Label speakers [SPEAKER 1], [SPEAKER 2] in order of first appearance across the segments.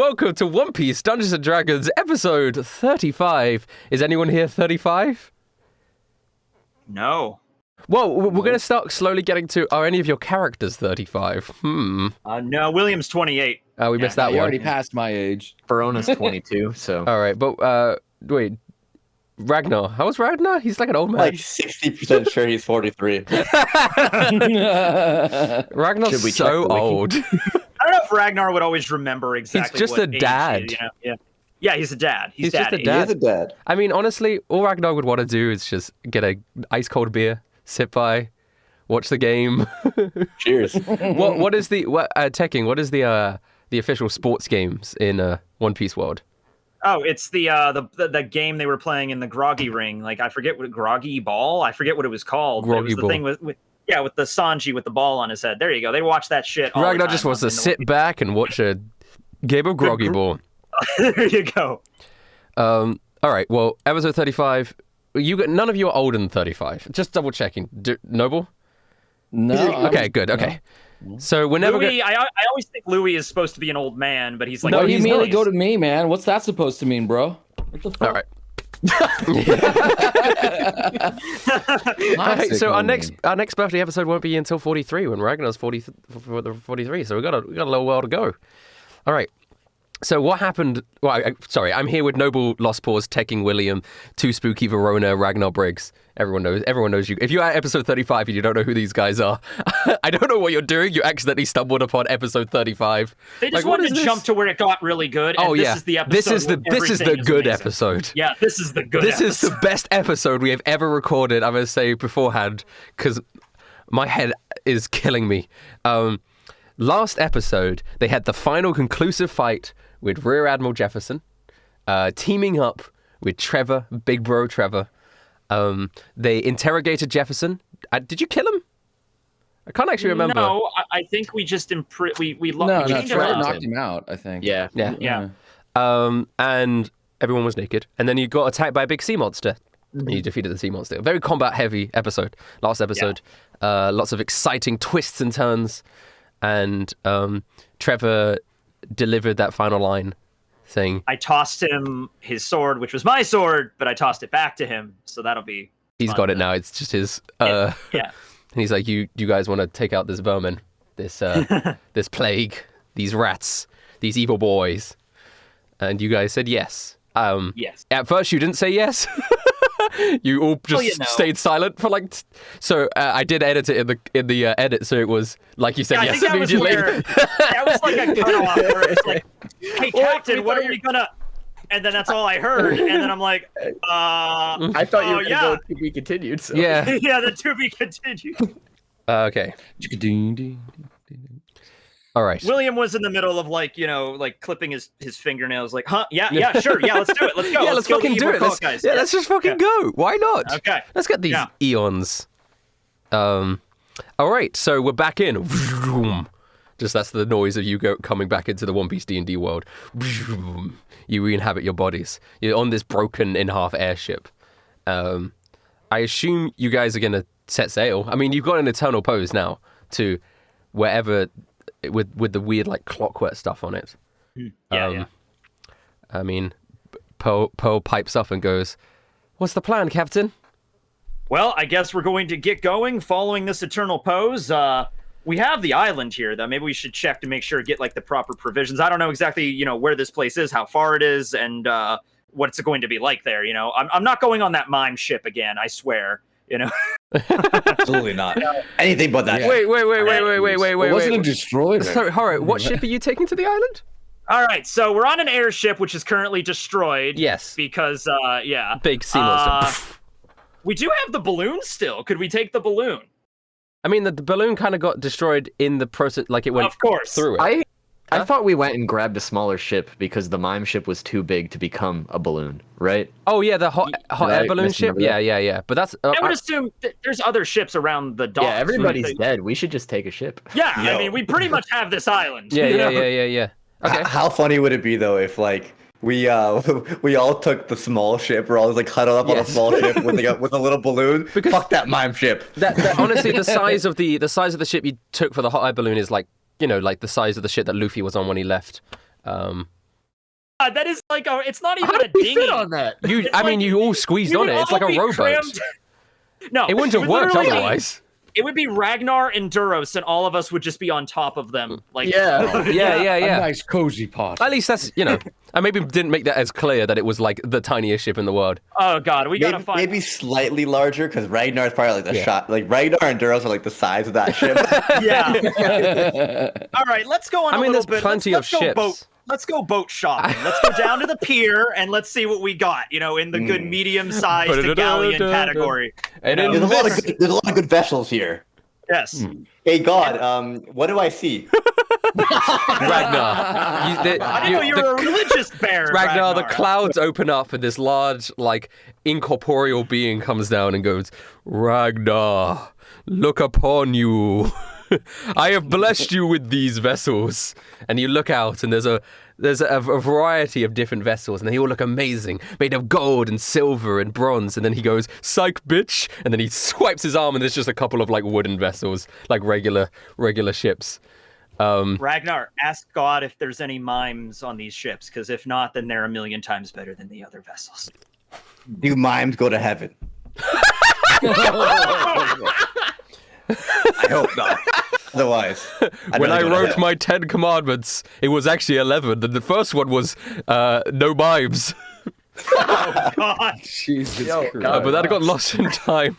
[SPEAKER 1] welcome to One Piece Dungeons & Dragons episode 35. Is anyone here 35?
[SPEAKER 2] No.
[SPEAKER 1] Well, we're going to start slowly getting to, are any of your characters 35?
[SPEAKER 2] No, William's 28.
[SPEAKER 1] We missed that
[SPEAKER 3] You
[SPEAKER 1] one.
[SPEAKER 3] already passed my age.
[SPEAKER 4] Verona's 22, so...
[SPEAKER 1] All right, but wait. Ragnar. How old Ragnar? He's like an old man.
[SPEAKER 5] Like 60% sure he's 43.
[SPEAKER 1] Ragnar's so old.
[SPEAKER 2] I don't know if Ragnar would always remember exactly.
[SPEAKER 1] He's just
[SPEAKER 2] what
[SPEAKER 1] a
[SPEAKER 2] age
[SPEAKER 1] dad.
[SPEAKER 2] He is, yeah, he's a dad.
[SPEAKER 1] He's just a
[SPEAKER 2] daddy.
[SPEAKER 1] dad.
[SPEAKER 5] He is a dad.
[SPEAKER 1] I mean, honestly, all Ragnar would want to do is just get a ice cold beer, sit by, watch the game.
[SPEAKER 5] Cheers.
[SPEAKER 1] What is the Tekking? What is the official sports games in One Piece world?
[SPEAKER 2] Oh, it's the game they were playing in the Groggy Ring. Like I forget what Groggy Ball. I forget what it was called.
[SPEAKER 1] Groggy
[SPEAKER 2] it was the
[SPEAKER 1] Ball.
[SPEAKER 2] thing with the Sanji with the ball on his head. There you go. They watch that shit. All
[SPEAKER 1] Ragnar
[SPEAKER 2] the
[SPEAKER 1] just
[SPEAKER 2] time
[SPEAKER 1] wants to
[SPEAKER 2] in the
[SPEAKER 1] sit back and watch a game of Groggy Ball.
[SPEAKER 2] There you go.
[SPEAKER 1] All right. Well, episode 35. None of you are older than 35. Just double checking. Noble?
[SPEAKER 3] No.
[SPEAKER 1] Okay. Good. Okay. So we're never
[SPEAKER 2] Louis, I always think Louis is supposed to be an old man, but he's like,
[SPEAKER 3] No,
[SPEAKER 1] No,
[SPEAKER 3] you
[SPEAKER 1] he's
[SPEAKER 3] immediately
[SPEAKER 1] not.
[SPEAKER 3] go to me, man. What's that supposed to mean, bro? What the fuck?
[SPEAKER 1] All right. Okay, so our next birthday episode won't be until 43 when Ragnar's 43. So we got a little while to go. All right. So what happened? Well, I'm here with Noble, Lost Paws, Tekking William, 2Spooky Verona, Ragnar Briggs. Everyone knows you. If you're at episode 35 and you don't know who these guys are, I don't know what you're doing. You accidentally stumbled upon episode 35.
[SPEAKER 2] They just
[SPEAKER 1] what
[SPEAKER 2] wanted
[SPEAKER 1] is
[SPEAKER 2] to jump to where it got really good. And
[SPEAKER 1] Oh
[SPEAKER 2] this
[SPEAKER 1] yeah,
[SPEAKER 2] is the episode.
[SPEAKER 1] this is the good
[SPEAKER 2] amazing.
[SPEAKER 1] episode.
[SPEAKER 2] Yeah, this is the good.
[SPEAKER 1] This is the best episode we have ever recorded. I'm going to say beforehand because my head is killing me. Last episode, they had the final conclusive fight with Rear Admiral Jefferson, teaming up with Trevor, Big Bro Trevor. They interrogated Jefferson. Did you kill him? I can't actually remember.
[SPEAKER 2] No, I think we just
[SPEAKER 3] No,
[SPEAKER 2] changed
[SPEAKER 3] Trevor
[SPEAKER 2] it up.
[SPEAKER 3] knocked him out, I think.
[SPEAKER 4] Yeah.
[SPEAKER 2] Yeah.
[SPEAKER 1] And everyone was naked. And then you got attacked by a big sea monster. And you defeated the sea monster. Very combat-heavy episode. Last episode. Lots of exciting twists and turns. And Trevor delivered that final line saying,
[SPEAKER 2] I tossed him his sword, which was my sword, but I tossed it back to him. So that'll be
[SPEAKER 1] he's
[SPEAKER 2] fun
[SPEAKER 1] got it
[SPEAKER 2] then.
[SPEAKER 1] now. It's just his...
[SPEAKER 2] Yeah.
[SPEAKER 1] And he's like, you guys want to take out this vermin, this this plague, these rats, these evil boys? And you guys said yes.
[SPEAKER 2] Yes.
[SPEAKER 1] At first, you didn't say yes. You all just stayed silent for like. So I did edit it in the edit, so it was like you said
[SPEAKER 2] I
[SPEAKER 1] yes
[SPEAKER 2] think that was
[SPEAKER 1] immediately.
[SPEAKER 2] where that was like a cutoff where it's like, hey, Captain, what are we gonna? And then that's all I heard, and then I'm like,
[SPEAKER 4] I thought you were going to go to be continued. So.
[SPEAKER 1] Yeah.
[SPEAKER 2] yeah, the to be continued.
[SPEAKER 1] Okay. All right.
[SPEAKER 2] William was in the middle of like clipping his fingernails, like, huh? Yeah, sure, yeah, let's do it. Let's go.
[SPEAKER 1] Yeah, let's
[SPEAKER 2] go
[SPEAKER 1] fucking do it.
[SPEAKER 2] guys.
[SPEAKER 1] Let's just fucking go. Why not?
[SPEAKER 2] Okay.
[SPEAKER 1] Let's get these eons. All right, so we're back in. Just that's the noise of you coming back into the One Piece D&D world. You re-inhabit your bodies. You're on this broken in half airship. I assume you guys are gonna set sail. I mean, you've got an eternal pose now to wherever with the weird like clockwork stuff on it.
[SPEAKER 2] Yeah.
[SPEAKER 1] I mean, Pearl pipes up and goes, "What's the plan, Captain?"
[SPEAKER 2] Well, I guess we're going to get going following this eternal pose. We have the island here, though. Maybe we should check to make sure to get like the proper provisions. I don't know exactly, where this place is, how far it is, and what it's going to be like there. I'm not going on that mime ship again. I swear.
[SPEAKER 5] Absolutely not. Anything but that.
[SPEAKER 1] Wait.
[SPEAKER 3] It wasn't a destroyer.
[SPEAKER 1] Sorry, Horror, what ship are you taking to the island?
[SPEAKER 2] All right, so we're on an airship which is currently destroyed.
[SPEAKER 1] Yes.
[SPEAKER 2] Because,
[SPEAKER 1] Big sea monster.
[SPEAKER 2] We do have the balloon still. Could we take the balloon?
[SPEAKER 1] I mean, the balloon kind of got destroyed in the process, like it went
[SPEAKER 2] Of course.
[SPEAKER 1] through it.
[SPEAKER 4] I thought we went and grabbed a smaller ship because the mime ship was too big to become a balloon, right?
[SPEAKER 1] Oh yeah, the hot air balloon ship.
[SPEAKER 4] misremember that?
[SPEAKER 1] Yeah. But that's.
[SPEAKER 2] I would assume that there's other ships around the docks.
[SPEAKER 4] Yeah, everybody's dead. We should just take a ship.
[SPEAKER 2] Yeah, I
[SPEAKER 5] Yo.
[SPEAKER 2] mean, we pretty much have this island.
[SPEAKER 1] Yeah. Okay.
[SPEAKER 5] How funny would it be though if like we all took the small ship, we're all like huddled up on a
[SPEAKER 1] Yes.
[SPEAKER 5] small ship with a little balloon.
[SPEAKER 1] Because-
[SPEAKER 5] Fuck that mime ship.
[SPEAKER 1] That honestly, the size of the ship you took for the hot air balloon is like like the size of the ship that Luffy was on when he left.
[SPEAKER 2] God, that is like it's not even
[SPEAKER 4] How
[SPEAKER 2] a
[SPEAKER 4] did we
[SPEAKER 2] dinghy.
[SPEAKER 4] fit on that?
[SPEAKER 1] You all squeezed on it. It's like a rowboat.
[SPEAKER 2] No,
[SPEAKER 1] It wouldn't have worked
[SPEAKER 2] literally be-
[SPEAKER 1] otherwise.
[SPEAKER 2] It would be Ragnar and Duros, and all of us would just be on top of them. Like,
[SPEAKER 4] Yeah.
[SPEAKER 1] Yeah.
[SPEAKER 3] A nice cozy part.
[SPEAKER 1] At least that's, I maybe didn't make that as clear that it was like the tiniest ship in the world.
[SPEAKER 2] Oh God, we gotta find.
[SPEAKER 5] Maybe slightly larger because Ragnar is probably like the
[SPEAKER 1] Yeah.
[SPEAKER 5] shot. Like Ragnar and Duros are like the size of that ship.
[SPEAKER 2] Yeah. All right, let's go on.
[SPEAKER 1] I mean,
[SPEAKER 2] a little
[SPEAKER 1] there's
[SPEAKER 2] bit.
[SPEAKER 1] plenty
[SPEAKER 2] let's
[SPEAKER 1] of
[SPEAKER 2] go
[SPEAKER 1] ships.
[SPEAKER 2] Boat. Let's go boat shopping. Let's go down to the pier and let's see what we got. In the good medium-sized to galleon category.
[SPEAKER 1] And
[SPEAKER 2] You know,
[SPEAKER 1] in
[SPEAKER 5] There's a lot of good vessels here.
[SPEAKER 2] Yes.
[SPEAKER 5] Hey God, what do I see?
[SPEAKER 1] Ragnar.
[SPEAKER 2] I didn't know you were a religious bear.
[SPEAKER 1] Ragnar, the clouds open up and this large, like, incorporeal being comes down and goes, Ragnar, look upon you. I have blessed you with these vessels. And you look out and there's a variety of different vessels and they all look amazing, made of gold and silver and bronze. And then he goes, psych, bitch. And then he swipes his arm and there's just a couple of like wooden vessels, like regular ships.
[SPEAKER 2] Ragnar, ask God if there's any mimes on these ships, because if not, then they're a million times better than the other vessels.
[SPEAKER 5] Do mimes go to heaven? I hope not. Otherwise,
[SPEAKER 1] When I wrote my 10 commandments, it was actually 11. And the first one was no mimes.
[SPEAKER 2] Oh God.
[SPEAKER 3] Jesus Christ.
[SPEAKER 1] But that got lost in time.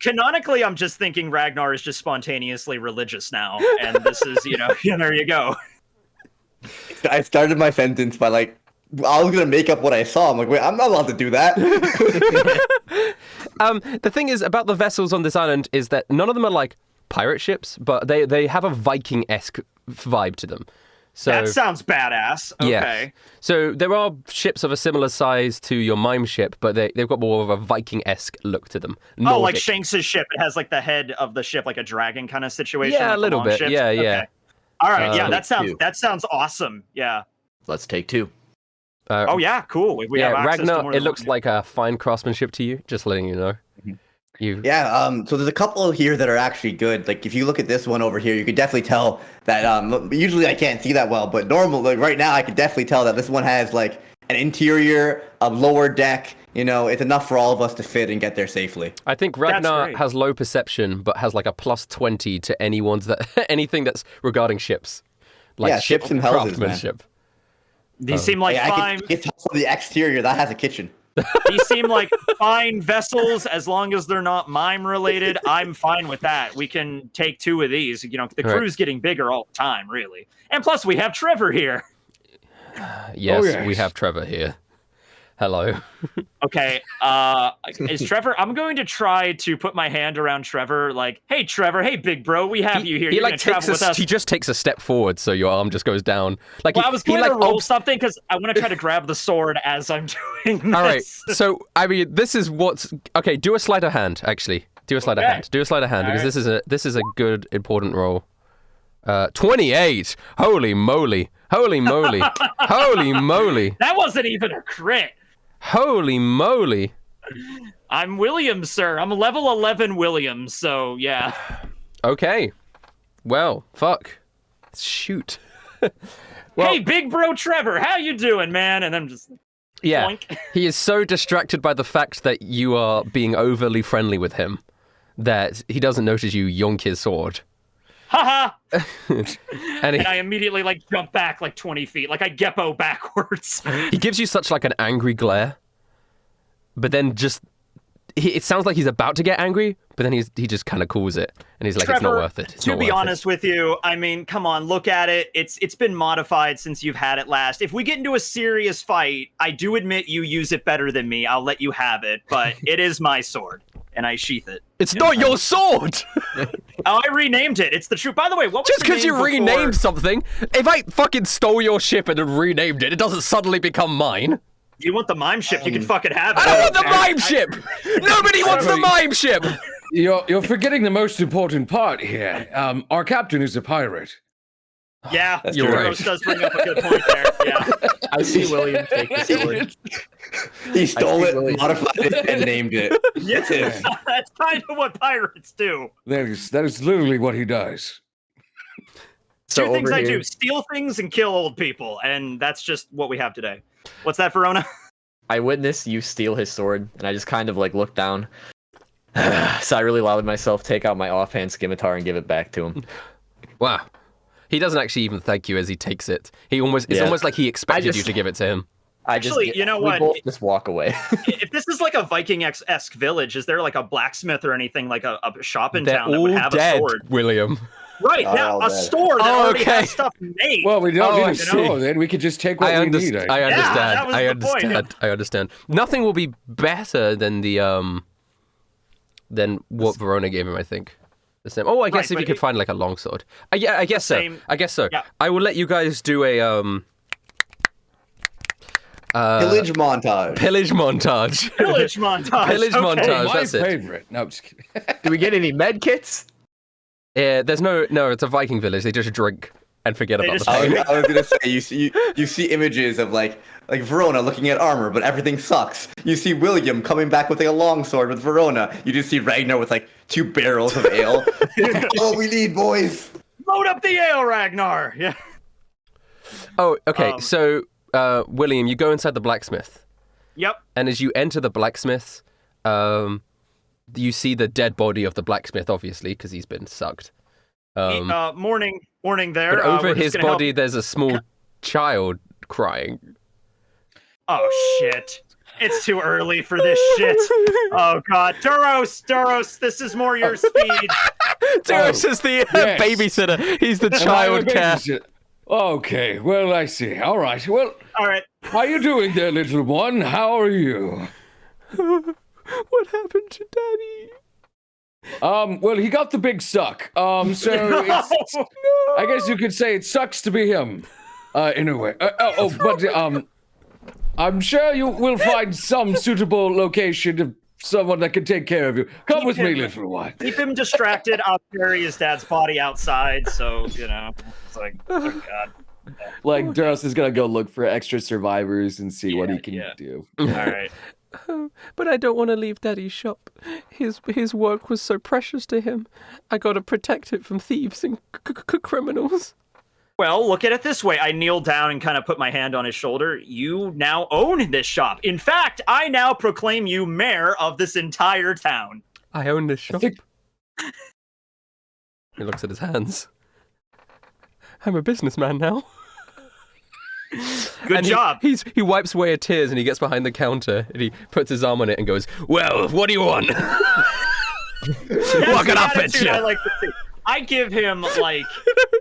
[SPEAKER 2] Canonically, I'm just thinking Ragnar is just spontaneously religious now, and this is, there you go.
[SPEAKER 5] I started my sentence by like, I was gonna make up what I saw. I'm like, wait, I'm not allowed to do that.
[SPEAKER 1] The thing is about the vessels on this island is that none of them are like pirate ships, but they have a Viking-esque vibe to them. So
[SPEAKER 2] That sounds badass. Okay.
[SPEAKER 1] yeah. So there are ships of a similar size to your mime ship, but they've got more of a Viking-esque look to them.
[SPEAKER 2] Oh, like
[SPEAKER 1] Nordic.
[SPEAKER 2] Shanks' ship. It has like the head of the ship, like a dragon kind of situation.
[SPEAKER 1] Yeah,
[SPEAKER 2] like
[SPEAKER 1] a little
[SPEAKER 2] long
[SPEAKER 1] bit.
[SPEAKER 2] ships.
[SPEAKER 1] Yeah,
[SPEAKER 2] Okay.
[SPEAKER 1] yeah.
[SPEAKER 2] All right. Yeah,
[SPEAKER 4] Take
[SPEAKER 2] that sounds awesome. Yeah.
[SPEAKER 4] Let's take 2.
[SPEAKER 2] Oh yeah, cool. If we have access to
[SPEAKER 1] Ragnar,
[SPEAKER 2] more
[SPEAKER 1] it
[SPEAKER 2] than
[SPEAKER 1] looks
[SPEAKER 2] one.
[SPEAKER 1] like a fine craftsmanship to you, just letting you know.
[SPEAKER 5] Yeah, so there's a couple here that are actually good. Like if you look at this one over here, you could definitely tell that usually I can't see that well, but like right now I could definitely tell that this one has like an interior, a lower deck, it's enough for all of us to fit and get there safely.
[SPEAKER 1] I think Ragnar
[SPEAKER 2] great.
[SPEAKER 1] has low perception, but has like a +20 to anything that's regarding ships. Like
[SPEAKER 5] Yeah, ships and houses, man.
[SPEAKER 1] craftsmanship.
[SPEAKER 2] These seem like
[SPEAKER 5] I
[SPEAKER 2] fine.
[SPEAKER 5] can tell from the exterior that has a kitchen.
[SPEAKER 2] These seem like fine vessels as long as they're not mime related. I'm fine with that. We can take 2 of these. The crew's getting bigger all the time, really. And plus, we have Trevor here.
[SPEAKER 1] Yes,
[SPEAKER 3] yes.
[SPEAKER 1] we have Trevor here. Hello.
[SPEAKER 2] Okay, is Trevor? I'm going to try to put my hand around Trevor, like, "Hey, Trevor. Hey, big bro. We have you here.
[SPEAKER 1] He
[SPEAKER 2] You're
[SPEAKER 1] like
[SPEAKER 2] gonna travel with us."
[SPEAKER 1] he just takes a step forward, so your arm just goes down. Like
[SPEAKER 2] Well,
[SPEAKER 1] he,
[SPEAKER 2] I was
[SPEAKER 1] he
[SPEAKER 2] going
[SPEAKER 1] like
[SPEAKER 2] to roll something because I want to try to grab the sword as I'm doing this.
[SPEAKER 1] All right. So I mean, this is what's okay. Do a sleight of hand, actually. Do a sleight of
[SPEAKER 2] Okay.
[SPEAKER 1] hand. Do a sleight of hand
[SPEAKER 2] All
[SPEAKER 1] because
[SPEAKER 2] right.
[SPEAKER 1] this is a good important roll. 28. Holy moly. Holy moly. Holy moly.
[SPEAKER 2] That wasn't even a crit.
[SPEAKER 1] Holy moly.
[SPEAKER 2] I'm Williams, sir. I'm level 11 Williams, so yeah.
[SPEAKER 1] Okay. Well, fuck. Shoot. Well,
[SPEAKER 2] Hey, big bro Trevor, how you doing, man? And I'm just
[SPEAKER 1] yeah.
[SPEAKER 2] boink.
[SPEAKER 1] He is so distracted by the fact that you are being overly friendly with him that he doesn't notice you yonk his sword.
[SPEAKER 2] Haha.
[SPEAKER 1] And
[SPEAKER 2] And I immediately jump back 20 feet, like I Geppo backwards.
[SPEAKER 1] he gives you such an angry glare, but then it sounds like he's about to get angry, but then he just kind of cools it, and he's like,
[SPEAKER 2] Trevor,
[SPEAKER 1] it's not worth it. It's
[SPEAKER 2] to
[SPEAKER 1] not
[SPEAKER 2] be
[SPEAKER 1] worth
[SPEAKER 2] honest with you, I mean, come on, look at it. It's been modified since you've had it last. If we get into a serious fight, I do admit you use it better than me. I'll let you have it, but it is my sword, and I sheath it.
[SPEAKER 1] It's not your sword!
[SPEAKER 2] Oh, I renamed it. It's the truth. By the way, what was
[SPEAKER 1] Just
[SPEAKER 2] the
[SPEAKER 1] because you
[SPEAKER 2] name before?
[SPEAKER 1] renamed something, if I fucking stole your ship and then renamed it, it doesn't suddenly become mine.
[SPEAKER 2] You want the mime ship? You can fucking have it.
[SPEAKER 1] I don't want the mime ship! Nobody wants the mime ship!
[SPEAKER 3] You're forgetting the most important part here. Our captain is a pirate.
[SPEAKER 2] Yeah,
[SPEAKER 1] You're
[SPEAKER 2] Duros
[SPEAKER 1] right.
[SPEAKER 2] does bring up a good point there. Yeah.
[SPEAKER 4] I see William take the sword.
[SPEAKER 5] He stole
[SPEAKER 4] I see
[SPEAKER 5] it,
[SPEAKER 4] Willie.
[SPEAKER 5] modified it, and named it.
[SPEAKER 2] Yes, that's kind of what pirates do.
[SPEAKER 3] That is literally what he does.
[SPEAKER 4] So
[SPEAKER 2] Two things
[SPEAKER 4] over
[SPEAKER 2] I
[SPEAKER 4] here,
[SPEAKER 2] do: steal things and kill old people, and that's just what we have today. What's that, Verona?
[SPEAKER 4] I witness you steal his sword, and I just kind of like look down. Sigh really loud at myself, take out my offhand scimitar, and give it back to him.
[SPEAKER 1] Wow. He doesn't actually even thank you as he takes it. It's almost like he expected you to give it to him.
[SPEAKER 2] Actually, you know what?
[SPEAKER 4] We both just walk away.
[SPEAKER 2] If this is like a Viking-esque village, is there like a blacksmith or anything, like a shop in
[SPEAKER 1] They're
[SPEAKER 2] town that would
[SPEAKER 1] all
[SPEAKER 2] have
[SPEAKER 1] dead,
[SPEAKER 2] a sword?
[SPEAKER 1] William.
[SPEAKER 2] Right, yeah, a store that already has stuff made.
[SPEAKER 3] Well, we don't
[SPEAKER 1] Oh, I
[SPEAKER 3] need a
[SPEAKER 1] see.
[SPEAKER 3] store, then we could just take what we need.
[SPEAKER 1] I understand.
[SPEAKER 2] that was
[SPEAKER 1] I
[SPEAKER 2] the
[SPEAKER 1] understand.
[SPEAKER 2] point.
[SPEAKER 1] I understand. Nothing will be better than than what Verona gave him, I think. The same. Oh, I guess if you could find like a longsword. I guess so. I guess so.
[SPEAKER 2] Yeah.
[SPEAKER 1] I will let you guys do a
[SPEAKER 5] Pillage montage.
[SPEAKER 1] pillage montage.
[SPEAKER 2] Pillage montage.
[SPEAKER 1] Pillage
[SPEAKER 2] okay.
[SPEAKER 1] montage.
[SPEAKER 3] My
[SPEAKER 1] That's it.
[SPEAKER 3] favorite. No, I'm just kidding.
[SPEAKER 4] Do we get any med kits?
[SPEAKER 1] Yeah, there's no. It's a Viking village. They just drink and forget
[SPEAKER 2] They
[SPEAKER 1] about
[SPEAKER 2] just
[SPEAKER 1] the pain.
[SPEAKER 5] I was gonna say you see images of like Verona looking at armor, but everything sucks. You see William coming back with like a longsword with Verona. You just see Ragnar with like 2 barrels of ale. All we need, boys.
[SPEAKER 2] Load up the ale, Ragnar. Yeah.
[SPEAKER 1] Oh, okay. So, William, you go inside the blacksmith.
[SPEAKER 2] Yep.
[SPEAKER 1] And as you enter the blacksmith, you see the dead body of the blacksmith, obviously, because he's been sucked.
[SPEAKER 2] Morning there.
[SPEAKER 1] But over
[SPEAKER 2] we're just
[SPEAKER 1] his
[SPEAKER 2] gonna
[SPEAKER 1] body,
[SPEAKER 2] help-
[SPEAKER 1] there's a small child crying.
[SPEAKER 2] Oh shit! It's too early for this shit. Oh god, Duros, this is more your speed.
[SPEAKER 1] Duros is the
[SPEAKER 3] yes.
[SPEAKER 1] babysitter. He's the
[SPEAKER 3] Am I
[SPEAKER 1] child
[SPEAKER 3] a
[SPEAKER 1] care.
[SPEAKER 3] babysitter? Okay, well, I see. All right, well,
[SPEAKER 2] All right.
[SPEAKER 3] how you doing there, little one? How are you?
[SPEAKER 1] What happened to Daddy?
[SPEAKER 3] Well, he got the big suck. So it's, I guess you could say it sucks to be him, in a way. But I'm sure you will find some suitable location of someone that can take care of you. Come with me, little one.
[SPEAKER 2] Keep him distracted. I'll carry his dad's body outside. So it's like, oh god.
[SPEAKER 6] Like Duros is gonna go look for extra survivors and see what he can do.
[SPEAKER 2] All right.
[SPEAKER 1] But I don't want to leave Daddy's shop. His work was so precious to him. I got to protect it from thieves and criminals.
[SPEAKER 2] Well, look at it this way. I kneel down and kind of put my hand on his shoulder. You now own this shop. In fact, I now proclaim you mayor of this entire town.
[SPEAKER 1] I own this shop. He looks at his hands. I'm a businessman now.
[SPEAKER 2] Good job.
[SPEAKER 1] He wipes away her tears and he gets behind the counter and he puts his arm on it and goes, "Well, what do you want? What can I fetch you?"
[SPEAKER 2] I like to see. I give him like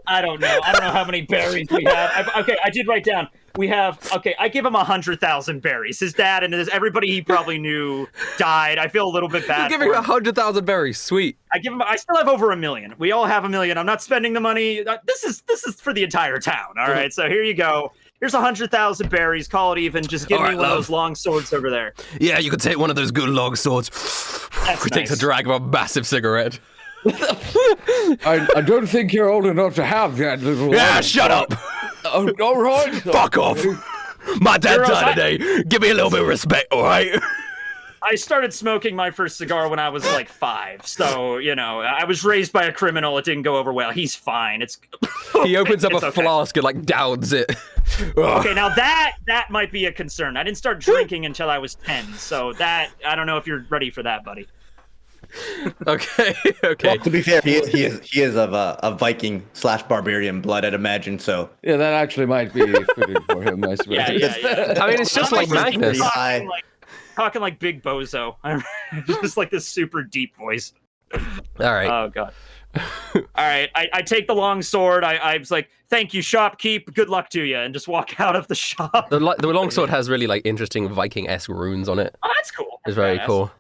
[SPEAKER 2] I don't know how many berries we have. I did write down. We have I give him 100,000 berries. His dad and everybody he probably knew died. I feel a little bit bad.
[SPEAKER 1] You're giving
[SPEAKER 2] for
[SPEAKER 1] him
[SPEAKER 2] him.
[SPEAKER 1] 100,000 berries. Sweet.
[SPEAKER 2] I still have over 1 million. We all have 1 million. I'm not spending the money. This is for the entire town. All right. So here you go. Here's 100,000 berries. Call it even. Just give
[SPEAKER 1] All
[SPEAKER 2] me
[SPEAKER 1] right,
[SPEAKER 2] one of
[SPEAKER 1] love.
[SPEAKER 2] those long swords over there.
[SPEAKER 1] Yeah, you could take one of those good long swords. He takes a
[SPEAKER 2] nice.
[SPEAKER 1] drag of a massive cigarette.
[SPEAKER 3] I don't think you're old enough to have that, little one.
[SPEAKER 1] Yeah, shut up.
[SPEAKER 3] Oh, all right.
[SPEAKER 1] Fuck off. My dad
[SPEAKER 2] Girls,
[SPEAKER 1] died today. Give me a little bit of respect, all right?
[SPEAKER 2] I started smoking my first cigar when I was like 5. So, I was raised by a criminal. It didn't go over well. He's fine. It's
[SPEAKER 1] He opens up
[SPEAKER 2] It's
[SPEAKER 1] a
[SPEAKER 2] okay.
[SPEAKER 1] flask and like downs it.
[SPEAKER 2] Okay, now that might be a concern. I didn't start drinking until I was 10. So that I don't know if you're ready for that, buddy.
[SPEAKER 1] Okay.
[SPEAKER 5] Well, to be fair, he is of Viking / barbarian blood, I'd imagine. So
[SPEAKER 3] Yeah, that actually might be fitting for him, I suppose.
[SPEAKER 2] Yeah.
[SPEAKER 1] I mean, it's just like
[SPEAKER 2] Honestly,
[SPEAKER 1] Magnus.
[SPEAKER 2] Talking like Big Bozo. Just like this super deep voice.
[SPEAKER 1] All right.
[SPEAKER 2] Oh god. All right, I take the long sword. I was like, "Thank you, shopkeep. Good luck to you," and just walk out of the shop.
[SPEAKER 1] The longsword has really like interesting Viking-esque runes on it.
[SPEAKER 2] Oh, that's cool.
[SPEAKER 1] It's very
[SPEAKER 2] Badass.
[SPEAKER 1] cool.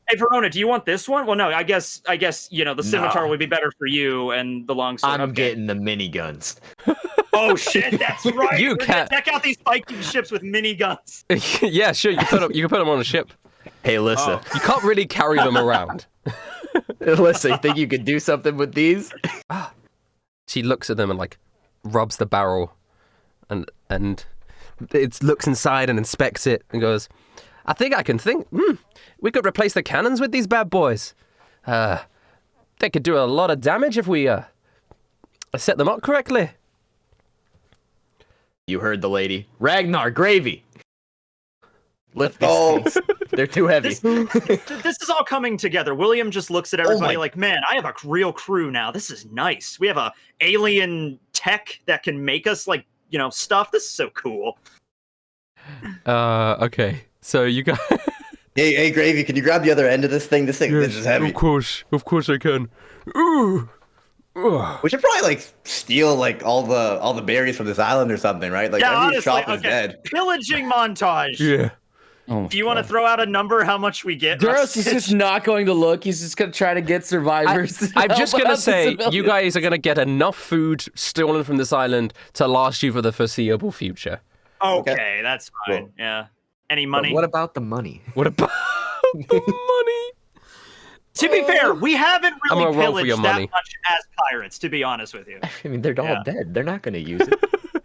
[SPEAKER 2] Hey, Verona, do you want this one? Well, no, I guess the scimitar would be better for you, and the long sword.
[SPEAKER 4] I'm
[SPEAKER 2] okay.
[SPEAKER 4] getting the miniguns.
[SPEAKER 2] Oh shit, that's right.
[SPEAKER 1] You
[SPEAKER 2] We're gonna
[SPEAKER 1] can't-
[SPEAKER 2] deck out these Viking ships with miniguns.
[SPEAKER 1] Yeah, sure. You can put them on a ship.
[SPEAKER 4] Hey, Alyssa.
[SPEAKER 1] You can't really carry them around.
[SPEAKER 4] Alyssa, you think you could do something with these?
[SPEAKER 1] She looks at them and like rubs the barrel, and it looks inside and inspects it and goes, "I think I can think. We could replace the cannons with these bad boys. They could do a lot of damage if we set them up correctly."
[SPEAKER 4] You heard the lady. Ragnar, gravy. Lift these
[SPEAKER 5] Oh.
[SPEAKER 4] things. They're too heavy.
[SPEAKER 2] This is all coming together. William just looks at everybody
[SPEAKER 5] my-
[SPEAKER 2] like, man, I have a real crew now. This is nice. We have a alien tech that can make us like, stuff. This is so cool.
[SPEAKER 1] Okay. So you got.
[SPEAKER 5] Hey, Gravy, can you grab the other end of this thing? This is heavy.
[SPEAKER 1] Of course I can. Ooh. Ugh.
[SPEAKER 5] We should probably like steal like all the berries from this island or something, right? Like
[SPEAKER 2] Yeah,
[SPEAKER 5] every
[SPEAKER 2] honestly,
[SPEAKER 5] shop is
[SPEAKER 2] okay.
[SPEAKER 5] dead.
[SPEAKER 2] Pillaging montage.
[SPEAKER 1] Yeah.
[SPEAKER 3] Oh,
[SPEAKER 2] Do you want to throw out a number how much we get?
[SPEAKER 3] Duros is just not going to look. He's just going to try to get survivors. to
[SPEAKER 1] I'm
[SPEAKER 3] help
[SPEAKER 1] just gonna
[SPEAKER 3] out the
[SPEAKER 1] say, you
[SPEAKER 3] civilians.
[SPEAKER 1] guys are gonna get enough food stolen from this island to last you for the foreseeable future.
[SPEAKER 2] Okay, that's fine.
[SPEAKER 5] Cool.
[SPEAKER 2] Yeah. Any
[SPEAKER 4] But
[SPEAKER 2] money?
[SPEAKER 4] what about the money?
[SPEAKER 1] What about the money?
[SPEAKER 2] To be fair, we haven't
[SPEAKER 1] I'm
[SPEAKER 2] really
[SPEAKER 1] gonna roll for your
[SPEAKER 2] pillaged that
[SPEAKER 1] money.
[SPEAKER 2] much as pirates, to be honest with you.
[SPEAKER 4] I mean, they're all
[SPEAKER 2] Yeah.
[SPEAKER 4] dead. They're not going to use it.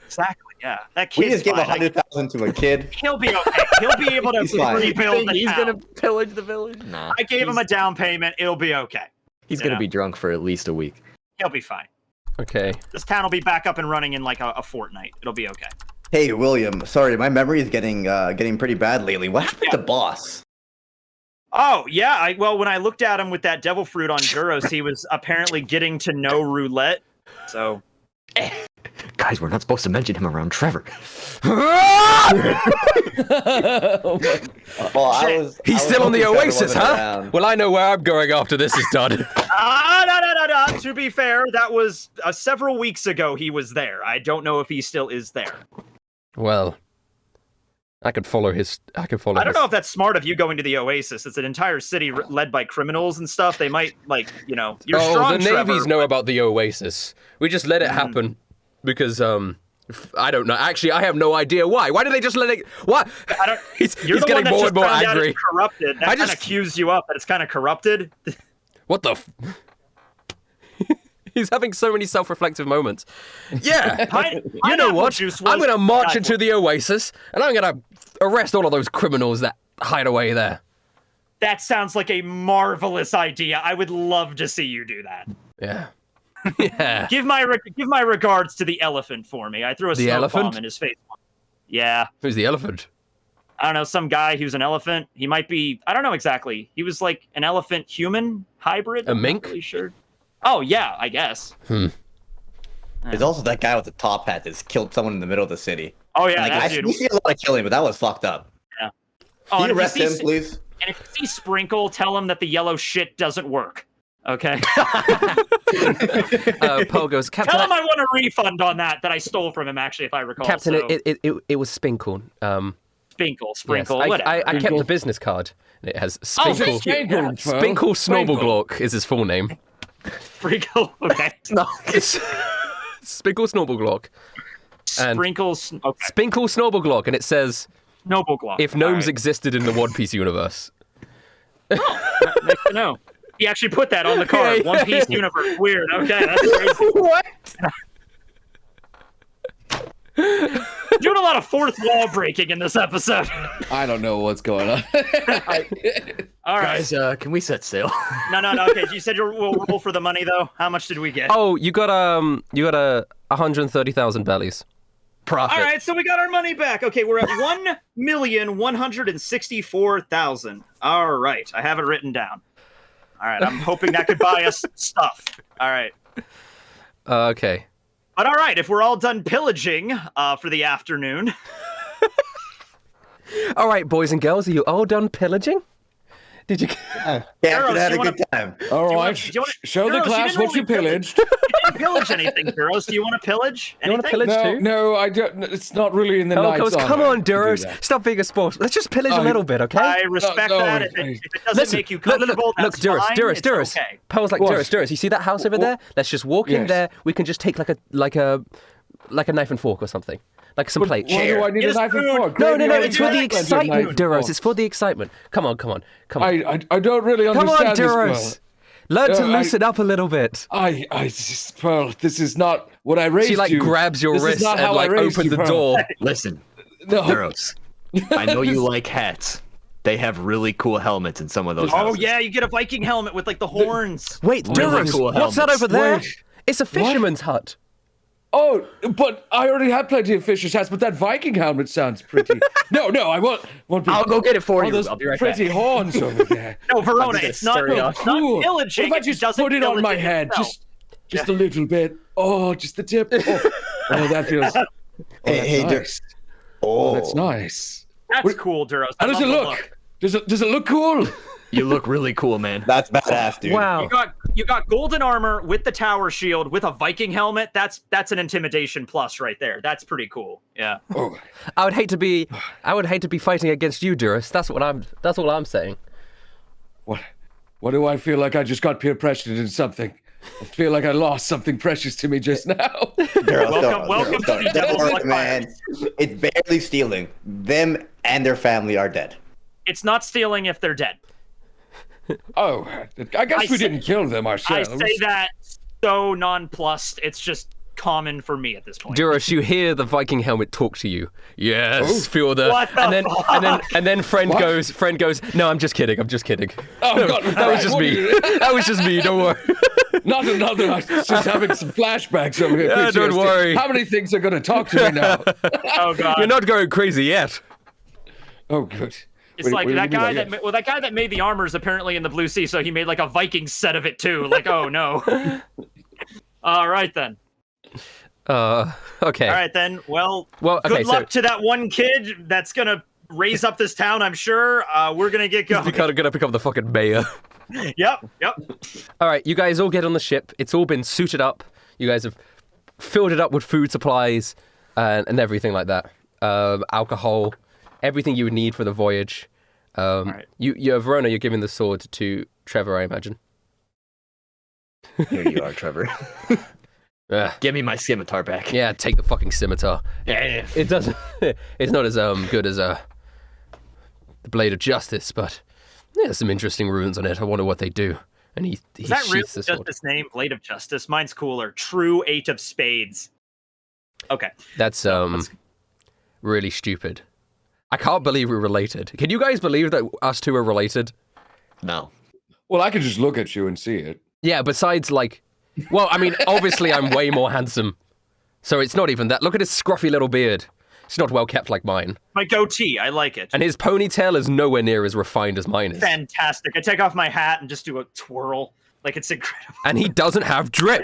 [SPEAKER 2] Exactly, yeah. That
[SPEAKER 5] We
[SPEAKER 2] kid's
[SPEAKER 5] just give
[SPEAKER 2] fine.
[SPEAKER 5] 100,000 to a kid.
[SPEAKER 2] He'll be okay. He'll be able to
[SPEAKER 5] He's fine.
[SPEAKER 2] rebuild the
[SPEAKER 4] He's
[SPEAKER 2] town.
[SPEAKER 4] going to pillage the village? Nah.
[SPEAKER 2] I gave him a down payment. It'll be okay.
[SPEAKER 4] He's
[SPEAKER 2] you
[SPEAKER 4] going to
[SPEAKER 2] know.
[SPEAKER 4] be drunk for at least a week.
[SPEAKER 2] He'll be fine.
[SPEAKER 1] Okay.
[SPEAKER 2] This town will be back up and running in like a fortnight. It'll be okay.
[SPEAKER 5] Hey, William. Sorry, my memory is getting pretty bad lately. What happened to Boss?
[SPEAKER 2] Oh, yeah. Well, when I looked at him with that devil fruit on Duros, he was apparently getting to know roulette. So,
[SPEAKER 4] Guys, we're not supposed to mention him around Trevor.
[SPEAKER 3] Oh my God.
[SPEAKER 5] Well,
[SPEAKER 1] He's still on the
[SPEAKER 5] hoping Trevor
[SPEAKER 1] Oasis,
[SPEAKER 5] wasn't
[SPEAKER 1] huh?
[SPEAKER 5] around.
[SPEAKER 1] Well, I know where I'm going after this is done.
[SPEAKER 2] no. To be fair, that was several weeks ago he was there. I don't know if he still is there.
[SPEAKER 1] Well, I could follow his.
[SPEAKER 2] I don't know if that's smart of you going to the Oasis. It's an entire city led by criminals and stuff. They might, you're
[SPEAKER 1] Oh,
[SPEAKER 2] strong,
[SPEAKER 1] the
[SPEAKER 2] Trevor.
[SPEAKER 1] navies know about the Oasis. We just let it happen because I don't know. Actually, I have no idea why. Why did they just let it? What?
[SPEAKER 2] I don't,
[SPEAKER 1] He's
[SPEAKER 2] you're the
[SPEAKER 1] getting
[SPEAKER 2] one that
[SPEAKER 1] more
[SPEAKER 2] just
[SPEAKER 1] and more
[SPEAKER 2] found out
[SPEAKER 1] angry.
[SPEAKER 2] it's corrupted. That
[SPEAKER 1] I
[SPEAKER 2] kind of
[SPEAKER 1] just-
[SPEAKER 2] cues you up that it's kind of corrupted.
[SPEAKER 1] What the? He's having so many self-reflective moments. Yeah. You know
[SPEAKER 2] Pineapple
[SPEAKER 1] what?
[SPEAKER 2] juice
[SPEAKER 1] I'm
[SPEAKER 2] was
[SPEAKER 1] going to march
[SPEAKER 2] pineapple.
[SPEAKER 1] into the Oasis and I'm going to arrest all of those criminals that hide away there.
[SPEAKER 2] That sounds like a marvelous idea. I would love to see you do that.
[SPEAKER 1] Yeah. Yeah.
[SPEAKER 2] Give my regards to the elephant for me. I threw a
[SPEAKER 1] The
[SPEAKER 2] smoke
[SPEAKER 1] elephant?
[SPEAKER 2] bomb in his face. Yeah.
[SPEAKER 1] Who's the elephant?
[SPEAKER 2] I don't know, some guy who's an elephant. He might be, I don't know exactly. He was like an elephant human hybrid.
[SPEAKER 1] A
[SPEAKER 2] I'm not
[SPEAKER 1] mink?
[SPEAKER 2] really sure. Oh, yeah, I guess.
[SPEAKER 5] There's also that guy with the top hat that's killed someone in the middle of the city.
[SPEAKER 2] Oh, yeah,
[SPEAKER 5] Like,
[SPEAKER 2] that
[SPEAKER 5] I
[SPEAKER 2] dude.
[SPEAKER 5] we see a lot of killing, but that was fucked up.
[SPEAKER 2] Oh,
[SPEAKER 5] Can
[SPEAKER 2] and
[SPEAKER 5] you
[SPEAKER 2] if
[SPEAKER 5] arrest
[SPEAKER 2] see
[SPEAKER 5] him, please?
[SPEAKER 2] And if you see Sprinkle, tell him that the yellow shit doesn't work. Okay?
[SPEAKER 1] Paul goes, Captain.
[SPEAKER 2] Tell him I want a refund on that I stole from him, actually, if I recall.
[SPEAKER 1] Captain,
[SPEAKER 2] so,
[SPEAKER 1] it was Spinkle.
[SPEAKER 2] Sprinkle,
[SPEAKER 1] yes,
[SPEAKER 2] whatever.
[SPEAKER 1] I kept
[SPEAKER 3] Sprinkle.
[SPEAKER 1] the business card. And it has
[SPEAKER 2] Oh,
[SPEAKER 1] Spinkle.
[SPEAKER 2] thank you. Yeah.
[SPEAKER 1] Spinkle Snorbalglock is his full name.
[SPEAKER 2] Sprinkle, okay.
[SPEAKER 4] No.
[SPEAKER 1] Spinkle Snorbalglock. And
[SPEAKER 2] Sprinkles, okay.
[SPEAKER 1] Spinkle Snorbalglock, and it says,
[SPEAKER 2] Noble Glock.
[SPEAKER 1] if gnomes
[SPEAKER 2] All right.
[SPEAKER 1] existed in the One Piece universe.
[SPEAKER 2] Nice to know. He actually put that on the card.
[SPEAKER 1] Yeah, yeah.
[SPEAKER 2] One Piece universe. Weird. Okay, that's crazy.
[SPEAKER 1] What?
[SPEAKER 2] Doing a lot of fourth wall breaking in this episode.
[SPEAKER 3] I don't know what's going on.
[SPEAKER 2] All right.
[SPEAKER 4] Guys, can we set sail?
[SPEAKER 2] No. Okay, you said we'll roll for the money, though. How much did we get?
[SPEAKER 1] Oh, you got a 130,000 bellies.
[SPEAKER 4] Profit.
[SPEAKER 2] All right, so we got our money back. Okay, we're at 1,164,000. All right, I have it written down. All right, I'm hoping that could buy us stuff. All right.
[SPEAKER 1] Okay.
[SPEAKER 2] But all right, if we're all done pillaging for the afternoon.
[SPEAKER 1] All right, boys and girls, are you all done pillaging? Did you?
[SPEAKER 5] Captain
[SPEAKER 2] Arrows,
[SPEAKER 5] had
[SPEAKER 2] do
[SPEAKER 5] a
[SPEAKER 2] you
[SPEAKER 5] good time.
[SPEAKER 3] All
[SPEAKER 2] you
[SPEAKER 3] right,
[SPEAKER 2] wanna- do you wanna-
[SPEAKER 3] show the
[SPEAKER 2] Girls, you
[SPEAKER 3] class
[SPEAKER 2] didn't
[SPEAKER 3] what you
[SPEAKER 2] really
[SPEAKER 3] pillaged.
[SPEAKER 2] You didn't pillage anything, Duros. Do you want to pillage
[SPEAKER 1] You want to
[SPEAKER 2] anything?
[SPEAKER 1] pillage
[SPEAKER 3] No,
[SPEAKER 1] too?
[SPEAKER 3] no, I don't. It's not really in the
[SPEAKER 1] Oh,
[SPEAKER 3] Knight's
[SPEAKER 1] come
[SPEAKER 3] honor
[SPEAKER 1] on,
[SPEAKER 3] to do
[SPEAKER 1] Duros.
[SPEAKER 3] that.
[SPEAKER 1] Stop being a sport. Let's just pillage a
[SPEAKER 3] I-
[SPEAKER 1] little bit, okay?
[SPEAKER 2] I respect
[SPEAKER 3] No,
[SPEAKER 2] that. If it doesn't make you comfortable,
[SPEAKER 1] look,
[SPEAKER 2] that's
[SPEAKER 1] Duros,
[SPEAKER 2] fine.
[SPEAKER 1] Duros,
[SPEAKER 2] It's
[SPEAKER 1] Duros.
[SPEAKER 2] okay.
[SPEAKER 1] Pearl's like,
[SPEAKER 3] What?
[SPEAKER 1] Duros. You see that house over there? Let's just walk in
[SPEAKER 3] Yes.
[SPEAKER 1] there. We can just take like a knife and fork or something. Like some plate.
[SPEAKER 3] Why do I need
[SPEAKER 2] Get
[SPEAKER 3] a
[SPEAKER 2] a
[SPEAKER 3] knife and
[SPEAKER 2] spoon.
[SPEAKER 3] fork?
[SPEAKER 1] No,
[SPEAKER 3] Gravy
[SPEAKER 1] no,
[SPEAKER 3] already
[SPEAKER 1] it's for
[SPEAKER 3] has
[SPEAKER 1] the
[SPEAKER 3] plenty of knife
[SPEAKER 1] excitement,
[SPEAKER 3] and
[SPEAKER 1] Duros.
[SPEAKER 3] fork.
[SPEAKER 1] It's for the excitement. Come on.
[SPEAKER 3] I don't really
[SPEAKER 1] Come on,
[SPEAKER 3] understand this,
[SPEAKER 1] Duros.
[SPEAKER 3] Pearl.
[SPEAKER 1] Learn to
[SPEAKER 3] I-
[SPEAKER 1] loosen up a little bit.
[SPEAKER 3] I just, Pearl, this is not what I raised
[SPEAKER 1] She like
[SPEAKER 3] you.
[SPEAKER 1] grabs your
[SPEAKER 3] This is
[SPEAKER 1] wrist
[SPEAKER 3] not
[SPEAKER 1] and
[SPEAKER 3] how I
[SPEAKER 1] like
[SPEAKER 3] raised
[SPEAKER 1] opens
[SPEAKER 3] you,
[SPEAKER 1] the
[SPEAKER 3] Pearl.
[SPEAKER 1] door.
[SPEAKER 4] Listen,
[SPEAKER 3] No.
[SPEAKER 4] Duros. I know you like hats. They have really cool helmets in some of those
[SPEAKER 2] Oh
[SPEAKER 4] houses.
[SPEAKER 2] yeah, you get a Viking helmet with like the horns.
[SPEAKER 1] Wait,
[SPEAKER 4] Really
[SPEAKER 1] Duros,
[SPEAKER 4] cool
[SPEAKER 1] what's that
[SPEAKER 4] helmets.
[SPEAKER 1] over there?
[SPEAKER 3] Wait.
[SPEAKER 1] It's a fisherman's hut.
[SPEAKER 3] Oh, but I already have plenty of fisher's hats, but that Viking helmet sounds pretty. No, I want
[SPEAKER 4] I'll go get it for you.
[SPEAKER 3] those
[SPEAKER 4] I'll be right
[SPEAKER 3] pretty
[SPEAKER 4] back.
[SPEAKER 3] horns over there.
[SPEAKER 2] No, Verona,
[SPEAKER 4] just
[SPEAKER 2] it's not,
[SPEAKER 4] stir it up.
[SPEAKER 2] it's not
[SPEAKER 3] Cool.
[SPEAKER 2] pillaging.
[SPEAKER 3] What if I
[SPEAKER 2] it
[SPEAKER 3] just
[SPEAKER 2] doesn't
[SPEAKER 3] put it on my
[SPEAKER 2] pillage
[SPEAKER 3] head,
[SPEAKER 2] itself.
[SPEAKER 3] just a little bit. Oh, just the tip. Oh, that feels. Oh,
[SPEAKER 5] Hey,
[SPEAKER 3] that's nice.
[SPEAKER 5] Oh,
[SPEAKER 3] That's nice.
[SPEAKER 2] That's cool, Duros.
[SPEAKER 3] How does it look? Does it look cool?
[SPEAKER 4] You look really cool, man.
[SPEAKER 5] that's badass, dude.
[SPEAKER 1] Wow.
[SPEAKER 2] You got golden armor with the tower shield with a Viking helmet. That's an intimidation plus right there. That's pretty cool. Yeah.
[SPEAKER 3] Oh,
[SPEAKER 1] I would hate to be fighting against you, Duras. That's all I'm saying.
[SPEAKER 3] what do I feel like I just got peer pressured into something? I feel like I lost something precious to me just now.
[SPEAKER 2] Welcome to the Devil's Luck
[SPEAKER 5] man. It's barely stealing. Them and their family are dead.
[SPEAKER 2] It's not stealing if they're dead.
[SPEAKER 3] Oh, I guess we didn't kill them
[SPEAKER 2] I
[SPEAKER 3] ourselves.
[SPEAKER 2] say that so nonplussed. It's just common for me at this point.
[SPEAKER 1] Duras, you hear the Viking helmet talk to you. Yes,
[SPEAKER 3] Oh.
[SPEAKER 1] feel the
[SPEAKER 2] What the
[SPEAKER 1] and then friend
[SPEAKER 3] What?
[SPEAKER 1] goes, no, I'm just kidding.
[SPEAKER 3] Oh, God,
[SPEAKER 1] That was just me. That was just me. Don't worry.
[SPEAKER 3] Not another. I'm just having some flashbacks over here.
[SPEAKER 1] Yeah, don't
[SPEAKER 3] PTSD.
[SPEAKER 1] worry.
[SPEAKER 3] How many things are going to talk to me now?
[SPEAKER 2] Oh god.
[SPEAKER 1] You're not going crazy yet.
[SPEAKER 3] Oh, good.
[SPEAKER 2] It's
[SPEAKER 3] Wait,
[SPEAKER 2] like
[SPEAKER 3] what do you
[SPEAKER 2] that
[SPEAKER 3] mean
[SPEAKER 2] guy
[SPEAKER 3] by
[SPEAKER 2] that guy that made the armor is apparently in the Blue Sea, so he made like a Viking set of it too. Like, oh no. All right then.
[SPEAKER 1] Okay.
[SPEAKER 2] All right then. Well,
[SPEAKER 1] okay,
[SPEAKER 2] good luck to that one kid that's gonna raise up this town. I'm sure. We're gonna get going.
[SPEAKER 1] You're kind of gonna become the fucking mayor.
[SPEAKER 2] Yep.
[SPEAKER 1] All right, you guys all get on the ship. It's all been suited up. You guys have filled it up with food supplies and everything like that. Alcohol, everything you would need for the voyage.
[SPEAKER 2] right.
[SPEAKER 1] You're Verona. You're giving the sword to Trevor, I imagine.
[SPEAKER 4] Here you are, Trevor. Give me my scimitar back.
[SPEAKER 1] Yeah, take the fucking scimitar.
[SPEAKER 4] Yeah.
[SPEAKER 1] It doesn't. It's not as good as the blade of justice, but there's some interesting runes on it. I wonder what they do. And he
[SPEAKER 2] Is that really
[SPEAKER 1] sheaths the
[SPEAKER 2] just
[SPEAKER 1] sword.
[SPEAKER 2] his name? Blade of Justice. Mine's cooler. True Eight of Spades. Okay.
[SPEAKER 1] That's really stupid. I can't believe we're related. Can you guys believe that us two are related?
[SPEAKER 4] No.
[SPEAKER 3] Well, I can just look at you and see it.
[SPEAKER 1] Yeah, besides, like... Well, I mean, obviously I'm way more handsome. So it's not even that. Look at his scruffy little beard. It's not well kept like mine.
[SPEAKER 2] My goatee. I like it.
[SPEAKER 1] And his ponytail is nowhere near as refined as mine is.
[SPEAKER 2] Fantastic. I take off my hat and just do a twirl. Like, it's incredible.
[SPEAKER 1] And he doesn't have drip.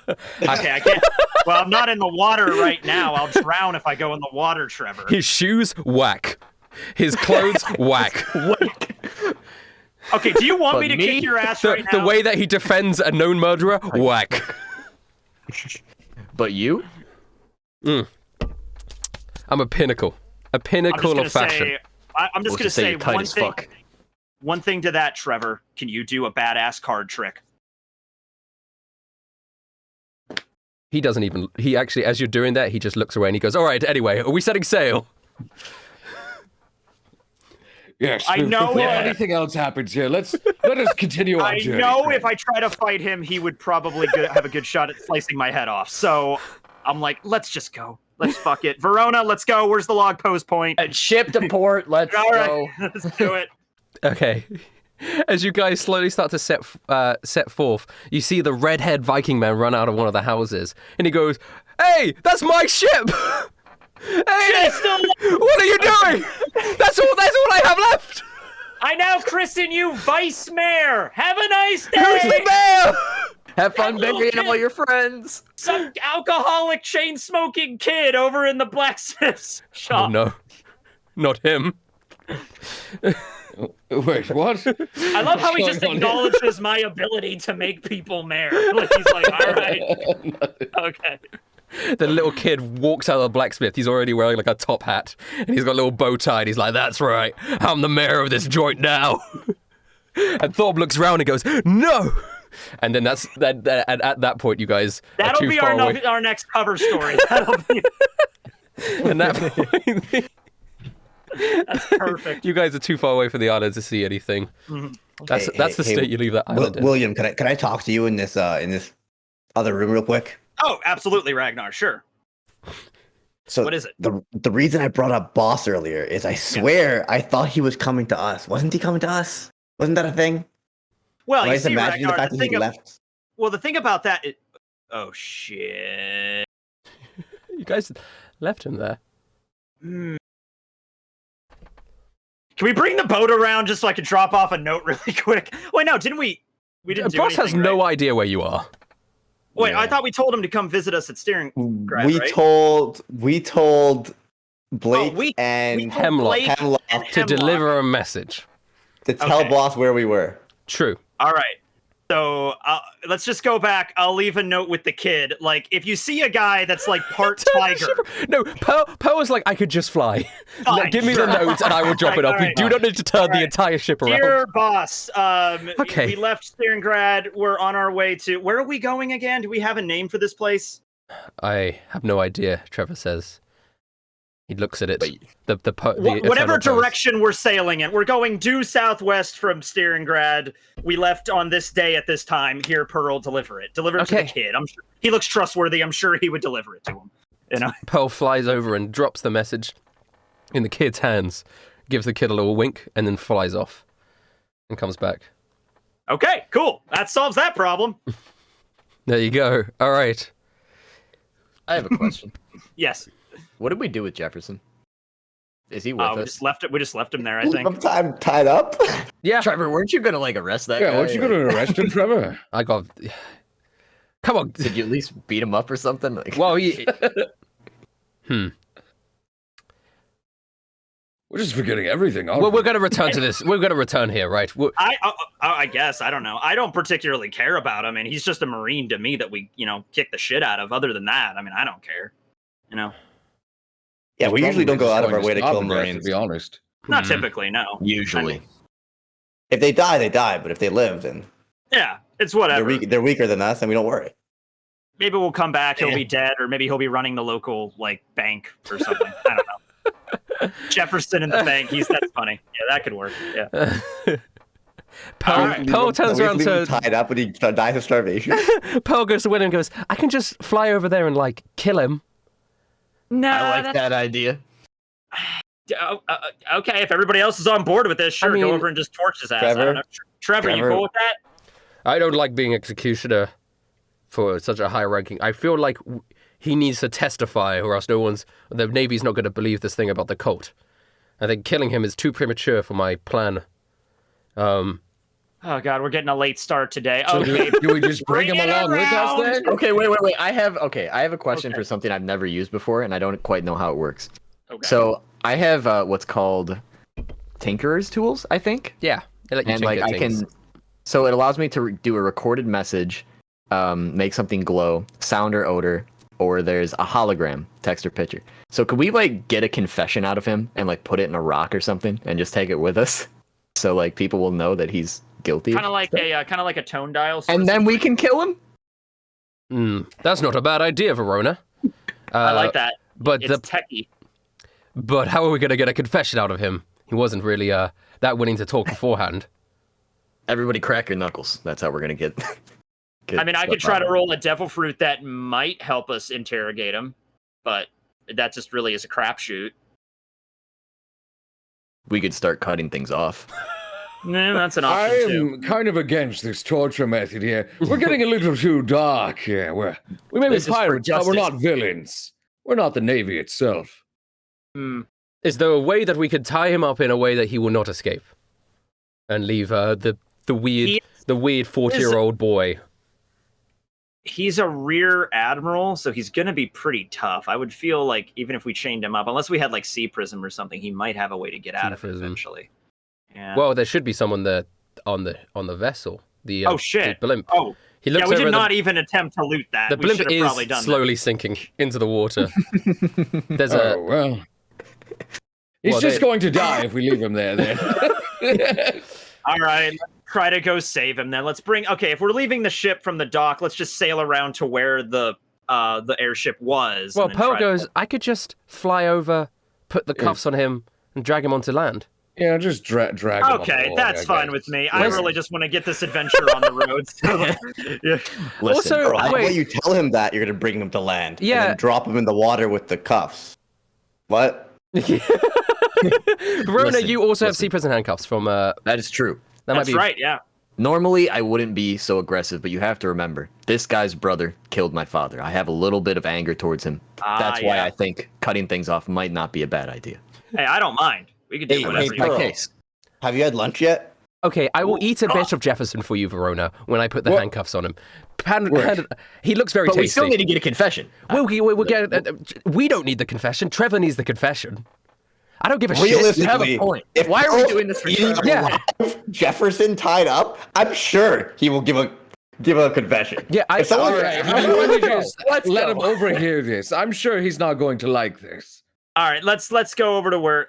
[SPEAKER 2] Okay, I can't. Well, I'm not in the water right now. I'll drown if I go in the water, Trevor.
[SPEAKER 1] His shoes, whack. His clothes, whack.
[SPEAKER 2] Okay, do you want
[SPEAKER 4] But
[SPEAKER 2] me to
[SPEAKER 4] me?
[SPEAKER 2] kick your ass right
[SPEAKER 1] The
[SPEAKER 2] now?
[SPEAKER 1] way that he defends a known murderer, whack.
[SPEAKER 4] But you?
[SPEAKER 1] I'm a pinnacle. A pinnacle of fashion.
[SPEAKER 2] I'm just
[SPEAKER 4] We'll
[SPEAKER 2] gonna say
[SPEAKER 4] you're tight
[SPEAKER 2] one
[SPEAKER 4] as
[SPEAKER 2] thing.
[SPEAKER 4] fuck.
[SPEAKER 2] One thing to that, Trevor. Can you do a badass card trick?
[SPEAKER 1] He doesn't even... He actually, as you're doing that, he just looks away and he goes, all right, anyway, are we setting sail?
[SPEAKER 3] Yes.
[SPEAKER 2] I know
[SPEAKER 3] Before
[SPEAKER 2] it.
[SPEAKER 3] anything else happens here, let us continue our
[SPEAKER 2] I
[SPEAKER 3] journey.
[SPEAKER 2] know if I try to fight him, he would probably have a good shot at slicing my head off. So I'm like, let's just go. Let's fuck it. Verona, let's go. Where's the log post point?
[SPEAKER 4] Ship to port. Let's
[SPEAKER 2] All right,
[SPEAKER 4] go.
[SPEAKER 2] let's do it.
[SPEAKER 1] Okay. As you guys slowly start to set forth, you see the red-haired Viking man run out of one of the houses, and he goes, "Hey, that's my ship! Hey, what are you doing? That's all I have left.
[SPEAKER 2] I now christen you Vice Mayor. Have a nice day.
[SPEAKER 1] Who's the mayor?"
[SPEAKER 4] Have fun
[SPEAKER 2] Hello,
[SPEAKER 4] burying
[SPEAKER 2] kid.
[SPEAKER 4] all your friends.
[SPEAKER 2] Some alcoholic chain-smoking kid over in the blacksmith's
[SPEAKER 1] Oh
[SPEAKER 2] shop.
[SPEAKER 1] no, not him.
[SPEAKER 3] Wait, what?
[SPEAKER 2] I love how he
[SPEAKER 3] What's
[SPEAKER 2] just
[SPEAKER 3] going on here?
[SPEAKER 2] acknowledges my ability to make people mayor. Like, he's like, all right, okay.
[SPEAKER 1] The little kid walks out of the blacksmith. He's already wearing like a top hat, and he's got a little bow tie. And he's like, "That's right, I'm the mayor of this joint now." And Thorb looks around and goes, "No." And then and at that point, you guys are
[SPEAKER 2] That'll
[SPEAKER 1] too
[SPEAKER 2] be
[SPEAKER 1] far away.
[SPEAKER 2] our next cover story. That'll be
[SPEAKER 1] And that point,
[SPEAKER 2] that's perfect.
[SPEAKER 1] you guys are too far away from the island to see anything. That's
[SPEAKER 5] Hey,
[SPEAKER 1] the
[SPEAKER 5] hey,
[SPEAKER 1] state you leave that island in.
[SPEAKER 5] William, can I talk to you in this other room real quick?
[SPEAKER 2] Oh, absolutely, Ragnar. Sure.
[SPEAKER 5] So
[SPEAKER 2] What is it?
[SPEAKER 5] The reason I brought up Boss earlier is I swear I thought he was coming to us. Wasn't he coming to us? Wasn't that a thing?
[SPEAKER 2] Well,
[SPEAKER 5] I
[SPEAKER 2] you
[SPEAKER 5] just
[SPEAKER 2] see,
[SPEAKER 5] imagining the
[SPEAKER 2] Ragnar,
[SPEAKER 5] fact that he left.
[SPEAKER 2] well, the thing about that, Oh shit.
[SPEAKER 1] You guys left him there.
[SPEAKER 2] Hmm. Can we bring the boat around just so I can drop off a note really quick? Wait, no, didn't we? We didn't do
[SPEAKER 1] Boss has
[SPEAKER 2] anything,
[SPEAKER 1] no
[SPEAKER 2] right?
[SPEAKER 1] idea where you are.
[SPEAKER 2] Wait,
[SPEAKER 6] Yeah.
[SPEAKER 2] I thought we told him to come visit us at Steering Grad,
[SPEAKER 5] We
[SPEAKER 2] right?
[SPEAKER 5] told Blake
[SPEAKER 2] we
[SPEAKER 5] and
[SPEAKER 2] told
[SPEAKER 1] Hemlock.
[SPEAKER 2] Blake
[SPEAKER 5] Hemlock
[SPEAKER 2] and
[SPEAKER 1] To
[SPEAKER 2] Hemlock.
[SPEAKER 1] deliver a message.
[SPEAKER 5] to tell
[SPEAKER 2] Okay.
[SPEAKER 5] boss where we were.
[SPEAKER 1] True.
[SPEAKER 2] All right. So let's just go back. I'll leave a note with the kid. Like, if you see a guy that's like part tiger,
[SPEAKER 1] No, Pearl was like, I could just fly.
[SPEAKER 2] Fine,
[SPEAKER 1] Give me
[SPEAKER 2] sure.
[SPEAKER 1] the notes and I will drop it off. We
[SPEAKER 2] Alright,
[SPEAKER 1] do not need to turn the entire ship around.
[SPEAKER 2] dear boss,
[SPEAKER 1] Okay.
[SPEAKER 2] we left Steering We're on our way to. Where are we going again? Do we have a name for this place?
[SPEAKER 1] I have no idea, Trevor says. He looks at it.
[SPEAKER 4] Wait.
[SPEAKER 1] The
[SPEAKER 2] Whatever
[SPEAKER 1] eternal pose.
[SPEAKER 2] direction we're sailing in, we're going due southwest from Steering We left on this day at this time. Here, Pearl, deliver it. Deliver it to the
[SPEAKER 1] Okay.
[SPEAKER 2] kid. I'm sure he looks trustworthy. I'm sure he would deliver it to him. You know.
[SPEAKER 1] Pearl flies over and drops the message in the kid's hands, gives the kid a little wink, and then flies off and comes back.
[SPEAKER 2] Okay, cool. That solves that problem.
[SPEAKER 1] There you go. All right.
[SPEAKER 4] I have a question.
[SPEAKER 2] Yes.
[SPEAKER 4] What did we do with Jefferson? Is he with
[SPEAKER 2] We
[SPEAKER 4] us?
[SPEAKER 2] just left it. We just left him there. I think.
[SPEAKER 5] I'm tied up.
[SPEAKER 1] Yeah.
[SPEAKER 4] Trevor, weren't you gonna like arrest that guy?
[SPEAKER 6] Yeah, weren't you going to arrest him, Trevor?
[SPEAKER 1] I got. Come on.
[SPEAKER 4] Did you at least beat him up or something? Like,
[SPEAKER 1] Well,
[SPEAKER 6] We're just forgetting everything. aren't
[SPEAKER 1] well,
[SPEAKER 6] we?
[SPEAKER 1] we're going to return to this. We're going to return here, right?
[SPEAKER 2] I guess I don't know. I don't particularly care about him, and he's just a Marine to me that we, kick the shit out of. Other than that, I mean, I don't care. You know,
[SPEAKER 5] Yeah, we usually don't go out of our way to kill
[SPEAKER 6] To
[SPEAKER 5] Marines.
[SPEAKER 6] be honest.
[SPEAKER 2] not
[SPEAKER 1] Mhm.
[SPEAKER 2] typically, no.
[SPEAKER 4] usually.
[SPEAKER 5] If they die, they die. But if they live, then
[SPEAKER 2] Yeah, it's
[SPEAKER 5] they're
[SPEAKER 2] whatever.
[SPEAKER 5] they're weaker than us, and we don't worry.
[SPEAKER 2] Maybe we'll come back. He'll be dead, or maybe he'll be running the local bank or something. I don't know. Jefferson in the bank. That's funny. Yeah, that could work. Yeah.
[SPEAKER 1] Pearl turns around
[SPEAKER 5] Leave him
[SPEAKER 1] to.
[SPEAKER 5] tied up, and he dies of starvation.
[SPEAKER 1] Pearl goes to Will and goes, I can just fly over there and, kill him.
[SPEAKER 2] No,
[SPEAKER 4] I like that idea.
[SPEAKER 2] Okay, if everybody else is on board with this, sure,
[SPEAKER 1] mean,
[SPEAKER 2] go over and just torch his ass. I
[SPEAKER 5] Trevor?
[SPEAKER 2] don't know. Trevor, you
[SPEAKER 5] Trevor?
[SPEAKER 2] cool with that?
[SPEAKER 1] I don't like being executioner for such a high ranking. I feel like he needs to testify, or else the Navy's not going to believe this thing about the cult. I think killing him is too premature for my plan.
[SPEAKER 2] Oh God, we're getting a late start today. Okay,
[SPEAKER 6] Do we just bring him
[SPEAKER 2] Bring it
[SPEAKER 6] along with us
[SPEAKER 2] around.
[SPEAKER 6] then?
[SPEAKER 4] Okay, wait. I have a question
[SPEAKER 2] Okay.
[SPEAKER 4] for something I've never used before, and I don't quite know how it works.
[SPEAKER 2] okay.
[SPEAKER 4] So I have what's called Tinkerer's tools, I think,
[SPEAKER 1] Yeah, they let you
[SPEAKER 4] and
[SPEAKER 1] tinker
[SPEAKER 4] I
[SPEAKER 1] things.
[SPEAKER 4] can. So it allows me to do a recorded message, make something glow, sound or odor, or there's a hologram, text or picture. So could we get a confession out of him and put it in a rock or something and just take it with us, so people will know that he's guilty.
[SPEAKER 2] kind of like a tone dial. sort
[SPEAKER 4] And
[SPEAKER 2] of
[SPEAKER 4] then we can kill him.
[SPEAKER 1] That's not a bad idea, Verona.
[SPEAKER 2] I like that.
[SPEAKER 1] But
[SPEAKER 2] It's techie.
[SPEAKER 1] but how are we going to get a confession out of him? He wasn't really that willing to talk beforehand.
[SPEAKER 4] Everybody crack your knuckles. That's how we're gonna get.
[SPEAKER 2] I mean, I could try to roll a devil fruit that might help us interrogate him, but that just really is a crapshoot.
[SPEAKER 4] We could start cutting things off.
[SPEAKER 2] Nah, that's an
[SPEAKER 6] I
[SPEAKER 2] option too.
[SPEAKER 6] am kind of against this torture method here. We're getting a little too dark here. We may be
[SPEAKER 4] This is for
[SPEAKER 6] pirates, but we're
[SPEAKER 4] justice.
[SPEAKER 6] not villains. We're not the Navy itself.
[SPEAKER 2] Hmm.
[SPEAKER 1] Is there a way that we could tie him up in a way that he will not escape, and leave the weird 40-year-old boy?
[SPEAKER 2] He's a rear admiral, so he's gonna be pretty tough. I would feel like even if we chained him up, unless we had sea prism or something, he might have a way to get out of it
[SPEAKER 1] Prism.
[SPEAKER 2] eventually. Yeah.
[SPEAKER 1] Well, there should be someone there on the vessel. The
[SPEAKER 2] Oh, shit.
[SPEAKER 1] the blimp.
[SPEAKER 2] oh,
[SPEAKER 1] He looks
[SPEAKER 2] yeah, we
[SPEAKER 1] over
[SPEAKER 2] did
[SPEAKER 1] the-
[SPEAKER 2] not even attempt to loot that.
[SPEAKER 1] The
[SPEAKER 2] We
[SPEAKER 1] blimp
[SPEAKER 2] should have probably
[SPEAKER 1] is
[SPEAKER 2] done
[SPEAKER 1] slowly sinking into the water. There's
[SPEAKER 6] Oh, well. He's
[SPEAKER 1] Well,
[SPEAKER 6] just
[SPEAKER 1] they-
[SPEAKER 6] going to die if we leave him there, then.
[SPEAKER 2] that. All right, let's try to go save him then. Okay, if we're leaving the ship from the dock, let's just sail around to where the airship was.
[SPEAKER 1] well,
[SPEAKER 2] and then
[SPEAKER 1] Pearl
[SPEAKER 2] try to-
[SPEAKER 1] goes, I could just fly over, put the cuffs on him, and drag him onto land.
[SPEAKER 6] Yeah, just drag him up
[SPEAKER 2] Okay,
[SPEAKER 6] along,
[SPEAKER 2] that's
[SPEAKER 6] I
[SPEAKER 2] fine
[SPEAKER 6] guess.
[SPEAKER 2] with me. I
[SPEAKER 1] Where's-
[SPEAKER 2] really just want to get this adventure on the road. So, yeah.
[SPEAKER 4] Listen,
[SPEAKER 1] Also-
[SPEAKER 5] Bro, how
[SPEAKER 1] Wait.
[SPEAKER 5] about you tell him that you're gonna bring him to land?
[SPEAKER 1] Yeah.
[SPEAKER 5] And then drop him in the water with the cuffs. What?
[SPEAKER 1] Verona,
[SPEAKER 4] Listen,
[SPEAKER 1] you also have
[SPEAKER 4] listen.
[SPEAKER 1] sea prison handcuffs from that
[SPEAKER 4] that is true.
[SPEAKER 1] might
[SPEAKER 2] That's
[SPEAKER 1] be
[SPEAKER 2] right. Yeah.
[SPEAKER 4] Normally, I wouldn't be so aggressive, but you have to remember, this guy's brother killed my father. I have a little bit of anger towards him. That's why I think cutting things off might not be a bad idea.
[SPEAKER 2] Hey, I don't mind. We can do whatever you
[SPEAKER 5] Pearl,
[SPEAKER 2] want.
[SPEAKER 4] Case.
[SPEAKER 5] have you had lunch yet?
[SPEAKER 1] Okay, I will eat a bit of Jefferson for you, Verona, when I put the handcuffs on him. He looks very
[SPEAKER 4] But
[SPEAKER 1] tasty.
[SPEAKER 4] we still need to get a confession.
[SPEAKER 1] We'll get, we don't need the confession. Trevor needs the confession. I don't give a shit.
[SPEAKER 5] Realistically,
[SPEAKER 4] You have a point.
[SPEAKER 5] if
[SPEAKER 4] Why are we
[SPEAKER 5] Pearl's
[SPEAKER 4] doing this for
[SPEAKER 5] eating
[SPEAKER 4] Trevor?
[SPEAKER 1] Yeah.
[SPEAKER 5] Jefferson tied up, I'm sure he will give a confession.
[SPEAKER 1] Yeah,
[SPEAKER 5] if someone,
[SPEAKER 3] All right,
[SPEAKER 4] Let's
[SPEAKER 3] why don't we
[SPEAKER 4] go.
[SPEAKER 3] just
[SPEAKER 4] Let's
[SPEAKER 3] let
[SPEAKER 4] go.
[SPEAKER 3] him overhear this? I'm sure he's not going to like this.
[SPEAKER 2] All right, let's go over to where.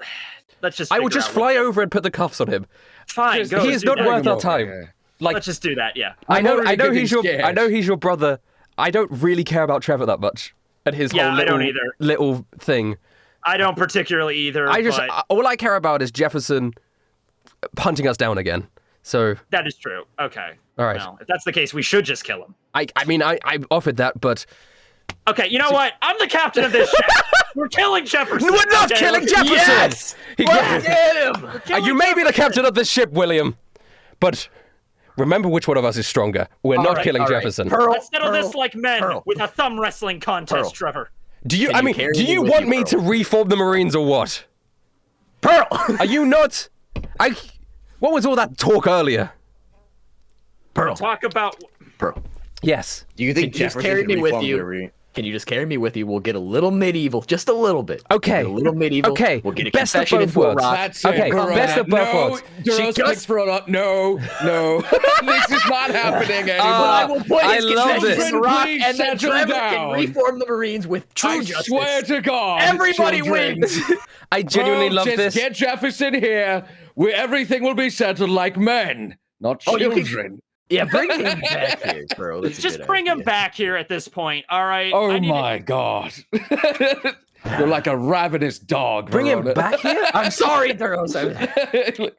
[SPEAKER 2] Let's just.
[SPEAKER 1] I will
[SPEAKER 2] figure
[SPEAKER 1] just
[SPEAKER 2] out
[SPEAKER 1] fly
[SPEAKER 2] what-
[SPEAKER 1] over and put the cuffs on him.
[SPEAKER 2] Fine,
[SPEAKER 3] Just-
[SPEAKER 2] go.
[SPEAKER 1] He
[SPEAKER 2] let's
[SPEAKER 1] is
[SPEAKER 2] do
[SPEAKER 1] not
[SPEAKER 2] that.
[SPEAKER 1] worth our
[SPEAKER 3] over
[SPEAKER 1] time.
[SPEAKER 3] here.
[SPEAKER 1] Like,
[SPEAKER 2] Let's just do that. Yeah.
[SPEAKER 1] I know
[SPEAKER 3] already getting
[SPEAKER 1] he's your.
[SPEAKER 3] scared.
[SPEAKER 1] I know he's your brother. I don't really care about Trevor that much and his
[SPEAKER 2] Yeah,
[SPEAKER 1] whole
[SPEAKER 2] I don't
[SPEAKER 1] little,
[SPEAKER 2] either.
[SPEAKER 1] little thing.
[SPEAKER 2] I don't particularly either.
[SPEAKER 1] I just
[SPEAKER 2] but
[SPEAKER 1] all I care about is Jefferson hunting us down again. So
[SPEAKER 2] that is true. Okay.
[SPEAKER 1] all right,
[SPEAKER 2] Well, if that's the case, we should just kill him.
[SPEAKER 1] I mean I offered that, but
[SPEAKER 2] Okay, you know what? I'm the captain of this ship. We're killing Jefferson.
[SPEAKER 1] we're not
[SPEAKER 2] okay?
[SPEAKER 1] killing Jefferson.
[SPEAKER 4] Yes!
[SPEAKER 1] Let's
[SPEAKER 4] get him!
[SPEAKER 1] You may be the captain of this ship, William, but remember which one of us is stronger. We're not
[SPEAKER 4] right,
[SPEAKER 1] killing
[SPEAKER 4] all right.
[SPEAKER 1] Jefferson.
[SPEAKER 4] Pearl,
[SPEAKER 2] Let's settle this like men
[SPEAKER 4] Pearl.
[SPEAKER 2] with a thumb wrestling contest,
[SPEAKER 4] Pearl.
[SPEAKER 2] Trevor.
[SPEAKER 1] Do you?
[SPEAKER 4] Can
[SPEAKER 1] I
[SPEAKER 4] you
[SPEAKER 1] mean,
[SPEAKER 4] carry
[SPEAKER 1] do
[SPEAKER 4] me
[SPEAKER 1] you
[SPEAKER 4] with
[SPEAKER 1] want
[SPEAKER 4] you,
[SPEAKER 1] me to
[SPEAKER 4] Pearl?
[SPEAKER 1] reform the Marines or what?
[SPEAKER 4] Pearl!
[SPEAKER 1] Are you not? What was all that talk earlier?
[SPEAKER 4] Pearl.
[SPEAKER 2] Talk about.
[SPEAKER 4] Pearl.
[SPEAKER 1] Yes.
[SPEAKER 5] Do you think
[SPEAKER 4] Can you just
[SPEAKER 5] Jefferson
[SPEAKER 4] carry
[SPEAKER 5] can
[SPEAKER 4] me with
[SPEAKER 5] reform
[SPEAKER 4] you?
[SPEAKER 5] the Marine?
[SPEAKER 4] Can you just carry me with you? We'll get a little medieval, just a little bit.
[SPEAKER 1] Okay.
[SPEAKER 4] We'll get a little medieval.
[SPEAKER 1] Okay.
[SPEAKER 4] We'll get a
[SPEAKER 1] Best of
[SPEAKER 4] confession
[SPEAKER 1] both
[SPEAKER 4] into a
[SPEAKER 1] worlds.
[SPEAKER 4] rock.
[SPEAKER 3] That's
[SPEAKER 1] Okay,
[SPEAKER 3] it. Verona.
[SPEAKER 1] best of both
[SPEAKER 3] no,
[SPEAKER 1] worlds.
[SPEAKER 3] Duros
[SPEAKER 1] She
[SPEAKER 3] picks Verona. No, no. This is not happening anymore.
[SPEAKER 4] I will put
[SPEAKER 1] I
[SPEAKER 4] his
[SPEAKER 1] love
[SPEAKER 4] confession
[SPEAKER 1] this.
[SPEAKER 4] in the rock,
[SPEAKER 3] Please
[SPEAKER 4] and then
[SPEAKER 3] settle
[SPEAKER 4] Trevor
[SPEAKER 3] down.
[SPEAKER 4] can reform the Marines with true
[SPEAKER 3] I
[SPEAKER 4] justice.
[SPEAKER 3] swear to God,
[SPEAKER 4] Everybody
[SPEAKER 3] children.
[SPEAKER 4] wins.
[SPEAKER 1] I genuinely
[SPEAKER 3] Bro,
[SPEAKER 1] love
[SPEAKER 3] just
[SPEAKER 1] this.
[SPEAKER 3] Get Jefferson here, where everything will be settled like men, not
[SPEAKER 4] Oh, you can-
[SPEAKER 3] children.
[SPEAKER 4] Yeah, bring him back here, bro. That's a
[SPEAKER 2] Just
[SPEAKER 4] good
[SPEAKER 2] bring him
[SPEAKER 4] idea.
[SPEAKER 2] back here at this point. All right.
[SPEAKER 3] Oh
[SPEAKER 2] I need
[SPEAKER 3] my God. You're like a ravenous dog.
[SPEAKER 1] Bring him
[SPEAKER 3] Verona.
[SPEAKER 1] back here.
[SPEAKER 4] I'm sorry, Duros.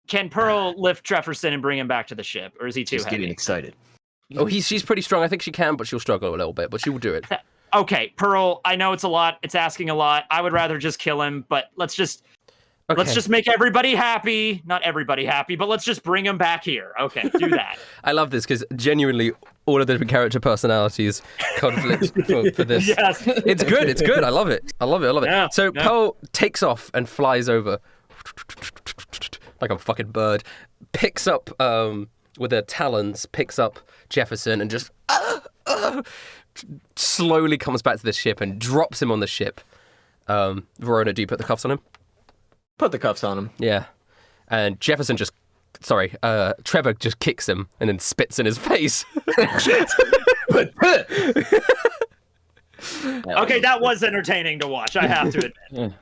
[SPEAKER 2] Can Pearl lift Jefferson and bring him back to the ship, or is he too
[SPEAKER 4] She's getting
[SPEAKER 2] heavy?
[SPEAKER 4] excited.
[SPEAKER 1] Oh, she's pretty strong. I think she can, but she'll struggle a little bit. But she will do it.
[SPEAKER 2] Okay, Pearl. I know it's a lot. It's asking a lot. I would rather just kill him, but let's just make everybody happy. Not everybody happy, but let's just bring him back here. Okay, do that.
[SPEAKER 1] I love this because genuinely all of the character personalities conflict for this.
[SPEAKER 2] Yes.
[SPEAKER 1] It's good. It's good. I love it. I love it. I love it.
[SPEAKER 2] Yeah,
[SPEAKER 1] So
[SPEAKER 2] yeah.
[SPEAKER 1] Pearl takes off and flies over like a fucking bird. Picks up with her talons. Picks up Jefferson and just slowly comes back to the ship and drops him on the ship. Verona, do you put the cuffs on him?
[SPEAKER 4] Put the cuffs on him.
[SPEAKER 1] Yeah. And Jefferson just. Sorry, Trevor just kicks him and then spits in his face.
[SPEAKER 2] Okay, that was entertaining to watch. I have to admit.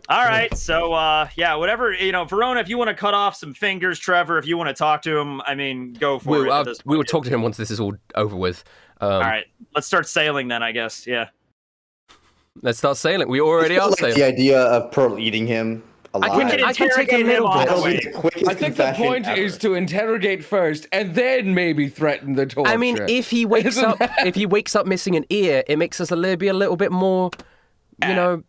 [SPEAKER 2] All right, so yeah, whatever Verona. If you want to cut off some fingers, Trevor. If you want to talk to him, I mean, go for it. At this
[SPEAKER 1] We will
[SPEAKER 2] point.
[SPEAKER 1] talk to him once this is all over with.
[SPEAKER 2] All right, let's start sailing then. I guess. Yeah.
[SPEAKER 1] Let's start sailing. We already
[SPEAKER 5] I
[SPEAKER 1] are
[SPEAKER 5] like
[SPEAKER 1] sailing.
[SPEAKER 5] the idea of Pearl eating him alive.
[SPEAKER 1] I can take a
[SPEAKER 2] interrogate
[SPEAKER 1] little
[SPEAKER 2] him
[SPEAKER 1] bit.
[SPEAKER 2] all
[SPEAKER 5] That'll
[SPEAKER 2] the
[SPEAKER 5] be
[SPEAKER 2] way.
[SPEAKER 5] the quickest
[SPEAKER 3] I think the
[SPEAKER 5] confession
[SPEAKER 3] point
[SPEAKER 5] ever.
[SPEAKER 3] is to interrogate first and then maybe threaten the torture.
[SPEAKER 1] I mean, if he wakes
[SPEAKER 3] Isn't
[SPEAKER 1] up,
[SPEAKER 3] that-
[SPEAKER 1] if he wakes up missing an ear, it makes us a little bit more, you know.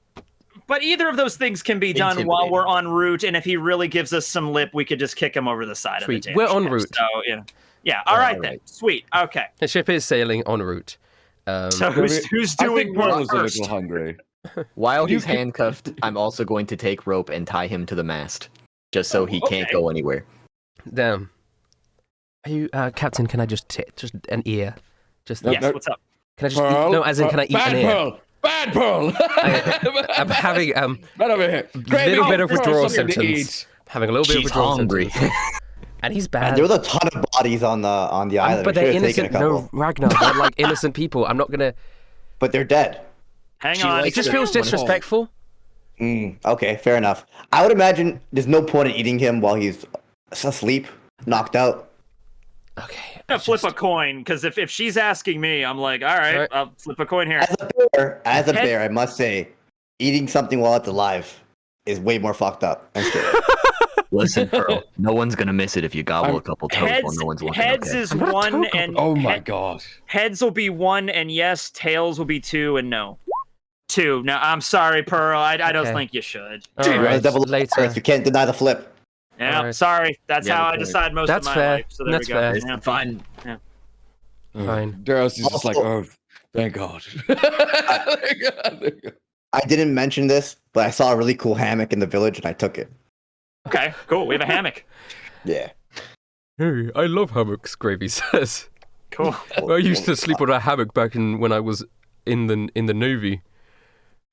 [SPEAKER 2] But either of those things can be done while
[SPEAKER 4] Intimidating.
[SPEAKER 2] we're en route, and if he really gives us some lip, we could just kick him over the side
[SPEAKER 1] Sweet.
[SPEAKER 2] of the damn
[SPEAKER 1] We're en
[SPEAKER 2] ship.
[SPEAKER 1] route.
[SPEAKER 2] So yeah. All right then.
[SPEAKER 4] right.
[SPEAKER 2] Sweet. Okay.
[SPEAKER 1] The ship is sailing en route.
[SPEAKER 2] So who's
[SPEAKER 3] I
[SPEAKER 2] doing
[SPEAKER 3] think
[SPEAKER 2] what
[SPEAKER 3] Pearl is a
[SPEAKER 2] first?
[SPEAKER 3] little hungry.
[SPEAKER 4] While he's handcuffed, I'm also going to take rope and tie him to the mast, just so he can't
[SPEAKER 2] okay.
[SPEAKER 4] go anywhere.
[SPEAKER 1] Damn. Are you, Captain? Can I just just an ear? Just
[SPEAKER 2] Yes.
[SPEAKER 3] No.
[SPEAKER 2] What's up?
[SPEAKER 1] Can I just
[SPEAKER 3] Pearl,
[SPEAKER 1] eat? No, as in, can I eat
[SPEAKER 3] bad
[SPEAKER 1] an ear?
[SPEAKER 3] Pearl. Bad Pearl.
[SPEAKER 1] I'm having
[SPEAKER 3] Right over here.
[SPEAKER 1] little bit of
[SPEAKER 3] Pearl,
[SPEAKER 1] withdrawal
[SPEAKER 3] something to
[SPEAKER 1] symptoms. Having a little bit of
[SPEAKER 4] She's
[SPEAKER 1] withdrawal
[SPEAKER 4] hungry.
[SPEAKER 1] symptoms. And he's
[SPEAKER 5] And
[SPEAKER 1] bad.
[SPEAKER 5] there was a ton of bodies on the island.
[SPEAKER 1] But
[SPEAKER 5] We
[SPEAKER 1] they're
[SPEAKER 5] should have taken a
[SPEAKER 1] innocent. No,
[SPEAKER 5] couple.
[SPEAKER 1] Ragnar, they're like innocent people. I'm not gonna.
[SPEAKER 5] But they're dead.
[SPEAKER 2] Hang
[SPEAKER 4] She
[SPEAKER 2] on.
[SPEAKER 1] It
[SPEAKER 4] likes
[SPEAKER 1] just
[SPEAKER 4] it
[SPEAKER 1] feels
[SPEAKER 4] when-
[SPEAKER 1] disrespectful.
[SPEAKER 5] Okay, fair enough. I would imagine there's no point in eating him while he's asleep, knocked out.
[SPEAKER 1] Okay.
[SPEAKER 2] I'm gonna flip a coin because if she's asking me, I'm like, all right,
[SPEAKER 1] Alright.
[SPEAKER 2] I'll flip a coin here.
[SPEAKER 5] As a
[SPEAKER 2] Head-
[SPEAKER 5] bear, I must say, eating something while it's alive is way more fucked up. I'm scared.
[SPEAKER 4] Listen, Pearl, no one's gonna miss it if you gobble a couple toes while
[SPEAKER 2] Heads,
[SPEAKER 4] no one's looking.
[SPEAKER 2] heads
[SPEAKER 4] okay?
[SPEAKER 2] is
[SPEAKER 1] I'm not
[SPEAKER 2] one,
[SPEAKER 1] token.
[SPEAKER 2] and
[SPEAKER 3] Oh my God.
[SPEAKER 2] heads will be 1 and yes, tails will be 2 and no. 2. Now I'm sorry, Pearl. I don't
[SPEAKER 1] Okay.
[SPEAKER 2] think you should.
[SPEAKER 1] All
[SPEAKER 5] You're the
[SPEAKER 1] right.
[SPEAKER 5] devil
[SPEAKER 1] Later.
[SPEAKER 5] You can't deny the flip.
[SPEAKER 2] Yeah,
[SPEAKER 1] Alright.
[SPEAKER 2] sorry. That's
[SPEAKER 4] Yeah,
[SPEAKER 2] how I
[SPEAKER 4] that's
[SPEAKER 2] decide most
[SPEAKER 1] That's
[SPEAKER 2] of my
[SPEAKER 1] fair.
[SPEAKER 2] life. So there
[SPEAKER 1] That's
[SPEAKER 2] we go.
[SPEAKER 1] fair.
[SPEAKER 2] Yeah.
[SPEAKER 4] Fine.
[SPEAKER 1] Fine.
[SPEAKER 3] Daros is just like,
[SPEAKER 5] Also-
[SPEAKER 3] oh, thank God. Thank God.
[SPEAKER 5] I didn't mention this, but I saw a really cool hammock in the village and I took it.
[SPEAKER 2] Okay, cool. We have a hammock.
[SPEAKER 5] Yeah.
[SPEAKER 1] Hey, I love hammocks, Gravy says.
[SPEAKER 2] Cool.
[SPEAKER 1] I used to sleep on a hammock back when I was in the Navy.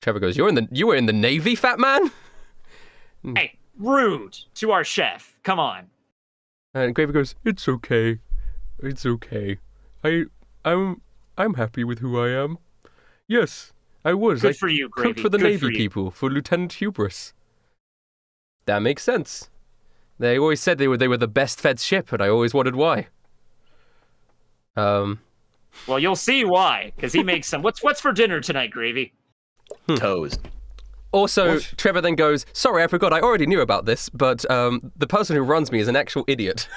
[SPEAKER 1] Trevor goes, you were in the Navy, fat man?
[SPEAKER 2] Hey, rude to our chef. Come on.
[SPEAKER 1] And Gravy goes, it's okay. It's okay. I'm happy with who I am. Yes, I was.
[SPEAKER 2] Good
[SPEAKER 1] I
[SPEAKER 2] for you, Gravy.
[SPEAKER 1] cooked for the
[SPEAKER 2] Good
[SPEAKER 1] Navy
[SPEAKER 2] for you.
[SPEAKER 1] people, for Lieutenant Hubris. That makes sense. They always said they were the best fed ship, and I always wondered why.
[SPEAKER 2] Well, you'll see why, because he makes some. What's for dinner tonight, Gravy?
[SPEAKER 4] Toes.
[SPEAKER 1] Also,
[SPEAKER 3] What?
[SPEAKER 1] Trevor then goes, sorry, I forgot, I already knew about this, but the person who runs me is an actual idiot.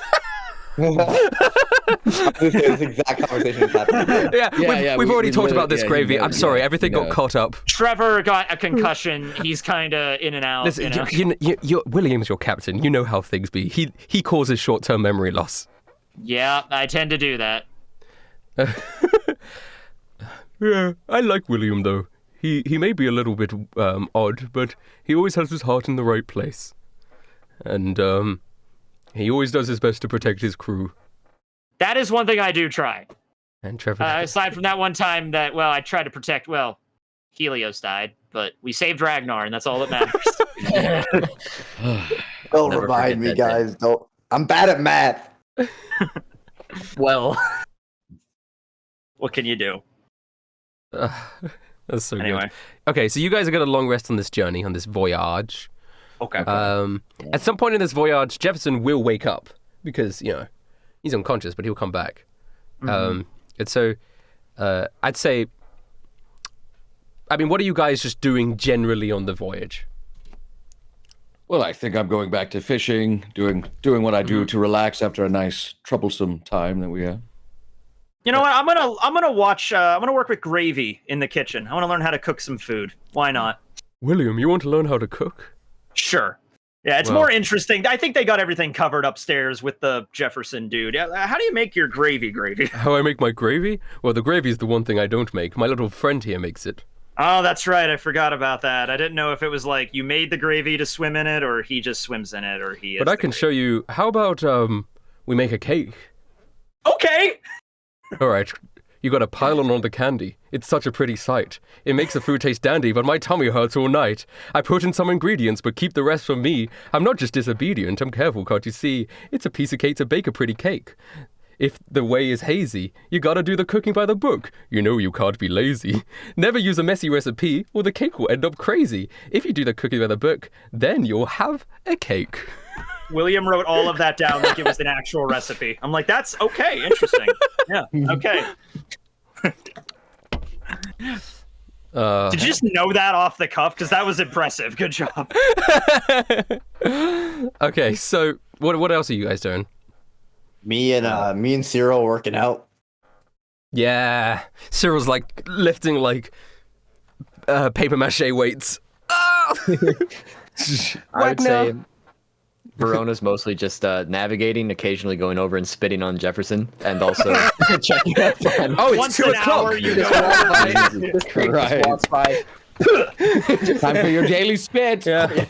[SPEAKER 5] This exact conversation is happening.
[SPEAKER 1] We've already
[SPEAKER 3] we
[SPEAKER 1] talked about this,
[SPEAKER 3] yeah,
[SPEAKER 1] Gravy.
[SPEAKER 3] yeah,
[SPEAKER 1] I'm sorry,
[SPEAKER 3] yeah,
[SPEAKER 1] everything
[SPEAKER 3] yeah.
[SPEAKER 1] got caught up.
[SPEAKER 2] Trevor got a concussion. He's kind of in and out.
[SPEAKER 1] Listen,
[SPEAKER 2] you know?
[SPEAKER 1] William's your captain. You know how things be. He causes short-term memory loss.
[SPEAKER 2] Yeah, I tend to do that.
[SPEAKER 1] Yeah, I like William, though. He may be a little bit odd, but he always has his heart in the right place. And he always does his best to protect his crew.
[SPEAKER 2] That is one thing I do try.
[SPEAKER 1] And Trevor...
[SPEAKER 2] Aside from that one time that, I tried to protect, Helios died, but we saved Ragnar, and that's all that matters.
[SPEAKER 5] Don't
[SPEAKER 4] Never
[SPEAKER 5] remind
[SPEAKER 4] forget
[SPEAKER 5] me,
[SPEAKER 4] that day.
[SPEAKER 5] guys. Don't. I'm bad at math.
[SPEAKER 4] Well,
[SPEAKER 2] What can you do?
[SPEAKER 1] that's so
[SPEAKER 2] Anyway.
[SPEAKER 1] good. Okay, so you guys are going to long rest on this journey, on this voyage.
[SPEAKER 2] Okay.
[SPEAKER 1] At some point in this voyage, Jefferson will wake up because, he's unconscious, but he'll come back. And so I'd say, what are you guys just doing generally on the voyage?
[SPEAKER 3] Well, I think I'm going back to fishing, doing what I do to relax after a nice troublesome time that we had.
[SPEAKER 2] You know what? I'm gonna watch. I'm gonna work with Gravy in the kitchen. I want to learn how to cook some food. Why not?
[SPEAKER 1] William, you want to learn how to cook?
[SPEAKER 2] Sure. Yeah, it's
[SPEAKER 1] Well-
[SPEAKER 2] more interesting. I think they got everything covered upstairs with the Jefferson dude. Yeah, how do you make your gravy?
[SPEAKER 1] How I make my gravy? Well, the gravy is the one thing I don't make. My little friend here makes it.
[SPEAKER 2] Oh, that's right. I forgot about that. I didn't know if it was like you made the gravy to swim in it, or he just swims in it, or he.
[SPEAKER 1] But I can show you. How about we make a cake?
[SPEAKER 2] Okay.
[SPEAKER 1] All right. You got to pile on all the candy. It's such a pretty sight. It makes the food taste dandy, but my tummy hurts all night. I put in some ingredients, but keep the rest for me. I'm not just disobedient. I'm careful, can't you see? It's a piece of cake to bake a pretty cake. If the way is hazy, you gotta do the cooking by the book. You know you can't be lazy. Never use a messy recipe, or the cake will end up crazy. If you do the cooking by the book, then you'll have a cake.
[SPEAKER 2] William wrote all of that down like it was an actual recipe. I'm like, that's okay. Interesting. Yeah. Okay. Did you just know that off the cuff? Because that was impressive. Good job.
[SPEAKER 1] Okay, so what else are you guys doing?
[SPEAKER 5] Me and Cyril working out.
[SPEAKER 1] Yeah, Cyril's like lifting like paper mache weights. Ah!
[SPEAKER 4] I would say
[SPEAKER 1] Wagner.
[SPEAKER 4] Verona's mostly just navigating, occasionally going over and spitting on Jefferson, and also checking up on.
[SPEAKER 1] Oh, it's
[SPEAKER 2] Once
[SPEAKER 1] 2
[SPEAKER 2] an
[SPEAKER 1] o'clock.
[SPEAKER 2] hour, you go over.
[SPEAKER 4] This creek
[SPEAKER 3] Right.
[SPEAKER 4] just walks by
[SPEAKER 3] Time for your daily spit.
[SPEAKER 1] Yeah.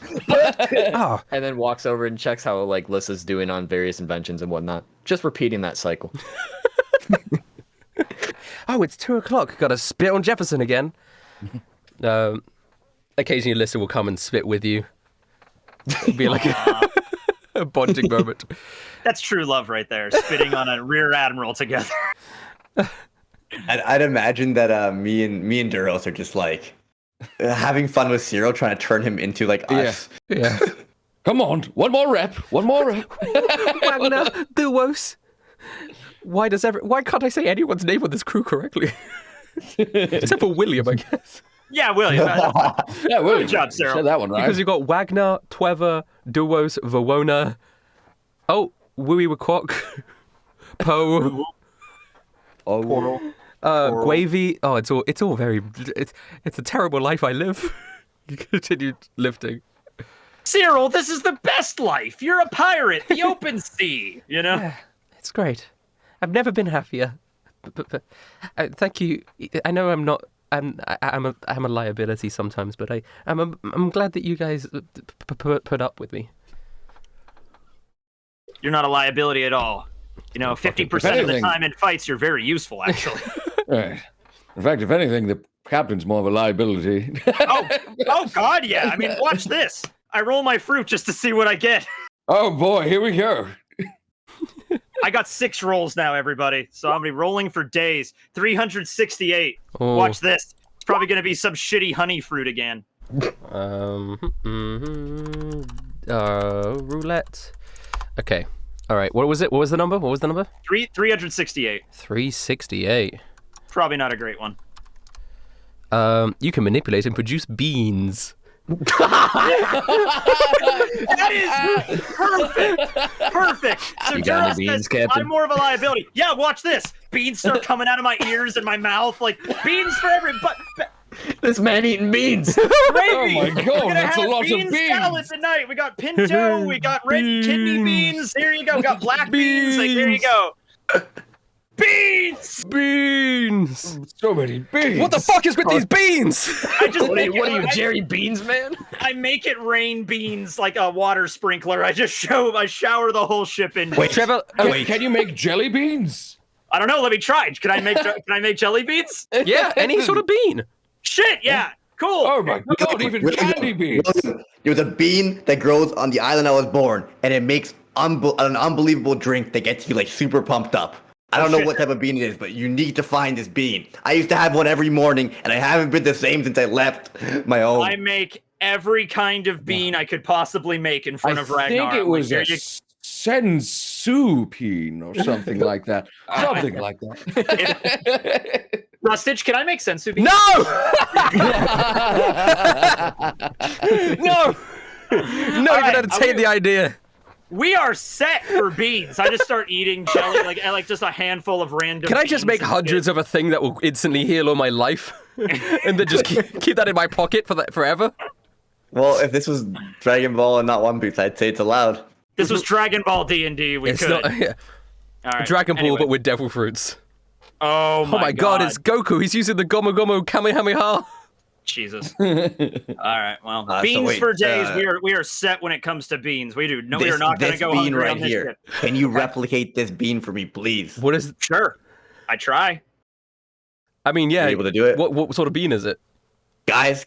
[SPEAKER 1] Oh,
[SPEAKER 4] and then walks over and checks how like Lissa's doing on various inventions and whatnot. Just repeating that cycle.
[SPEAKER 1] oh, it's 2 o'clock. Gotta spit on Jefferson again. Occasionally, Alyssa will come and spit with you. It'll be like a bonding moment.
[SPEAKER 2] That's true love right there. Spitting on a rear admiral together.
[SPEAKER 5] I'd imagine that me and Duros are just like having fun with Cyril, trying to turn him into like us.
[SPEAKER 1] Yeah.
[SPEAKER 3] Come on, one more rep.
[SPEAKER 1] Wagner, Duos. Why can't I say anyone's name on this crew correctly? Except for William, I guess.
[SPEAKER 2] Yeah, William.
[SPEAKER 3] Yeah, well,
[SPEAKER 2] Good job, Cyril.
[SPEAKER 3] Said that one right.
[SPEAKER 1] Because you've got Wagner, Twever, Duos, Verona. Oh, Wooey Wakwok. Poe.
[SPEAKER 3] Oh,
[SPEAKER 1] Gravy. Oh, it's all very. It's a terrible life I live. You continued lifting.
[SPEAKER 2] Cyril, this is the best life. You're a pirate, the open sea, you know?
[SPEAKER 1] Yeah, it's great. I've never been happier. But thank you. I know I'm not. I'm a liability sometimes, but I'm glad that you guys put up with me.
[SPEAKER 2] You're not a liability at all. You know, 50% of the time in fights, you're very useful, actually.
[SPEAKER 6] Right. In fact, if anything, the captain's more of a liability.
[SPEAKER 2] oh God, yeah. I mean, watch this. I roll my fruit just to see what I get.
[SPEAKER 6] Oh boy, here we go.
[SPEAKER 2] I got 6 rolls now, everybody. So I'm gonna be rolling for days. 368.
[SPEAKER 1] Oh.
[SPEAKER 2] Watch this. It's probably gonna be some shitty honey fruit again.
[SPEAKER 1] Roulette. Okay. All right. What was it? What was the number?
[SPEAKER 2] 368.
[SPEAKER 1] 368.
[SPEAKER 2] Probably not a great one.
[SPEAKER 1] You can manipulate and produce beans.
[SPEAKER 2] That is perfect. So
[SPEAKER 4] You got any
[SPEAKER 2] Dura
[SPEAKER 4] beans,
[SPEAKER 2] says,
[SPEAKER 4] Captain?
[SPEAKER 2] I'm more of a liability. Yeah, watch this. Beans start coming out of my ears and my mouth, like beans for every. But
[SPEAKER 4] This man eating beans.
[SPEAKER 2] gravy.
[SPEAKER 6] Oh my God,
[SPEAKER 2] We're gonna
[SPEAKER 6] that's a
[SPEAKER 2] have
[SPEAKER 6] lot of
[SPEAKER 2] bean
[SPEAKER 6] beans.
[SPEAKER 2] salad tonight. We got pinto. We got red kidney beans. Here you go. We got black beans. Like, here you go. Beans.
[SPEAKER 1] Beans.
[SPEAKER 6] So many beans.
[SPEAKER 1] What the fuck is with these beans?
[SPEAKER 2] I just
[SPEAKER 4] What are
[SPEAKER 2] make
[SPEAKER 4] you,
[SPEAKER 2] it,
[SPEAKER 4] Jerry Beans, man?
[SPEAKER 2] I make it rain beans like a water sprinkler. I shower the whole ship in.
[SPEAKER 5] Wait,
[SPEAKER 1] Trevor.
[SPEAKER 6] Can you make jelly beans?
[SPEAKER 2] I don't know. Let me try. Can I make jelly beans?
[SPEAKER 1] Yeah, any sort of bean.
[SPEAKER 2] Shit. Yeah. Cool.
[SPEAKER 6] Oh my God, even candy beans.
[SPEAKER 5] You're the bean that grows on the island I was born, and it makes an unbelievable drink that gets you like super pumped up. I don't know
[SPEAKER 2] shit.
[SPEAKER 5] what type of bean it is, but you need to find this bean. I used to have one every morning, and I haven't been the same since I left my home.
[SPEAKER 2] I make every kind of bean I could possibly make in front of
[SPEAKER 6] I
[SPEAKER 2] Ragnar.
[SPEAKER 6] think it was
[SPEAKER 2] Like,
[SPEAKER 6] a sensu bean or something like that. Something like that.
[SPEAKER 2] Rustage, can I make sensu beans?
[SPEAKER 1] No. No. Not even
[SPEAKER 2] right,
[SPEAKER 1] entertain the idea.
[SPEAKER 2] We are set for beans. I just start eating jelly, like just a handful of random.
[SPEAKER 1] Can I just
[SPEAKER 2] beans
[SPEAKER 1] make
[SPEAKER 2] and
[SPEAKER 1] hundreds
[SPEAKER 2] shit.
[SPEAKER 1] of a thing that will instantly heal all my life, and then just keep that in my pocket for that forever?
[SPEAKER 5] Well, if this was Dragon Ball and not One Piece, I'd say it's allowed.
[SPEAKER 2] This was Dragon Ball D&D. We
[SPEAKER 1] It's
[SPEAKER 2] could.
[SPEAKER 1] not yeah.
[SPEAKER 2] All right.
[SPEAKER 1] Dragon Ball,
[SPEAKER 2] anyway.
[SPEAKER 1] but with devil fruits.
[SPEAKER 2] Oh
[SPEAKER 1] Oh my god, it's Goku. He's using the Gomu Gomu Kamehameha.
[SPEAKER 2] Jesus. All right. Well,
[SPEAKER 5] so
[SPEAKER 2] beans
[SPEAKER 5] wait,
[SPEAKER 2] for days. We are set when it comes to beans. We are not going to
[SPEAKER 5] this
[SPEAKER 2] go
[SPEAKER 5] bean
[SPEAKER 2] hungry
[SPEAKER 5] right
[SPEAKER 2] on this
[SPEAKER 5] here.
[SPEAKER 2] ship.
[SPEAKER 5] Can you replicate this bean for me, please?
[SPEAKER 1] What is?
[SPEAKER 2] Sure. I try.
[SPEAKER 1] I mean, yeah.
[SPEAKER 5] Are you able to do it?
[SPEAKER 1] What sort of bean is it?
[SPEAKER 5] Guys,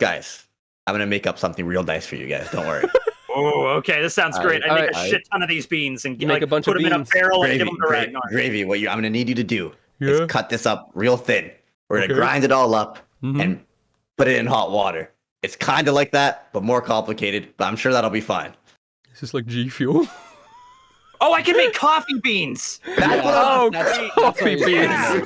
[SPEAKER 5] I'm gonna make up something real nice for you guys. Don't worry.
[SPEAKER 2] Oh, okay. This sounds great. I make a shit ton of these beans and
[SPEAKER 1] You make a bunch
[SPEAKER 2] put
[SPEAKER 1] of
[SPEAKER 2] them in a
[SPEAKER 1] beans.
[SPEAKER 2] barrel and
[SPEAKER 5] Gravy,
[SPEAKER 2] give them to Ragnar.
[SPEAKER 5] Gravy. What I'm gonna need you to do
[SPEAKER 1] Yeah.
[SPEAKER 5] is cut this up real thin. We're gonna
[SPEAKER 1] Okay.
[SPEAKER 5] grind it all up
[SPEAKER 1] Mhm.
[SPEAKER 5] and put it in hot water. It's kind of like that, but more complicated. But I'm sure that'll be fine.
[SPEAKER 1] Is this like G Fuel?
[SPEAKER 2] Oh, I can make coffee beans.
[SPEAKER 5] That's what
[SPEAKER 1] Oh,
[SPEAKER 5] I'm
[SPEAKER 1] coffee beans.
[SPEAKER 2] Yeah.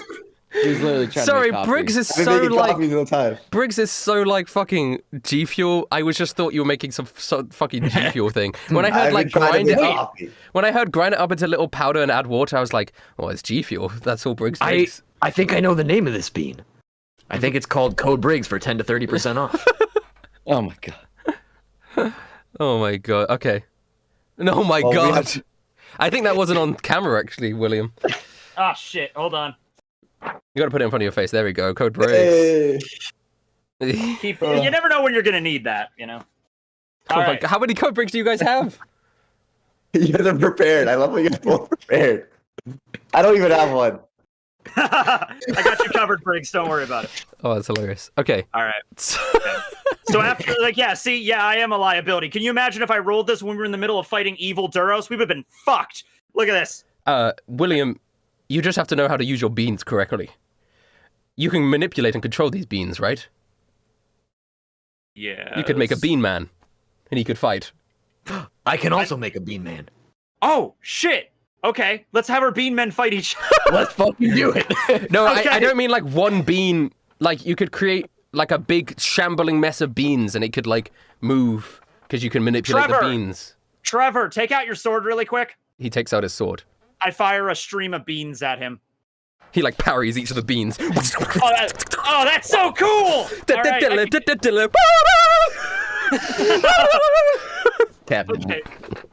[SPEAKER 6] He's literally trying
[SPEAKER 1] Sorry,
[SPEAKER 6] to make coffee.
[SPEAKER 1] Briggs is
[SPEAKER 5] I've been
[SPEAKER 1] so
[SPEAKER 5] making
[SPEAKER 1] like
[SPEAKER 5] coffee the whole time.
[SPEAKER 1] Briggs is so like fucking G Fuel. I was just thought you were making some fucking G Fuel thing. When I heard
[SPEAKER 5] I've
[SPEAKER 1] like
[SPEAKER 5] been trying to
[SPEAKER 1] grind it
[SPEAKER 5] make
[SPEAKER 1] up,
[SPEAKER 5] coffee.
[SPEAKER 1] when I heard grind it up into little powder and add water, I was like, oh, it's G Fuel. That's all Briggs
[SPEAKER 4] I
[SPEAKER 1] takes.
[SPEAKER 4] think I know the name of this bean. I think it's called Code Briggs for 10 to 30% off.
[SPEAKER 6] Oh my God.
[SPEAKER 1] Oh my god. Okay. Oh my
[SPEAKER 5] Well, we
[SPEAKER 1] god.
[SPEAKER 5] have-
[SPEAKER 1] I think that wasn't on camera actually, William.
[SPEAKER 2] Ah, shit. Hold on.
[SPEAKER 1] You gotta put it in front of your face. There we go. Code Briggs.
[SPEAKER 5] Hey.
[SPEAKER 2] Keep. You never know when you're gonna need that. You know.
[SPEAKER 1] Oh
[SPEAKER 2] All
[SPEAKER 1] my
[SPEAKER 2] right.
[SPEAKER 1] God. How many code bricks do you guys have?
[SPEAKER 5] You guys are prepared. I love when you guys are prepared. I don't even have one.
[SPEAKER 2] I got you covered, Briggs. Don't worry about it.
[SPEAKER 1] Oh, that's hilarious. Okay.
[SPEAKER 2] All right. So after, I am a liability. Can you imagine if I rolled this when we were in the middle of fighting evil Duros? We would have been fucked. Look at this.
[SPEAKER 1] William, you just have to know how to use your beans correctly. You can manipulate and control these beans, right?
[SPEAKER 2] Yeah.
[SPEAKER 1] You could make a bean man, and he could fight.
[SPEAKER 4] I can also make a bean man.
[SPEAKER 2] Oh shit. Okay, let's have our bean men fight each other.
[SPEAKER 4] Let's fucking do it.
[SPEAKER 1] No,
[SPEAKER 2] Okay.
[SPEAKER 1] I don't mean like one bean. Like you could create like a big shambling mess of beans, and it could like move because you can manipulate
[SPEAKER 2] Trevor!
[SPEAKER 1] the beans.
[SPEAKER 2] Trevor, take out your sword really quick.
[SPEAKER 1] He takes out his sword.
[SPEAKER 2] I fire a stream of beans at him.
[SPEAKER 1] He like parries each of the beans.
[SPEAKER 2] Oh, that's so cool! All right,
[SPEAKER 4] Captain,
[SPEAKER 2] Okay.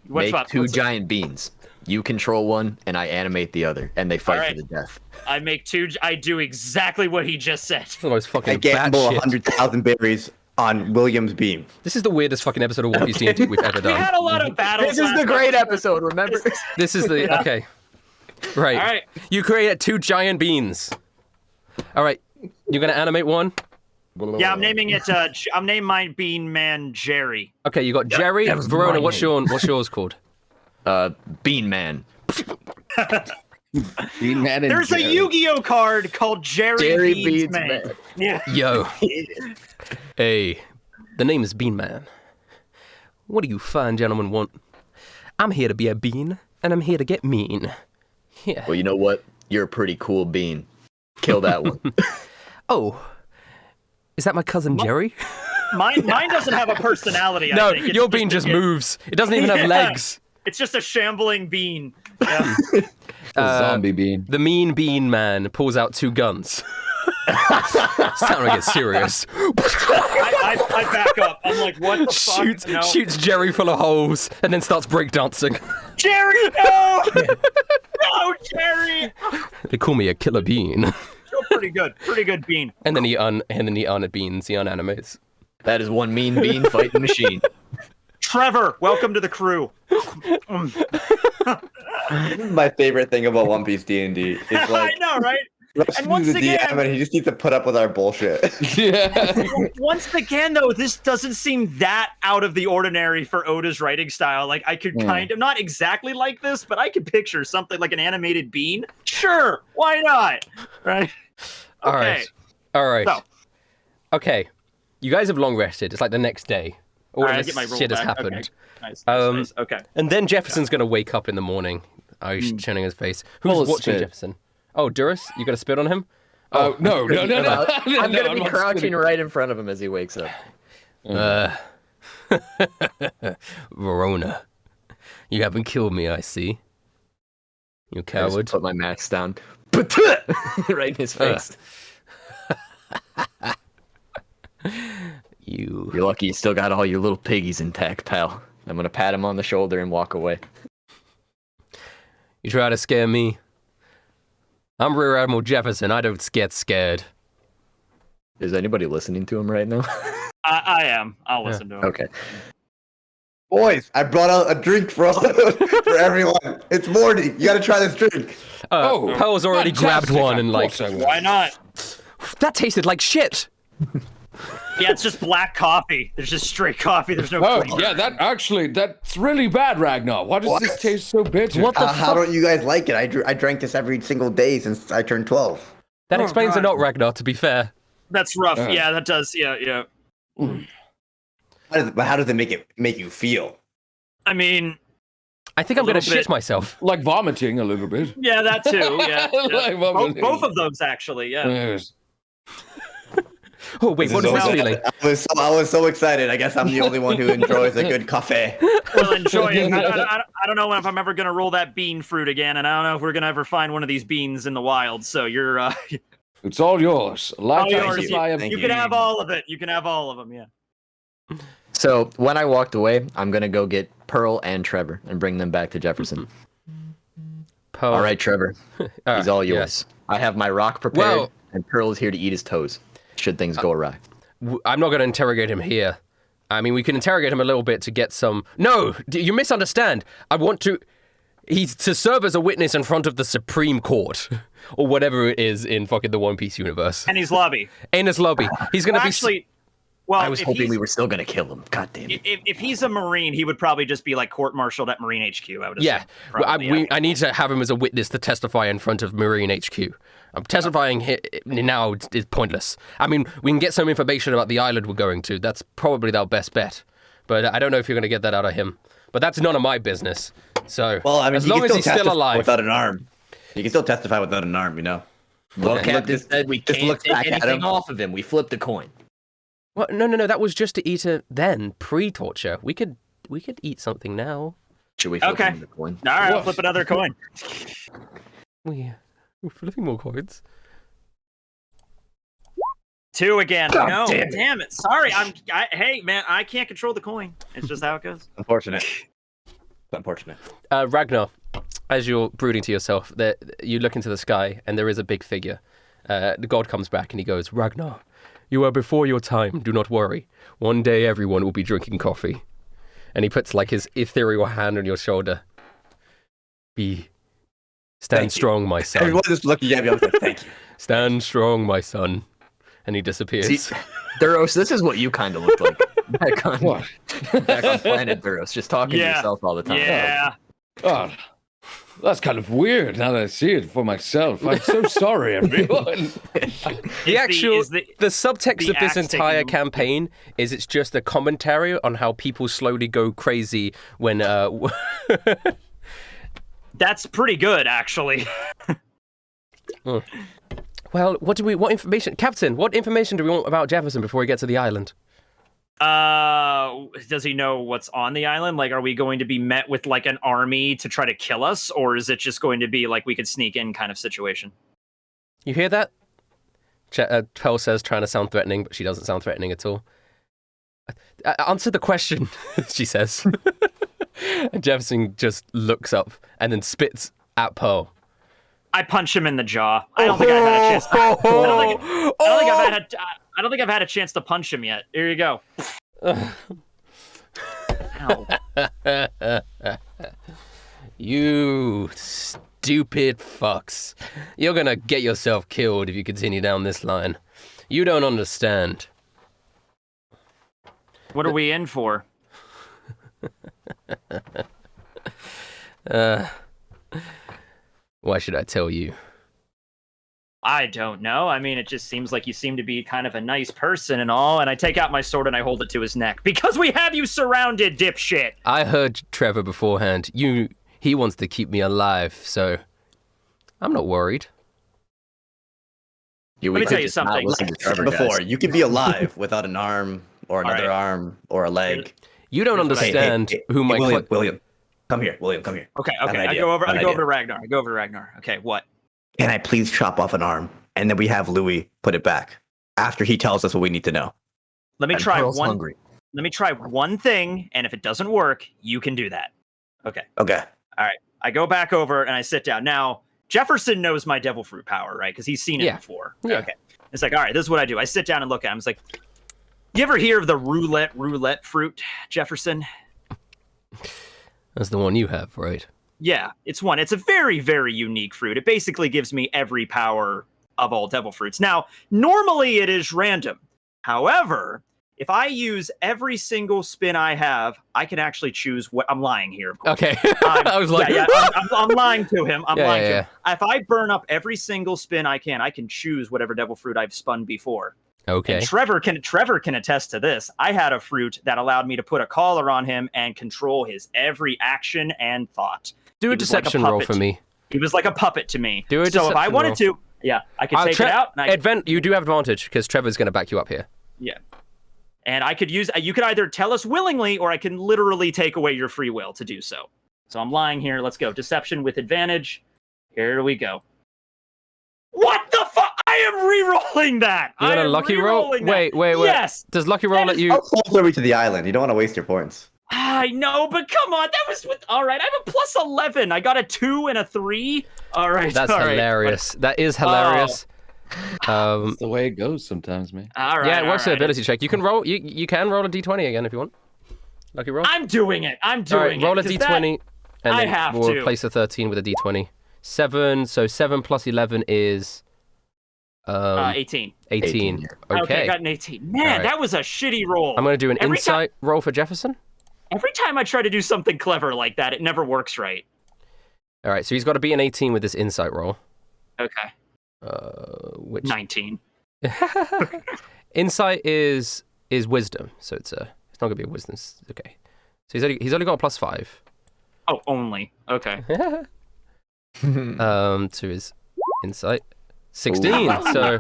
[SPEAKER 2] What's
[SPEAKER 4] make
[SPEAKER 2] up?
[SPEAKER 4] 2
[SPEAKER 2] What's up?
[SPEAKER 4] giant beans. You control one, and I animate the other, and they fight
[SPEAKER 2] All right.
[SPEAKER 4] to the death.
[SPEAKER 2] I make 2. I do exactly what he just said.
[SPEAKER 1] It's the most
[SPEAKER 5] I
[SPEAKER 1] fucking
[SPEAKER 5] gamble
[SPEAKER 1] batshit.
[SPEAKER 5] 100,000 berries on William's beam.
[SPEAKER 1] This is the weirdest fucking episode of One Piece D&D we've ever
[SPEAKER 2] We
[SPEAKER 1] done.
[SPEAKER 2] had a lot of battles.
[SPEAKER 4] This is the
[SPEAKER 2] last
[SPEAKER 4] great episode, remember?
[SPEAKER 1] This is the okay. Right.
[SPEAKER 2] All right.
[SPEAKER 1] You create 2 giant beans. All right. You're gonna animate one.
[SPEAKER 2] Yeah, I'm naming it. I'm naming my bean man Jerry.
[SPEAKER 1] Okay. You got Jerry.
[SPEAKER 4] that was
[SPEAKER 1] Verona.
[SPEAKER 4] my
[SPEAKER 1] What's yours called?
[SPEAKER 4] Bean Man.
[SPEAKER 6] Bean Man and
[SPEAKER 2] There's a
[SPEAKER 6] Jerry.
[SPEAKER 2] Yu-Gi-Oh card called Jerry Beans Man. Yeah.
[SPEAKER 1] Yo. Hey. The name is Bean Man. What do you fine gentlemen want? I'm here to be a bean, and I'm here to get mean. Yeah.
[SPEAKER 4] Well, you know what? You're a pretty cool bean. Kill that one.
[SPEAKER 1] Oh. Is that my cousin Jerry?
[SPEAKER 2] Mine doesn't have a personality.
[SPEAKER 1] No,
[SPEAKER 2] I think. It's
[SPEAKER 1] your bean just moves. It doesn't even have
[SPEAKER 2] Yeah.
[SPEAKER 1] legs.
[SPEAKER 2] It's just a shambling bean. Yeah.
[SPEAKER 6] A zombie bean.
[SPEAKER 1] The mean bean man pulls out 2 guns. Sound like it's serious.
[SPEAKER 2] I back up. I'm like, what the
[SPEAKER 1] Shoots,
[SPEAKER 2] fuck? No.
[SPEAKER 1] shoots Jerry full of holes and then starts breakdancing.
[SPEAKER 2] Jerry, no! No, Jerry!
[SPEAKER 1] They call me a killer bean.
[SPEAKER 2] Still pretty good. Pretty good bean.
[SPEAKER 1] And then he beans, he unanimates.
[SPEAKER 4] That is one mean bean fighting machine.
[SPEAKER 2] Trevor, welcome to the crew.
[SPEAKER 5] My favorite thing about One Piece D&D is
[SPEAKER 2] I
[SPEAKER 5] like
[SPEAKER 2] know, right?
[SPEAKER 5] Rush
[SPEAKER 2] And
[SPEAKER 5] to
[SPEAKER 2] once
[SPEAKER 5] the
[SPEAKER 2] again-
[SPEAKER 5] DM and he just needs to put up with our bullshit.
[SPEAKER 6] Yeah.
[SPEAKER 2] Once again, though, this doesn't seem that out of the ordinary for Oda's writing style. Like, I could kind of, not exactly like this, but I could picture something like an animated bean. Sure, why not? Right?
[SPEAKER 1] All right.
[SPEAKER 2] So,
[SPEAKER 1] Okay. You guys have long rested. It's like the next day. All
[SPEAKER 2] all right, I
[SPEAKER 1] this
[SPEAKER 2] get my roll
[SPEAKER 1] shit has
[SPEAKER 2] back.
[SPEAKER 1] happened.
[SPEAKER 2] Okay. Nice,
[SPEAKER 1] Um,
[SPEAKER 2] nice. Okay.
[SPEAKER 1] And then Jefferson's going to wake up in the morning. Oh, he's showing his face. Who's
[SPEAKER 6] Full of
[SPEAKER 1] watching
[SPEAKER 6] spit.
[SPEAKER 1] Jefferson? Oh, Duras, you got to spit on him?
[SPEAKER 6] Oh, no.
[SPEAKER 4] I'm gonna be
[SPEAKER 6] not
[SPEAKER 4] crouching
[SPEAKER 6] spitting.
[SPEAKER 4] right in front of him as he wakes up.
[SPEAKER 1] Verona. You haven't killed me, I see. You
[SPEAKER 4] I just
[SPEAKER 1] coward.
[SPEAKER 4] put my max down. Right in his face.
[SPEAKER 1] You.
[SPEAKER 4] You're lucky you still got all your little piggies intact, pal. I'm gonna pat him on the shoulder and walk away.
[SPEAKER 1] You try to scare me. I'm Rear Admiral Jefferson. I don't get scared.
[SPEAKER 4] Is anybody listening to him right now?
[SPEAKER 2] I am. I'll listen to him.
[SPEAKER 4] Okay.
[SPEAKER 5] Boys, I brought out a drink for everyone. It's morning. You gotta try this drink.
[SPEAKER 1] Pearl's already grabbed
[SPEAKER 6] fantastic.
[SPEAKER 1] one and
[SPEAKER 6] Of
[SPEAKER 1] like,
[SPEAKER 6] course I will.
[SPEAKER 2] Why not?
[SPEAKER 1] that tasted like shit.
[SPEAKER 2] Yeah, it's just black coffee. There's just straight coffee. There's no
[SPEAKER 6] Oh,
[SPEAKER 2] creamer.
[SPEAKER 6] yeah, that's really bad, Ragnar. Why does this taste so bitter?
[SPEAKER 1] What the
[SPEAKER 5] How
[SPEAKER 1] fuck?
[SPEAKER 5] don't you guys like it? I drank this every single day since I turned 12.
[SPEAKER 1] That explains a
[SPEAKER 2] God.
[SPEAKER 1] lot, Ragnar, to be fair.
[SPEAKER 2] That's rough.
[SPEAKER 6] Uh.
[SPEAKER 2] Yeah, that does. Yeah.
[SPEAKER 5] How does it make you feel?
[SPEAKER 2] I mean,
[SPEAKER 1] I think I'm going to
[SPEAKER 2] little bit.
[SPEAKER 1] shit myself.
[SPEAKER 6] Like vomiting a little bit.
[SPEAKER 2] yeah, that too. Yeah.
[SPEAKER 6] Like vomiting.
[SPEAKER 2] Both of those, actually. Yeah.
[SPEAKER 6] Yes.
[SPEAKER 1] Oh, wait, what is this feeling?
[SPEAKER 5] I was so excited. I guess I'm the only one who enjoys a good cafe.
[SPEAKER 2] We'll enjoy it. I don't know if I'm ever going to roll that bean fruit again, and I don't know if we're going to ever find one of these beans in the wild. So you're
[SPEAKER 6] It's all yours.
[SPEAKER 2] all
[SPEAKER 6] Lifetime
[SPEAKER 2] yours.
[SPEAKER 6] supply of
[SPEAKER 5] Thank
[SPEAKER 2] You can have all of it. You can have all of them. Yeah.
[SPEAKER 4] So when I walked away, I'm gonna go get Pearl and Trevor and bring them back to Jefferson.
[SPEAKER 1] Pearl.
[SPEAKER 4] All right, Trevor. He's all yours.
[SPEAKER 1] yes.
[SPEAKER 4] I have my rock prepared,
[SPEAKER 1] Well-
[SPEAKER 4] and Pearl is here to eat his toes. Should things go awry.
[SPEAKER 1] I'm not going to interrogate him here. I mean, we can interrogate him a little bit to get some... No, you misunderstand. I want to... He's to serve as a witness in front of the Supreme Court. Or whatever it is in fucking the One Piece universe.
[SPEAKER 2] And he's lobby.
[SPEAKER 1] Amos Lobby. He's going to be...
[SPEAKER 2] Actually, well,
[SPEAKER 4] I was
[SPEAKER 2] if
[SPEAKER 4] hoping
[SPEAKER 2] he's-
[SPEAKER 4] we were still gonna kill him. God damn it.
[SPEAKER 2] If he's a Marine, he would probably just be like court-martialed at Marine HQ. I would assume.
[SPEAKER 1] Yeah,
[SPEAKER 2] Probably,
[SPEAKER 1] I need to have him as a witness to testify in front of Marine HQ. I'm testifying now is pointless. I mean, we can get some information about the island we're going to. That's probably our best bet. But I don't know if you're going to get that out of him. But that's none of my business. So,
[SPEAKER 5] Well, I mean,
[SPEAKER 1] as
[SPEAKER 5] he
[SPEAKER 1] long
[SPEAKER 5] can
[SPEAKER 1] as he's still
[SPEAKER 5] testify
[SPEAKER 1] alive.
[SPEAKER 5] without an arm. You can still testify without an arm, you know.
[SPEAKER 4] Well,
[SPEAKER 5] Look,
[SPEAKER 4] Captain
[SPEAKER 5] just-
[SPEAKER 4] said we
[SPEAKER 5] just
[SPEAKER 4] can't
[SPEAKER 5] look
[SPEAKER 4] take
[SPEAKER 5] back at
[SPEAKER 4] anything
[SPEAKER 5] him.
[SPEAKER 4] off of him. We flipped a coin.
[SPEAKER 1] Well, no. That was just to eat it then, pre-torture. We could eat something now.
[SPEAKER 4] Should we flip
[SPEAKER 2] Okay.
[SPEAKER 4] him the coin?
[SPEAKER 2] All right, I'll
[SPEAKER 6] What?
[SPEAKER 2] flip another coin.
[SPEAKER 1] We're flipping more coins.
[SPEAKER 2] 2 again.
[SPEAKER 5] God
[SPEAKER 2] No,
[SPEAKER 5] damn it.
[SPEAKER 2] damn it. Sorry. Hey, man, I can't control the coin. It's just how it goes.
[SPEAKER 5] Unfortunate. Unfortunate.
[SPEAKER 1] Ragnar, as you're brooding to yourself, you look into the sky and there is a big figure. The god comes back and he goes, Ragnar, you are before your time. Do not worry. One day everyone will be drinking coffee. And he puts like his ethereal hand on your shoulder. Stand strong, my son.
[SPEAKER 5] Everyone just looking at me. I was like, thank you.
[SPEAKER 1] Stand strong, my son. And he disappears.
[SPEAKER 4] See, Duros, this is what you kind of look like. Back on, back on planet Duros, just talking to yourself all the time.
[SPEAKER 2] Yeah.
[SPEAKER 3] Oh, that's kind of weird now that I see it for myself. I'm so sorry, everyone.
[SPEAKER 1] The subtext of this entire campaign is it's just a commentary on how people slowly go crazy when
[SPEAKER 2] That's pretty good, actually.
[SPEAKER 1] Well, what information, Captain, what information do we want about Jefferson before we get to the island?
[SPEAKER 2] Does he know what's on the island? Like, are we going to be met with like an army to try to kill us, or is it just going to be like we could sneak in kind of situation?
[SPEAKER 1] You hear that? Pearl says, trying to sound threatening, but she doesn't sound threatening at all. Answer the question, she says. And Jefferson just looks up and then spits at Pearl.
[SPEAKER 2] I punch him in the jaw. I don't think I've had a chance. I don't think I've had a chance to punch him yet. Here you go. Ow.
[SPEAKER 1] You stupid fucks. You're gonna get yourself killed if you continue down this line. You don't understand.
[SPEAKER 2] What are we in for?
[SPEAKER 1] Why should I tell you?
[SPEAKER 2] I don't know. I mean, it just seems like you seem to be kind of a nice person and all, and I take out my sword and I hold it to his neck. Because we have you surrounded, dipshit!
[SPEAKER 1] I heard Trevor beforehand. He wants to keep me alive, so I'm not worried.
[SPEAKER 2] Let me tell you something.
[SPEAKER 5] Before, you could be alive without an arm or another arm or a leg.
[SPEAKER 1] You don't understand who my...
[SPEAKER 5] William, come here. William, come here.
[SPEAKER 2] Okay. I go over to Ragnar. Okay, what?
[SPEAKER 5] Can I please chop off an arm, and then we have Louis put it back after he tells us what we need to know?
[SPEAKER 2] Let me try one thing, and if it doesn't work, you can do that. Okay.
[SPEAKER 5] Okay.
[SPEAKER 2] All right. I go back over and I sit down. Now, Jefferson knows my devil fruit power, right? Because he's seen it before.
[SPEAKER 1] Yeah.
[SPEAKER 2] Okay. It's like, all right, this is what I do. I sit down and look at him. It's like, you ever hear of the roulette fruit, Jefferson?
[SPEAKER 1] That's the one you have, right?
[SPEAKER 2] Yeah, it's one. It's a very, very unique fruit. It basically gives me every power of all devil fruits. Now, normally it is random. However, if I use every single spin I have, I can actually choose what... I'm lying here, of course.
[SPEAKER 1] Okay. I was like...
[SPEAKER 2] I'm lying to him. I'm lying to him.
[SPEAKER 1] Yeah.
[SPEAKER 2] If I burn up every single spin I can choose whatever devil fruit I've spun before.
[SPEAKER 1] Okay.
[SPEAKER 2] And Trevor can attest to this. I had a fruit that allowed me to put a collar on him and control his every action and thought.
[SPEAKER 1] Do a deception roll for me.
[SPEAKER 2] He was like a puppet to me.
[SPEAKER 1] Do a
[SPEAKER 2] so if I wanted
[SPEAKER 1] roll.
[SPEAKER 2] to, I could take it out. And
[SPEAKER 1] you do have advantage because Trevor's going to back you up here.
[SPEAKER 2] Yeah. And I could use... You could either tell us willingly, or I can literally take away your free will to do so. So I'm lying here. Let's go. Deception with advantage. Here we go. What the fuck? I am re-rolling that.
[SPEAKER 1] You got a lucky roll? Wait.
[SPEAKER 2] Yes.
[SPEAKER 1] Does lucky roll let you...
[SPEAKER 5] How close are we to the island? You don't want to waste your points.
[SPEAKER 2] I know, but come on. That was with... All right, I have a plus 11. I got a 2 and a 3. All right.
[SPEAKER 1] That's hilarious. That is hilarious.
[SPEAKER 3] That's the way it goes sometimes, man.
[SPEAKER 2] All right.
[SPEAKER 1] Yeah, it works an ability check. You can roll. You can roll a d20 again if you want. Lucky roll.
[SPEAKER 2] I'm doing it.
[SPEAKER 1] All right, roll a d20, and then we'll replace a 13 with a d20. 7. So 7 plus 11 is
[SPEAKER 2] 18.
[SPEAKER 1] 18.
[SPEAKER 2] Okay, I got an 18. Man, that was a shitty roll.
[SPEAKER 1] I'm going to do an insight roll for Jefferson.
[SPEAKER 2] Every time I try to do something clever like that, it never works right.
[SPEAKER 1] All right, so he's got to be an 18 with this insight roll.
[SPEAKER 2] Okay.
[SPEAKER 1] Which
[SPEAKER 2] 19.
[SPEAKER 1] Insight is wisdom, so it's not gonna be a wisdom. Okay, so he's only got a +5.
[SPEAKER 2] Oh, only. Okay.
[SPEAKER 1] To his insight, 16. So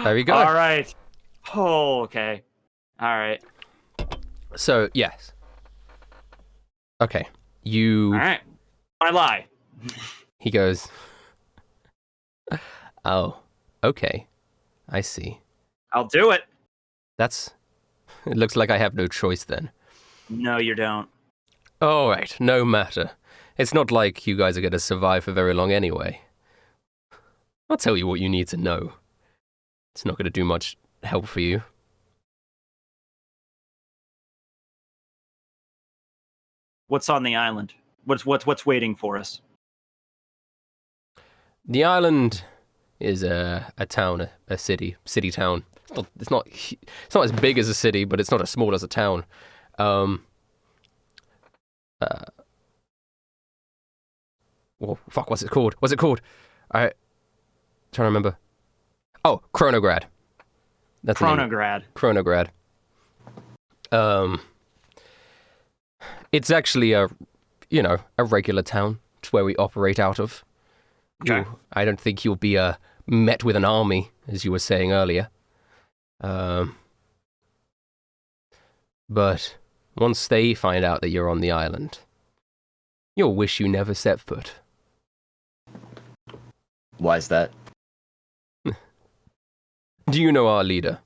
[SPEAKER 1] there we go.
[SPEAKER 2] All right. Oh, okay. All right.
[SPEAKER 1] So yes. Okay, you.
[SPEAKER 2] All right. I lie.
[SPEAKER 1] He goes, oh, okay, I see.
[SPEAKER 2] I'll do it.
[SPEAKER 1] It looks like I have no choice then.
[SPEAKER 2] No, you don't.
[SPEAKER 1] All right, no matter. It's not like you guys are going to survive for very long anyway. I'll tell you what you need to know. It's not going to do much help for you.
[SPEAKER 2] What's on the island? What's waiting for us?
[SPEAKER 1] The island is a town, a city town. It's not as big as a city, but it's not as small as a town. Well, fuck, what's it called? What's it called? Trying to remember. Oh, Chronograd. That's
[SPEAKER 2] Chronograd.
[SPEAKER 1] Chronograd. It's actually a regular town. It's where we operate out of.
[SPEAKER 2] Okay.
[SPEAKER 1] I don't think you'll be met with an army, as you were saying earlier. But once they find out that you're on the island, you'll wish you never set foot.
[SPEAKER 4] Why is that?
[SPEAKER 1] Do you know our leader?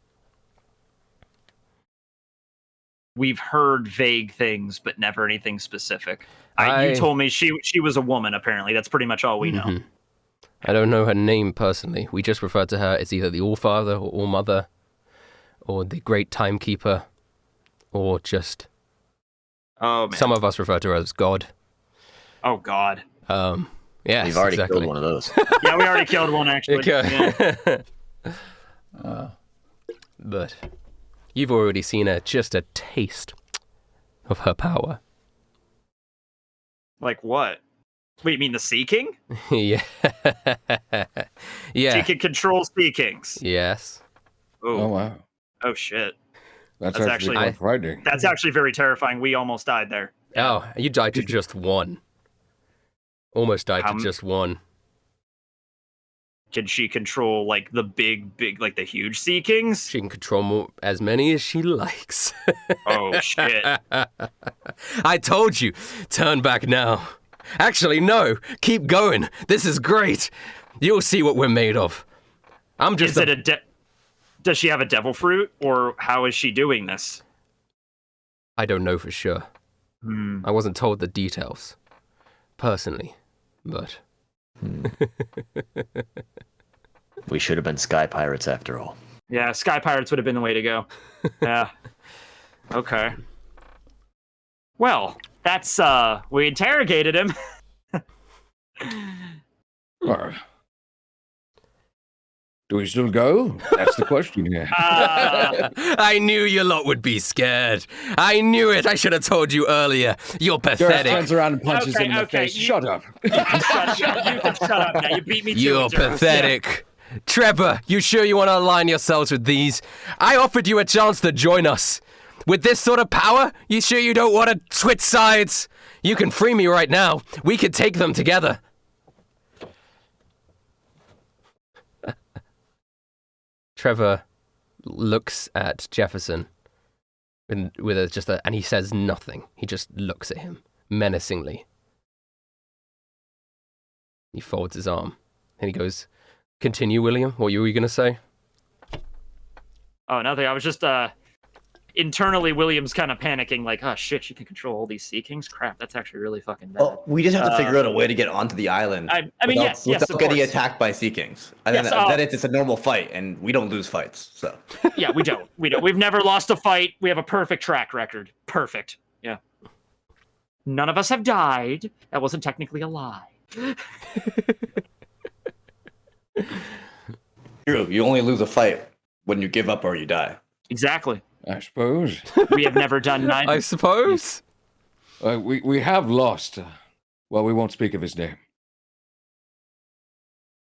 [SPEAKER 2] We've heard vague things, but never anything specific. You told me she was a woman, apparently. That's pretty much all we know.
[SPEAKER 1] Mhm. I don't know her name personally. We just refer to her as either the All-Father or All-Mother, or the Great Timekeeper, or just...
[SPEAKER 2] Oh, man.
[SPEAKER 1] Some of us refer to her as God.
[SPEAKER 2] Oh, God.
[SPEAKER 1] Yes,
[SPEAKER 4] We've already
[SPEAKER 1] exactly.
[SPEAKER 4] killed one of those.
[SPEAKER 2] Yeah, we already killed one, actually. Yeah.
[SPEAKER 1] But you've already seen just a taste of her power.
[SPEAKER 2] Like what? Wait, you mean the Sea King?
[SPEAKER 1] Yeah. Yeah.
[SPEAKER 2] She can control Sea Kings.
[SPEAKER 1] Yes.
[SPEAKER 6] Oh
[SPEAKER 2] Oh,
[SPEAKER 6] wow,
[SPEAKER 2] oh shit.
[SPEAKER 6] that's
[SPEAKER 2] That's
[SPEAKER 6] actually
[SPEAKER 2] actually-
[SPEAKER 6] quite frightening.
[SPEAKER 2] That's actually very terrifying. We almost died there.
[SPEAKER 1] Oh, you died to just one. Almost died to just one.
[SPEAKER 2] Can she control, like, the big, like, the huge Sea Kings?
[SPEAKER 1] She can control as many as she likes.
[SPEAKER 2] Oh, shit.
[SPEAKER 1] I told you, turn back now. Actually, no, keep going. This is great. You'll see what we're made of. I'm just
[SPEAKER 2] Is it does she have a devil fruit, or how is she doing this?
[SPEAKER 1] I don't know for sure. I wasn't told the details, personally, but...
[SPEAKER 4] We should have been sky pirates after all.
[SPEAKER 2] Yeah, Sky Pirates would have been the way to go. Yeah. Okay. Well, that's, we interrogated him.
[SPEAKER 6] Well, do we still go? That's the question here.
[SPEAKER 1] I knew your lot would be scared. I knew it. I should have told you earlier. You're
[SPEAKER 6] Gareth
[SPEAKER 1] pathetic.
[SPEAKER 6] turns around and punches him in the face. Shut up.
[SPEAKER 2] You can shut up now. You beat me to
[SPEAKER 1] You're
[SPEAKER 2] it, Zero.
[SPEAKER 1] pathetic. Trevor, you sure you want to align yourselves with these? I offered you a chance to join us. With this sort of power, you sure you don't want to switch sides? You can free me right now. We could take them together. Trevor looks at Jefferson and he says nothing. He just looks at him menacingly. He folds his arm and he goes, "Continue, William. What were you going to say?"
[SPEAKER 2] Oh, nothing. I was just, internally, William's kind of panicking, like, oh, shit, she can control all these Sea Kings? Crap, that's actually really fucking bad.
[SPEAKER 5] Well, we just have to figure out a way to get onto the island.
[SPEAKER 2] I mean, yes,
[SPEAKER 5] without
[SPEAKER 2] of
[SPEAKER 5] getting
[SPEAKER 2] course.
[SPEAKER 5] attacked by Sea Kings. And
[SPEAKER 2] Yes,
[SPEAKER 5] then it's a normal fight, and we don't lose fights. So
[SPEAKER 2] Yeah, we don't. We've never lost a fight. We have a perfect track record. Perfect. Yeah. None of us have died. That wasn't technically a lie.
[SPEAKER 5] true, you only lose a fight when you give up or you die.
[SPEAKER 2] Exactly.
[SPEAKER 6] I suppose.
[SPEAKER 2] We have never done
[SPEAKER 1] I
[SPEAKER 2] neither.
[SPEAKER 1] suppose.
[SPEAKER 6] We have lost. Well, we won't speak of his name.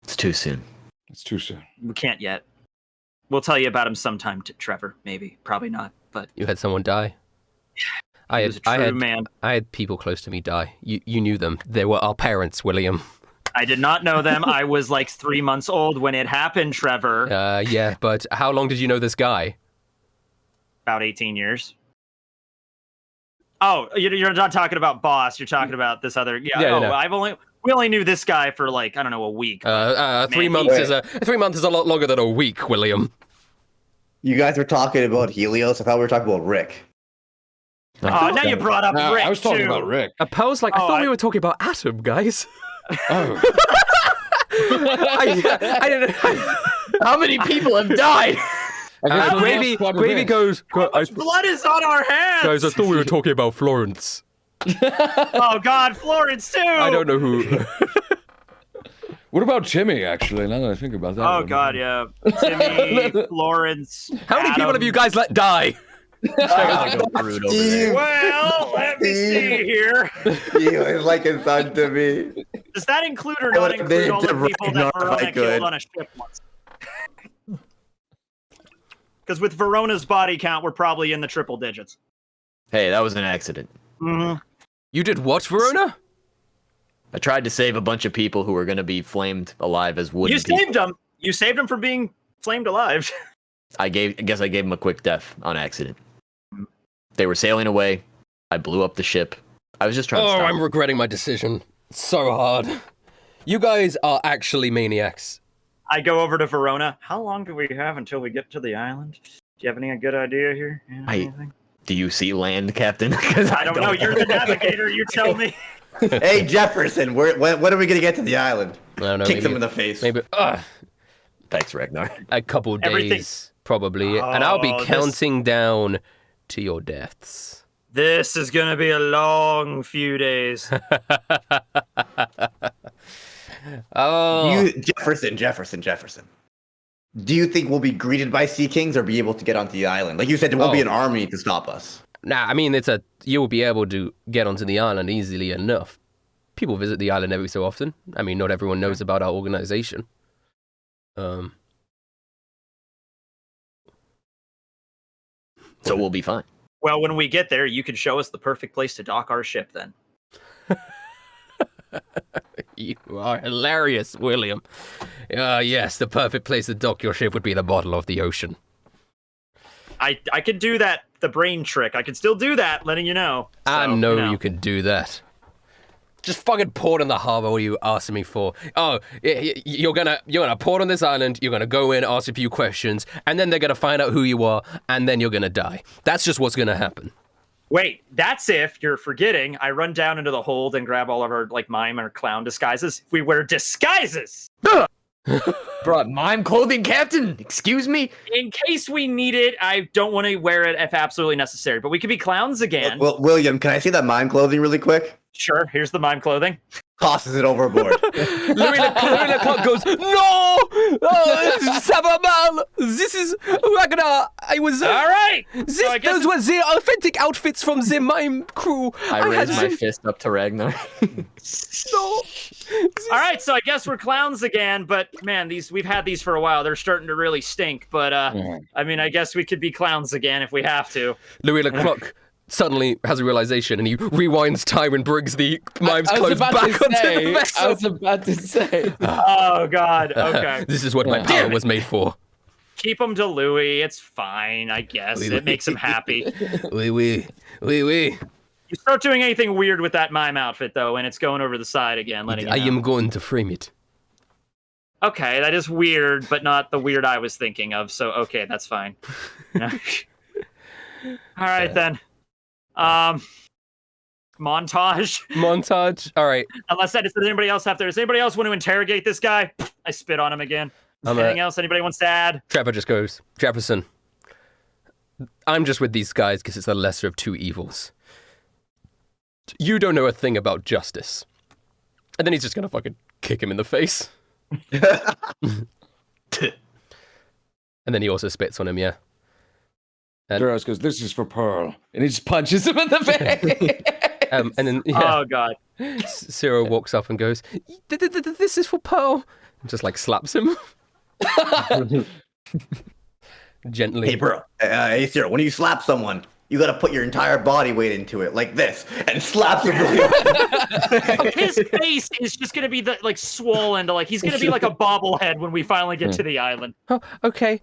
[SPEAKER 4] It's too soon.
[SPEAKER 6] It's too soon.
[SPEAKER 2] We can't yet. We'll tell you about him sometime, Trevor. Maybe. Probably not. But
[SPEAKER 1] You had someone die.
[SPEAKER 2] he was a true man.
[SPEAKER 1] I had people close to me die. You knew them. They were our parents, William.
[SPEAKER 2] I did not know them. I was like 3 months old when it happened, Trevor.
[SPEAKER 1] Yeah, but how long did you know this guy?
[SPEAKER 2] About 18 years. Oh, you're not talking about Boss. You're talking about this other. Yeah.
[SPEAKER 1] Yeah,
[SPEAKER 2] Oh,
[SPEAKER 1] no.
[SPEAKER 2] we only knew this guy for like, I don't know, a week.
[SPEAKER 1] 3
[SPEAKER 2] Man,
[SPEAKER 1] months is a 3 months is a lot longer than a week, William.
[SPEAKER 5] You guys were talking about Helios. I thought we were talking about Rick.
[SPEAKER 2] Oh, now you brought up Rick,
[SPEAKER 3] I was talking
[SPEAKER 2] too.
[SPEAKER 3] about Rick.
[SPEAKER 1] Pearl's like, I thought we were talking about Atom, guys.
[SPEAKER 3] Oh.
[SPEAKER 1] I didn't.
[SPEAKER 4] How many people have died?
[SPEAKER 1] Gravy goes.
[SPEAKER 2] Blood is on our hands!
[SPEAKER 1] Guys, I thought we were talking about Florence.
[SPEAKER 2] Oh, God, Florence, too!
[SPEAKER 1] I don't know who.
[SPEAKER 3] What about Timmy, actually, now that I think about that?
[SPEAKER 2] Oh, God, yeah. Timmy, Florence,
[SPEAKER 1] How many people have you guys let die?
[SPEAKER 5] Steve,
[SPEAKER 2] Well, let me see here.
[SPEAKER 5] he was like a son to me.
[SPEAKER 2] Does that include or not include all the people that
[SPEAKER 5] Ragnar if I
[SPEAKER 2] Verona killed
[SPEAKER 5] could.
[SPEAKER 2] on a ship once? Because with Verona's body count, we're probably in the triple digits.
[SPEAKER 4] Hey, that was an accident.
[SPEAKER 2] Mm-hmm.
[SPEAKER 1] You did what, Verona?
[SPEAKER 4] I tried to save a bunch of people who were going to be flamed alive as wooden
[SPEAKER 2] You
[SPEAKER 4] people.
[SPEAKER 2] saved them. You saved them from being flamed alive.
[SPEAKER 4] I guess I gave them a quick death on accident. They were sailing away. I blew up the ship. I was just trying to
[SPEAKER 1] Oh,
[SPEAKER 4] stop
[SPEAKER 1] I'm
[SPEAKER 4] them.
[SPEAKER 1] regretting my decision. So hard. You guys are actually maniacs.
[SPEAKER 2] I go over to Verona. How long do we have until we get to the island? Do you have any good idea here? You know, anything?
[SPEAKER 4] Do you see land, Captain? 'Cause
[SPEAKER 2] I don't know. You're the navigator. You tell me.
[SPEAKER 5] Hey, Jefferson, when are we gonna get to the island?
[SPEAKER 1] I don't know.
[SPEAKER 5] Kick them in the face.
[SPEAKER 1] Maybe
[SPEAKER 4] Thanks, Ragnar.
[SPEAKER 1] a couple days,
[SPEAKER 2] Everything-
[SPEAKER 1] probably, and I'll be
[SPEAKER 2] Oh,
[SPEAKER 1] counting down to your deaths.
[SPEAKER 2] This is gonna be a long few days.
[SPEAKER 1] Oh,
[SPEAKER 5] Jefferson. Do you think we'll be greeted by Sea Kings or be able to get onto the island? Like you said, there won't be an army to stop us.
[SPEAKER 1] nah. I mean, you'll be able to get onto the island easily enough. People visit the island every so often. I mean, not everyone knows about our organization.
[SPEAKER 4] So we'll be fine.
[SPEAKER 2] Well, when we get there, you can show us the perfect place to dock our ship then.
[SPEAKER 1] You are hilarious, William. Yes, the perfect place to dock your ship would be the bottom of the ocean.
[SPEAKER 2] I could do that, the brain trick. I could still do that, letting you know.
[SPEAKER 1] I
[SPEAKER 2] So,
[SPEAKER 1] know you can do that. Just fucking port in the harbor. What are you asking me for? Oh, you're gonna port on this island. You're gonna go in, ask a few questions, and then they're gonna find out who you are, and then you're gonna die. That's just what's gonna happen.
[SPEAKER 2] Wait, that's if you're forgetting. I run down into the hold and grab all of our like mime or clown disguises. We wear disguises
[SPEAKER 4] Brought mime clothing, Captain. Excuse me.
[SPEAKER 2] in case we need it. I don't want to wear it if absolutely necessary, but we could be clowns again.
[SPEAKER 5] Well, William, can I see that mime clothing really quick?
[SPEAKER 2] Sure. Here's the mime clothing.
[SPEAKER 5] Tosses it overboard.
[SPEAKER 1] Louis Leclerc goes, no! Oh, Sabamal! This is Ragnar! I was...
[SPEAKER 2] All right. So I guess
[SPEAKER 1] those were the authentic outfits from the mime crew.
[SPEAKER 4] I
[SPEAKER 1] had
[SPEAKER 4] raised my
[SPEAKER 1] them-
[SPEAKER 4] fist up to Ragnar.
[SPEAKER 1] No.
[SPEAKER 2] All right, so I guess we're clowns again, but man, we've had these for a while. They're starting to really stink, but I mean, I guess we could be clowns again if we have to.
[SPEAKER 1] Louis Leclerc suddenly has a realization and he rewinds time and brings the mime's
[SPEAKER 3] I was
[SPEAKER 1] clothes back
[SPEAKER 3] about
[SPEAKER 1] onto
[SPEAKER 3] to
[SPEAKER 1] the
[SPEAKER 3] say.
[SPEAKER 1] vessel.
[SPEAKER 3] I was about to say.
[SPEAKER 2] Oh God. Okay.
[SPEAKER 1] This is what my
[SPEAKER 3] Damn
[SPEAKER 1] power
[SPEAKER 2] it.
[SPEAKER 1] was made for.
[SPEAKER 2] Keep him to Louis. It's fine, I guess.
[SPEAKER 1] Oui,
[SPEAKER 2] It makes him happy.
[SPEAKER 1] Oui, oui. Oui, oui.
[SPEAKER 2] You start doing anything weird with that mime outfit, though, and it's going over the side again, letting you
[SPEAKER 1] I
[SPEAKER 2] know.
[SPEAKER 1] am going to frame it.
[SPEAKER 2] Okay, that is weird, but not the weird I was thinking of, so okay, that's fine. All right, then. Montage.
[SPEAKER 1] Montage. All right.
[SPEAKER 2] Unless does anybody else have there? Does anybody else want to interrogate this guy? I spit on him again. Anything else anybody wants to add?
[SPEAKER 1] Trevor just goes, Jefferson, I'm just with these guys because it's the lesser of two evils. You don't know a thing about justice. And then he's just going to fucking kick him in the face. And then he also spits on him, yeah.
[SPEAKER 3] Duras goes, "This is for Pearl," and he just punches him in the face.
[SPEAKER 1] And then yeah,
[SPEAKER 2] Oh, God.
[SPEAKER 1] Cyril walks up and goes, "This is for Pearl." And just like slaps him. Gently.
[SPEAKER 5] Hey, bro. Hey, Cyril, when you slap someone, you gotta put your entire body weight into it, like this, and slap them really hard.
[SPEAKER 2] His face is just going to be swollen to he's going to be like a bobblehead when we finally get to the island.
[SPEAKER 1] Oh, okay.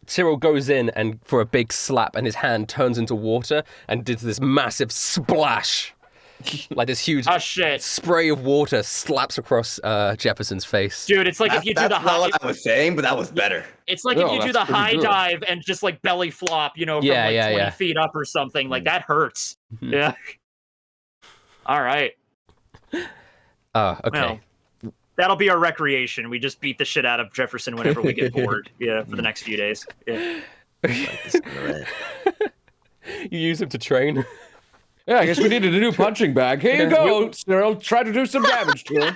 [SPEAKER 1] Cyril goes in and for a big slap, and his hand turns into water and does this massive splash. Like this huge
[SPEAKER 2] Oh shit,
[SPEAKER 1] spray of water slaps across Jefferson's face.
[SPEAKER 2] dude! It's like if you do the
[SPEAKER 5] That's not
[SPEAKER 2] high.
[SPEAKER 5] what I was saying, but that was better.
[SPEAKER 2] It's like
[SPEAKER 3] No,
[SPEAKER 2] if you do
[SPEAKER 3] that's
[SPEAKER 2] the
[SPEAKER 3] pretty
[SPEAKER 2] high
[SPEAKER 3] good.
[SPEAKER 2] dive and just like belly flop, from
[SPEAKER 1] Yeah,
[SPEAKER 2] like
[SPEAKER 1] yeah,
[SPEAKER 2] 20
[SPEAKER 1] yeah.
[SPEAKER 2] feet up or something. Like that hurts.
[SPEAKER 1] Mhm.
[SPEAKER 2] Yeah. All right.
[SPEAKER 1] Okay.
[SPEAKER 2] Well, that'll be our recreation. We just beat the shit out of Jefferson whenever we get bored. Yeah, for the next few days. Yeah.
[SPEAKER 1] You use him to train.
[SPEAKER 3] Yeah, I guess we needed a new punching bag. Here you go, Cyril. Try to do some damage to him.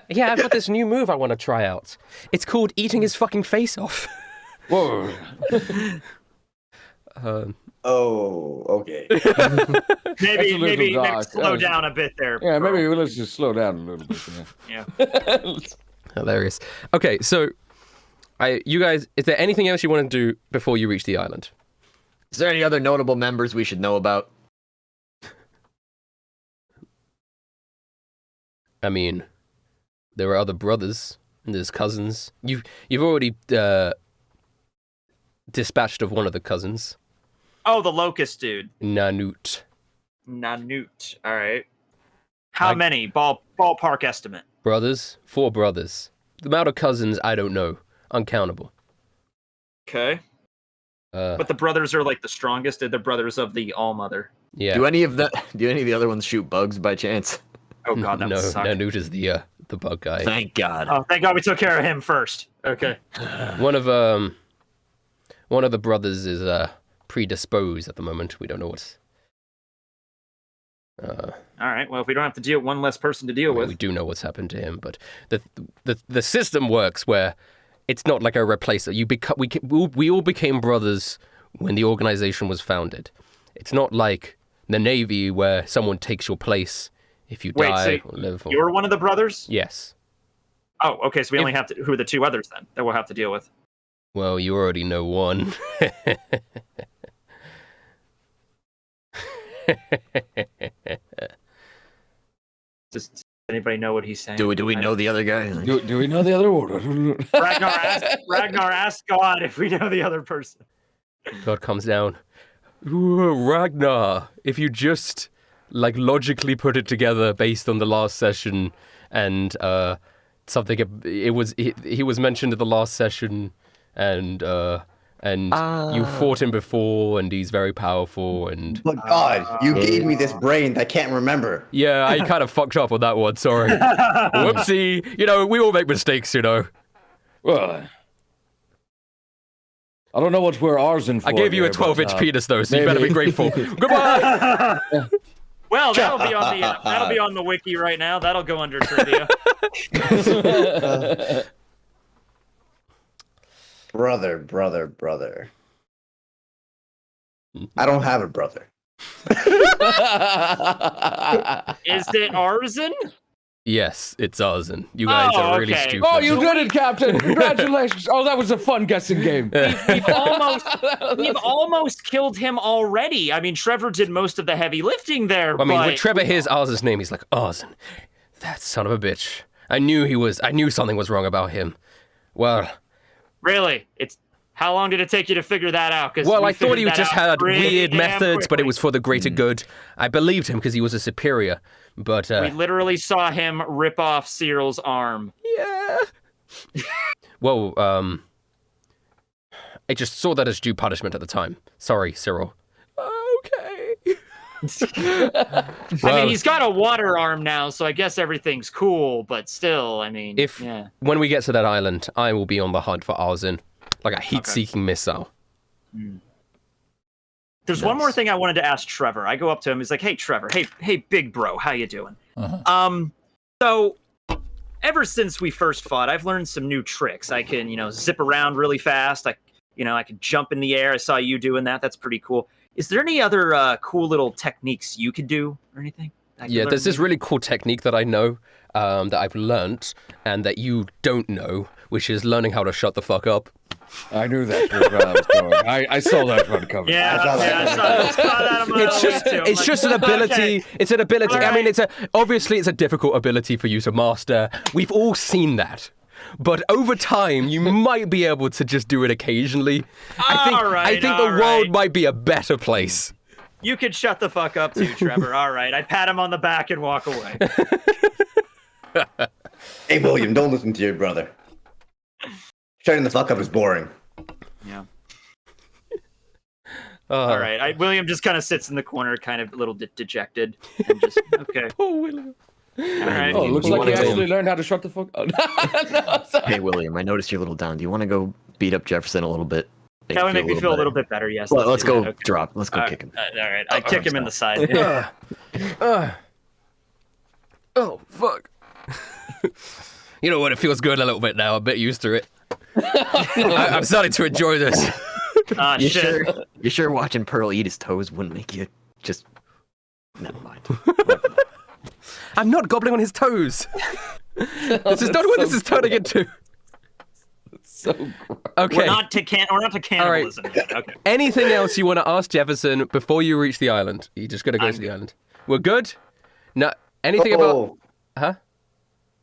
[SPEAKER 1] Yeah, I've got this new move I want to try out. It's called eating his fucking face off.
[SPEAKER 3] Whoa.
[SPEAKER 5] Oh, okay.
[SPEAKER 2] Maybe
[SPEAKER 3] little
[SPEAKER 2] next
[SPEAKER 3] dark.
[SPEAKER 2] slow down a bit there.
[SPEAKER 3] Yeah,
[SPEAKER 2] Pearl.
[SPEAKER 3] maybe let's just slow down a little bit.
[SPEAKER 2] Yeah.
[SPEAKER 1] Hilarious. Okay, so you guys, is there anything else you want to do before you reach the island?
[SPEAKER 4] Is there any other notable members we should know about?
[SPEAKER 1] I mean, there are other brothers and there's cousins. You've already dispatched of one of the cousins,
[SPEAKER 2] Oh, the locust dude.
[SPEAKER 1] Nanut.
[SPEAKER 2] Nanut. All right. How many? Ballpark estimate.
[SPEAKER 1] Brothers, 4 brothers. The amount of cousins, I don't know. Uncountable.
[SPEAKER 2] Okay. But the brothers are like the strongest. They're the brothers of the All-Mother.
[SPEAKER 1] Yeah.
[SPEAKER 4] Do any of the other ones shoot bugs by chance?
[SPEAKER 2] Oh god, that
[SPEAKER 1] no,
[SPEAKER 2] would suck.
[SPEAKER 1] Nanut is the bug guy.
[SPEAKER 4] Thank God.
[SPEAKER 2] Oh, thank God we took care of him first. Okay.
[SPEAKER 1] One of the brothers is predisposed at the moment. We don't know what's.
[SPEAKER 2] All right. Well, if we don't have to deal with one less person to deal
[SPEAKER 1] We
[SPEAKER 2] with.
[SPEAKER 1] do know what's happened to him, but the system works where it's not like a replacer. We all became brothers when the organization was founded. It's not like the Navy where someone takes your place if you die or live.
[SPEAKER 2] You're one of the brothers?
[SPEAKER 1] Yes.
[SPEAKER 2] Oh, okay. So we only have to. Who are the 2 others then that we'll have to deal with?
[SPEAKER 1] Well, you already know one.
[SPEAKER 2] Does anybody know what he's saying?
[SPEAKER 4] Do we know the other guy?
[SPEAKER 3] Do we know the other order?
[SPEAKER 2] Ragnar, ask God if we know the other person.
[SPEAKER 1] God comes down. Ooh, Ragnar, if you just logically put it together based on the last session and something, he was mentioned at the last session and you fought him before and he's very powerful and
[SPEAKER 5] But God, you gave me this brain that can't remember.
[SPEAKER 1] yeah, I kind of fucked up on that one. Sorry. Whoopsie. We all make mistakes.
[SPEAKER 3] Well, I don't know what we're ours in for.
[SPEAKER 1] I gave you a
[SPEAKER 3] here, but,
[SPEAKER 1] 12-inch penis though, so you better be
[SPEAKER 3] maybe.
[SPEAKER 1] grateful. Goodbye.
[SPEAKER 2] Well, that'll be on the wiki right now. That'll go under trivia.
[SPEAKER 5] Brother. I don't have a brother.
[SPEAKER 2] Is it Arzen?
[SPEAKER 1] Yes, it's us, and you guys are really
[SPEAKER 2] okay.
[SPEAKER 1] stupid.
[SPEAKER 3] Oh, you did it, Captain! Congratulations! Oh, that was a fun guessing game.
[SPEAKER 2] We've almost killed him already. I mean, Trevor did most of the heavy lifting there.
[SPEAKER 1] I mean,
[SPEAKER 2] but...
[SPEAKER 1] when Trevor hears Oz's name, he's like, Oz, that son of a bitch. I knew something was wrong about him. Well,
[SPEAKER 2] really, how long did it take you to figure that out?
[SPEAKER 1] Well, I thought he just had weird methods, but it
[SPEAKER 2] quickly.
[SPEAKER 1] was for the greater good. I believed him because he was a superior, but
[SPEAKER 2] We literally saw him rip off Cyril's arm.
[SPEAKER 1] yeah. Well, I just saw that as due punishment at the time. Sorry, Cyril. Okay.
[SPEAKER 2] I mean, he's got a water arm now, so I guess everything's cool, but still, I mean,
[SPEAKER 1] when we get to that island, I will be on the hunt for Arzin, like a heat-seeking missile.
[SPEAKER 2] There's one more thing I wanted to ask Trevor. I go up to him. He's like, "Hey, Trevor. Hey, big bro. How you doing?" So ever since we first fought, I've learned some new tricks. I can, zip around really fast. I can jump in the air. I saw you doing that. That's pretty cool. Is there any other cool little techniques you could do or anything?
[SPEAKER 1] Yeah, there's this really cool technique that I know, that I've learnt, and that you don't know, which is learning how to shut the fuck up.
[SPEAKER 3] I knew that's where I was going. I saw that one coming.
[SPEAKER 2] I saw that.
[SPEAKER 1] It's just an ability.
[SPEAKER 2] Okay.
[SPEAKER 1] It's an ability.
[SPEAKER 2] All
[SPEAKER 1] I mean,
[SPEAKER 2] right.
[SPEAKER 1] obviously it's a difficult ability for you to master. We've all seen that. But over time, you might be able to just do it occasionally. I think the world might be a better place.
[SPEAKER 2] You could shut the fuck up too, Trevor. All right. I pat him on the back and walk away.
[SPEAKER 5] Hey, William, don't listen to your brother. Shutting the fuck up is boring.
[SPEAKER 2] Yeah. All right. William just kind of sits in the corner, kind of a little dejected. And just, okay.
[SPEAKER 1] Poor William.
[SPEAKER 2] All right.
[SPEAKER 3] Oh, looks
[SPEAKER 4] You
[SPEAKER 3] like
[SPEAKER 4] wanna
[SPEAKER 3] he
[SPEAKER 4] go-
[SPEAKER 3] actually learned how to shut the fuck up. No, sorry.
[SPEAKER 4] Hey, William, I noticed you're a little down. Do you want to go beat up Jefferson a little bit?
[SPEAKER 2] That would make me feel a little bit better, yes.
[SPEAKER 4] Well, let's
[SPEAKER 2] do
[SPEAKER 4] go
[SPEAKER 2] that, okay.
[SPEAKER 4] drop. Let's go
[SPEAKER 2] All
[SPEAKER 4] kick him.
[SPEAKER 2] All right. I kick him in the side.
[SPEAKER 1] Oh, fuck. You know what? It feels good a little bit now. I'm a bit used to it. I'm starting to enjoy this.
[SPEAKER 2] Ah,
[SPEAKER 4] You
[SPEAKER 2] shit.
[SPEAKER 4] sure? You sure watching Pearl eat his toes wouldn't make you just? Never mind.
[SPEAKER 1] I'm not gobbling on his toes. This is not what this is turning into.
[SPEAKER 3] So gross.
[SPEAKER 1] Okay.
[SPEAKER 2] We're not to cannibalism yet. Okay.
[SPEAKER 1] Anything else you want to ask Jefferson before you reach the island? You just gotta go to the island. We're good? No. Anything about?
[SPEAKER 5] Oh,
[SPEAKER 1] Huh?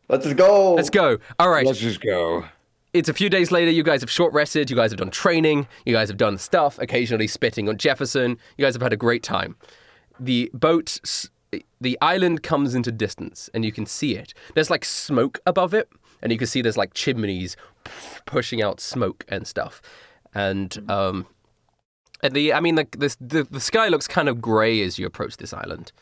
[SPEAKER 5] let's just go.
[SPEAKER 1] Let's go. All right.
[SPEAKER 3] Let's just go.
[SPEAKER 1] It's a few days later. You guys have short rested. You guys have done training. You guys have done stuff. Occasionally spitting on Jefferson. You guys have had a great time. The boat, the island comes into distance, and you can see it. There's like smoke above it, and you can see there's like chimneys pushing out smoke and stuff. And the sky looks kind of grey as you approach this island.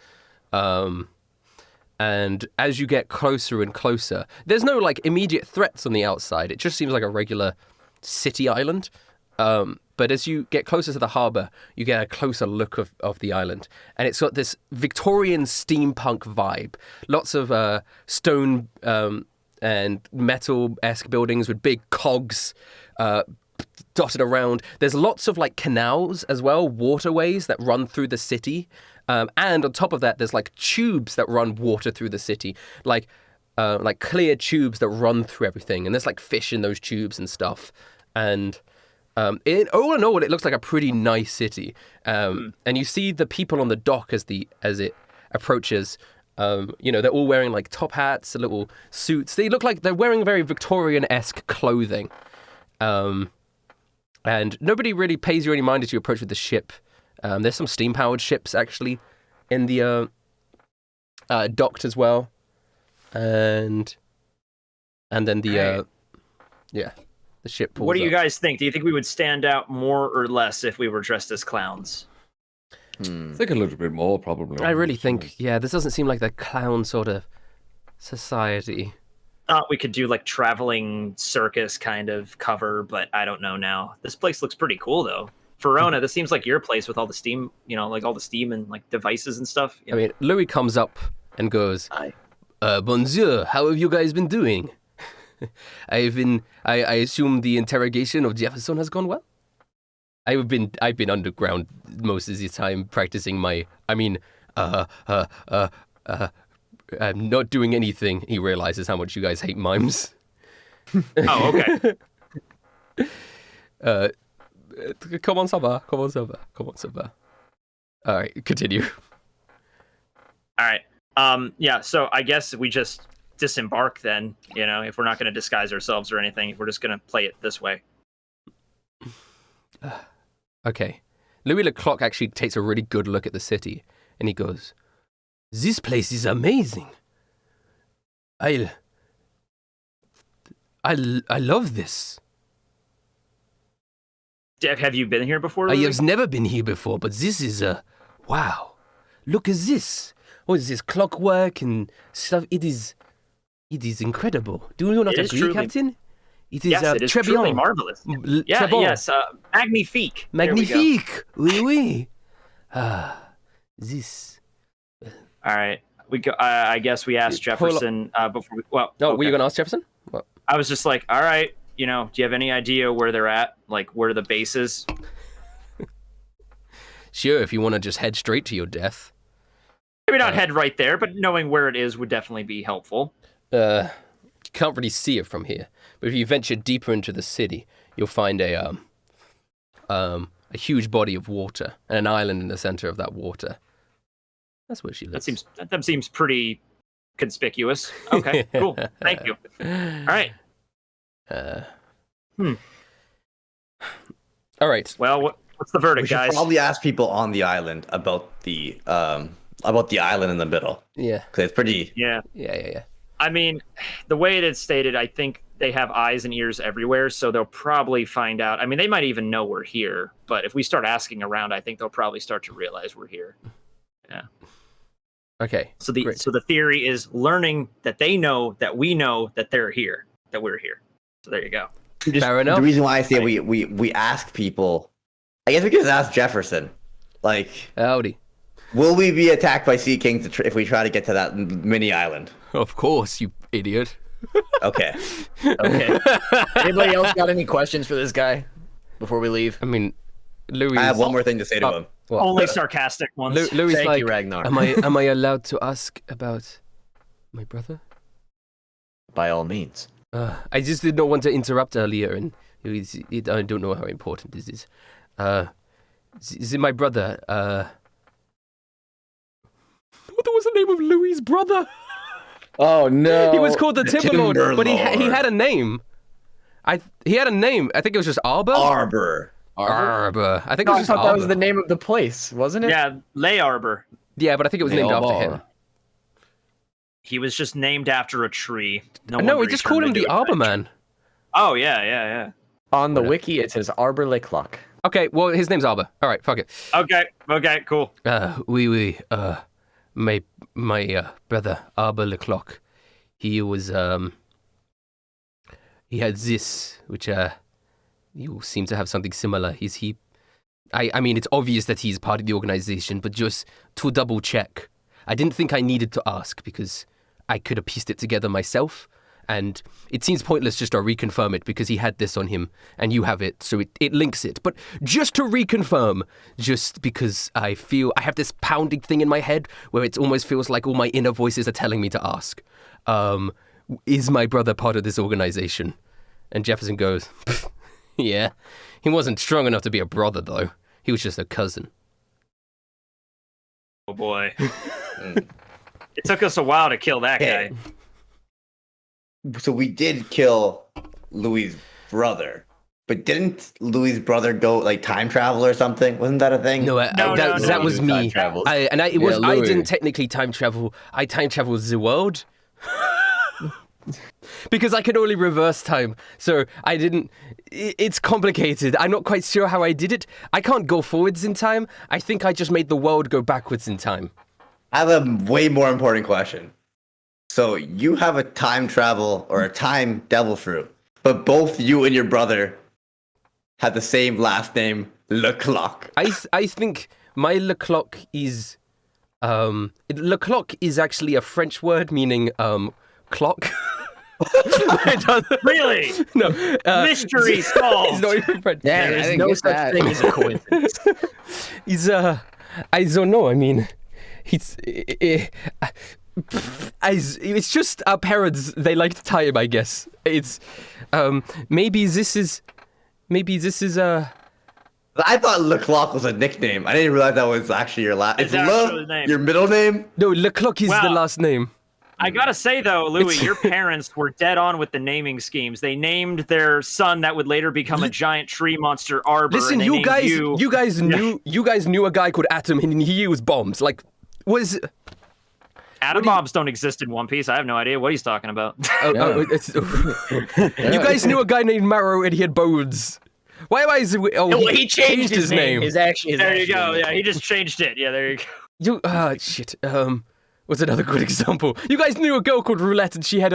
[SPEAKER 1] And as you get closer and closer, there's no like immediate threats on the outside. It just seems like a regular city island. But as you get closer to the harbour, you get a closer look of the island. And it's got this Victorian steampunk vibe. Lots of stone and metal-esque buildings with big cogs dotted around. There's lots of like canals as well, waterways that run through the city. And on top of that, there's like tubes that run water through the city, like clear tubes that run through everything. And there's like fish in those tubes and stuff. And all in all, it looks like a pretty nice city. And you see the people on the dock as it approaches. They're all wearing like top hats, little suits. They look like they're wearing very Victorian-esque clothing. And nobody really pays you any mind as you approach with the ship. There's some steam-powered ships actually in the docked as well, and then the ship pulls
[SPEAKER 2] What do you
[SPEAKER 1] up.
[SPEAKER 2] guys think? Do you think we would stand out more or less if we were dressed as clowns?
[SPEAKER 3] I think a little bit more, probably.
[SPEAKER 1] I really think, this doesn't seem like the clown sort of society.
[SPEAKER 2] Thought we could do like traveling circus kind of cover, but I don't know now. This place looks pretty cool though. Verona, this seems like your place with all the steam, like all the steam and like devices and stuff.
[SPEAKER 1] I mean, Louis comes up and goes,
[SPEAKER 4] Hi.
[SPEAKER 1] Bonjour, how have you guys been doing? I assume the interrogation of Jefferson has gone well? I've been underground most of the time practicing I'm not doing anything. He realizes how much you guys hate mimes.
[SPEAKER 2] Oh, okay.
[SPEAKER 1] Comment ça va? All right, continue.
[SPEAKER 2] All right. So I guess we just disembark then, if we're not going to disguise ourselves or anything, we're just going to play it this way.
[SPEAKER 1] Okay. Louis Leclerc actually takes a really good look at the city, and he goes, "This place is amazing. I love this.
[SPEAKER 2] Have you been here before?
[SPEAKER 1] I
[SPEAKER 2] Louis?
[SPEAKER 1] have never been here before, but this is wow. Look at this. What is this, clockwork and stuff? It is incredible. Do you not
[SPEAKER 2] It is
[SPEAKER 1] agree,
[SPEAKER 2] truly-
[SPEAKER 1] Captain? It is,
[SPEAKER 2] Yes, it is
[SPEAKER 1] très
[SPEAKER 2] truly
[SPEAKER 1] bien.
[SPEAKER 2] marvelous.
[SPEAKER 1] Très
[SPEAKER 2] Yeah,
[SPEAKER 1] bon.
[SPEAKER 2] yes. Magnifique. There we go.
[SPEAKER 1] Magnifique. Oui, oui. This.
[SPEAKER 2] All right. We go. I guess we asked Jefferson before we. Well,
[SPEAKER 1] Oh,
[SPEAKER 2] okay.
[SPEAKER 1] were you going to ask Jefferson? What?
[SPEAKER 2] I was just like, all right. Do you have any idea where they're at? Like where the base is?
[SPEAKER 1] Sure, if you want to just head straight to your death.
[SPEAKER 2] Maybe not head right there, but knowing where it is would definitely be helpful.
[SPEAKER 1] You can't really see it from here, but if you venture deeper into the city, you'll find a huge body of water and an island in the center of that water. That's where she lives.
[SPEAKER 2] That seems pretty conspicuous. Okay, cool. Thank you. All right.
[SPEAKER 1] All right.
[SPEAKER 2] Well, What's the verdict,
[SPEAKER 5] We should
[SPEAKER 2] guys?
[SPEAKER 5] probably ask people on the island about the island in the middle.
[SPEAKER 1] Yeah.
[SPEAKER 5] Because it's pretty.
[SPEAKER 2] Yeah.
[SPEAKER 1] Yeah.
[SPEAKER 2] I mean, the way it is stated, I think they have eyes and ears everywhere, so they'll probably find out. I mean, they might even know we're here, but if we start asking around, I think they'll probably start to realize we're here. Yeah.
[SPEAKER 1] Okay.
[SPEAKER 2] So
[SPEAKER 1] great.
[SPEAKER 2] the theory is learning that they know that we know that they're here, that we're here. So there you go.
[SPEAKER 1] Fair enough.
[SPEAKER 5] The reason why I say we ask people, I guess we could just ask Jefferson, like,
[SPEAKER 1] Howdy.
[SPEAKER 5] will we be attacked by sea kings if we try to get to that mini island?
[SPEAKER 1] Of course, you idiot.
[SPEAKER 5] Okay.
[SPEAKER 4] Okay. Anybody else got any questions for this guy before we leave?
[SPEAKER 1] I mean, Louis.
[SPEAKER 5] I have one more thing to say to him.
[SPEAKER 1] What?
[SPEAKER 2] Only sarcastic ones.
[SPEAKER 1] Louis
[SPEAKER 4] Thank
[SPEAKER 1] like,
[SPEAKER 4] you, Ragnar.
[SPEAKER 1] am I allowed to ask about my brother?
[SPEAKER 4] By all means.
[SPEAKER 1] I just did not want to interrupt earlier, and I don't know how important this is. Is it my brother? What was the name of Louis' brother?
[SPEAKER 3] Oh no.
[SPEAKER 1] He was called the Timberlord, but he
[SPEAKER 5] Timberlord.
[SPEAKER 1] had a name. He had a name. I think it was just Arbor.
[SPEAKER 5] Arbor.
[SPEAKER 1] Arbor. I think it
[SPEAKER 4] No,
[SPEAKER 1] was
[SPEAKER 4] I
[SPEAKER 1] just
[SPEAKER 4] thought that
[SPEAKER 1] Arbor.
[SPEAKER 4] was the name of the place, wasn't it?
[SPEAKER 2] Yeah, Lay Arbor.
[SPEAKER 1] Yeah, but I think it was named after him.
[SPEAKER 2] He was just named after a tree.
[SPEAKER 1] No,
[SPEAKER 2] wonder
[SPEAKER 1] we
[SPEAKER 2] he
[SPEAKER 1] just
[SPEAKER 2] turned
[SPEAKER 1] called him
[SPEAKER 2] into
[SPEAKER 1] the
[SPEAKER 2] a
[SPEAKER 1] Arbor
[SPEAKER 2] tree.
[SPEAKER 1] Man.
[SPEAKER 2] Oh yeah.
[SPEAKER 4] On the wiki, it says Arbor Le Clock.
[SPEAKER 1] Okay, well, his name's Arbor. All right, fuck it.
[SPEAKER 2] Okay, cool.
[SPEAKER 1] My brother Arbor Leclerc, he was he had this, which you seem to have something similar. I mean, it's obvious that he's part of the organization, but just to double check, I didn't think I needed to ask because I could have pieced it together myself. And it seems pointless just to reconfirm it because he had this on him and you have it, so it links it. But just to reconfirm, just because I feel I have this pounding thing in my head where it almost feels like all my inner voices are telling me to ask, is my brother part of this organization? And Jefferson goes, yeah. He wasn't strong enough to be a brother, though. He was just a cousin.
[SPEAKER 2] Oh boy. It took us a while to kill that guy.
[SPEAKER 5] So we did kill Louis' brother, but didn't Louis' brother go like time travel or something? Wasn't that a thing?
[SPEAKER 1] No, that was
[SPEAKER 4] Time
[SPEAKER 1] me.
[SPEAKER 4] travels.
[SPEAKER 1] I
[SPEAKER 3] Louis.
[SPEAKER 1] didn't technically time travel. I time traveled the world. Because I could only reverse time, so I didn't. It's complicated. I'm not quite sure how I did it. I can't go forwards in time. I think I just made the world go backwards in time.
[SPEAKER 5] I have a way more important question. So you have a time travel or a time devil fruit, but both you and your brother have the same last name, Leclerc.
[SPEAKER 1] I think my Leclerc is Leclerc is actually a French word meaning clock. It doesn't-
[SPEAKER 2] Really?
[SPEAKER 1] No.
[SPEAKER 2] Mystery
[SPEAKER 1] It's
[SPEAKER 2] solved.
[SPEAKER 1] not even French.
[SPEAKER 4] There
[SPEAKER 3] I
[SPEAKER 4] is
[SPEAKER 3] didn't
[SPEAKER 4] no
[SPEAKER 3] get
[SPEAKER 4] such
[SPEAKER 3] that.
[SPEAKER 4] thing as a coincidence.
[SPEAKER 1] He's I don't know. I mean, he's it's just our parents. They like to time, I guess. It's maybe this is
[SPEAKER 5] I thought Leclerc was a nickname. I didn't realize that was actually your last.
[SPEAKER 2] It's
[SPEAKER 5] Is
[SPEAKER 2] actually
[SPEAKER 5] Le
[SPEAKER 2] the name.
[SPEAKER 5] your middle name?
[SPEAKER 1] no Leclerc is the
[SPEAKER 2] Wow.
[SPEAKER 1] last name.
[SPEAKER 2] I gotta say though, Louis,
[SPEAKER 1] It's-
[SPEAKER 2] your parents were dead on with the naming schemes. They named their son that would later become a giant tree monster Arbor.
[SPEAKER 1] Listen,
[SPEAKER 2] and they
[SPEAKER 1] you
[SPEAKER 2] named
[SPEAKER 1] guys knew a guy called Atom and he used bombs. Like, was
[SPEAKER 2] Atom bombs don't exist in One Piece. I have no idea what he's talking about.
[SPEAKER 1] you guys knew a guy named Marrow and he had bones. Why am I?
[SPEAKER 4] He changed his name. His actual
[SPEAKER 2] There you go.
[SPEAKER 4] name.
[SPEAKER 2] Yeah, he just changed it. Yeah, there you go.
[SPEAKER 1] Shit. What's another good example? You guys knew a girl called Roulette and she had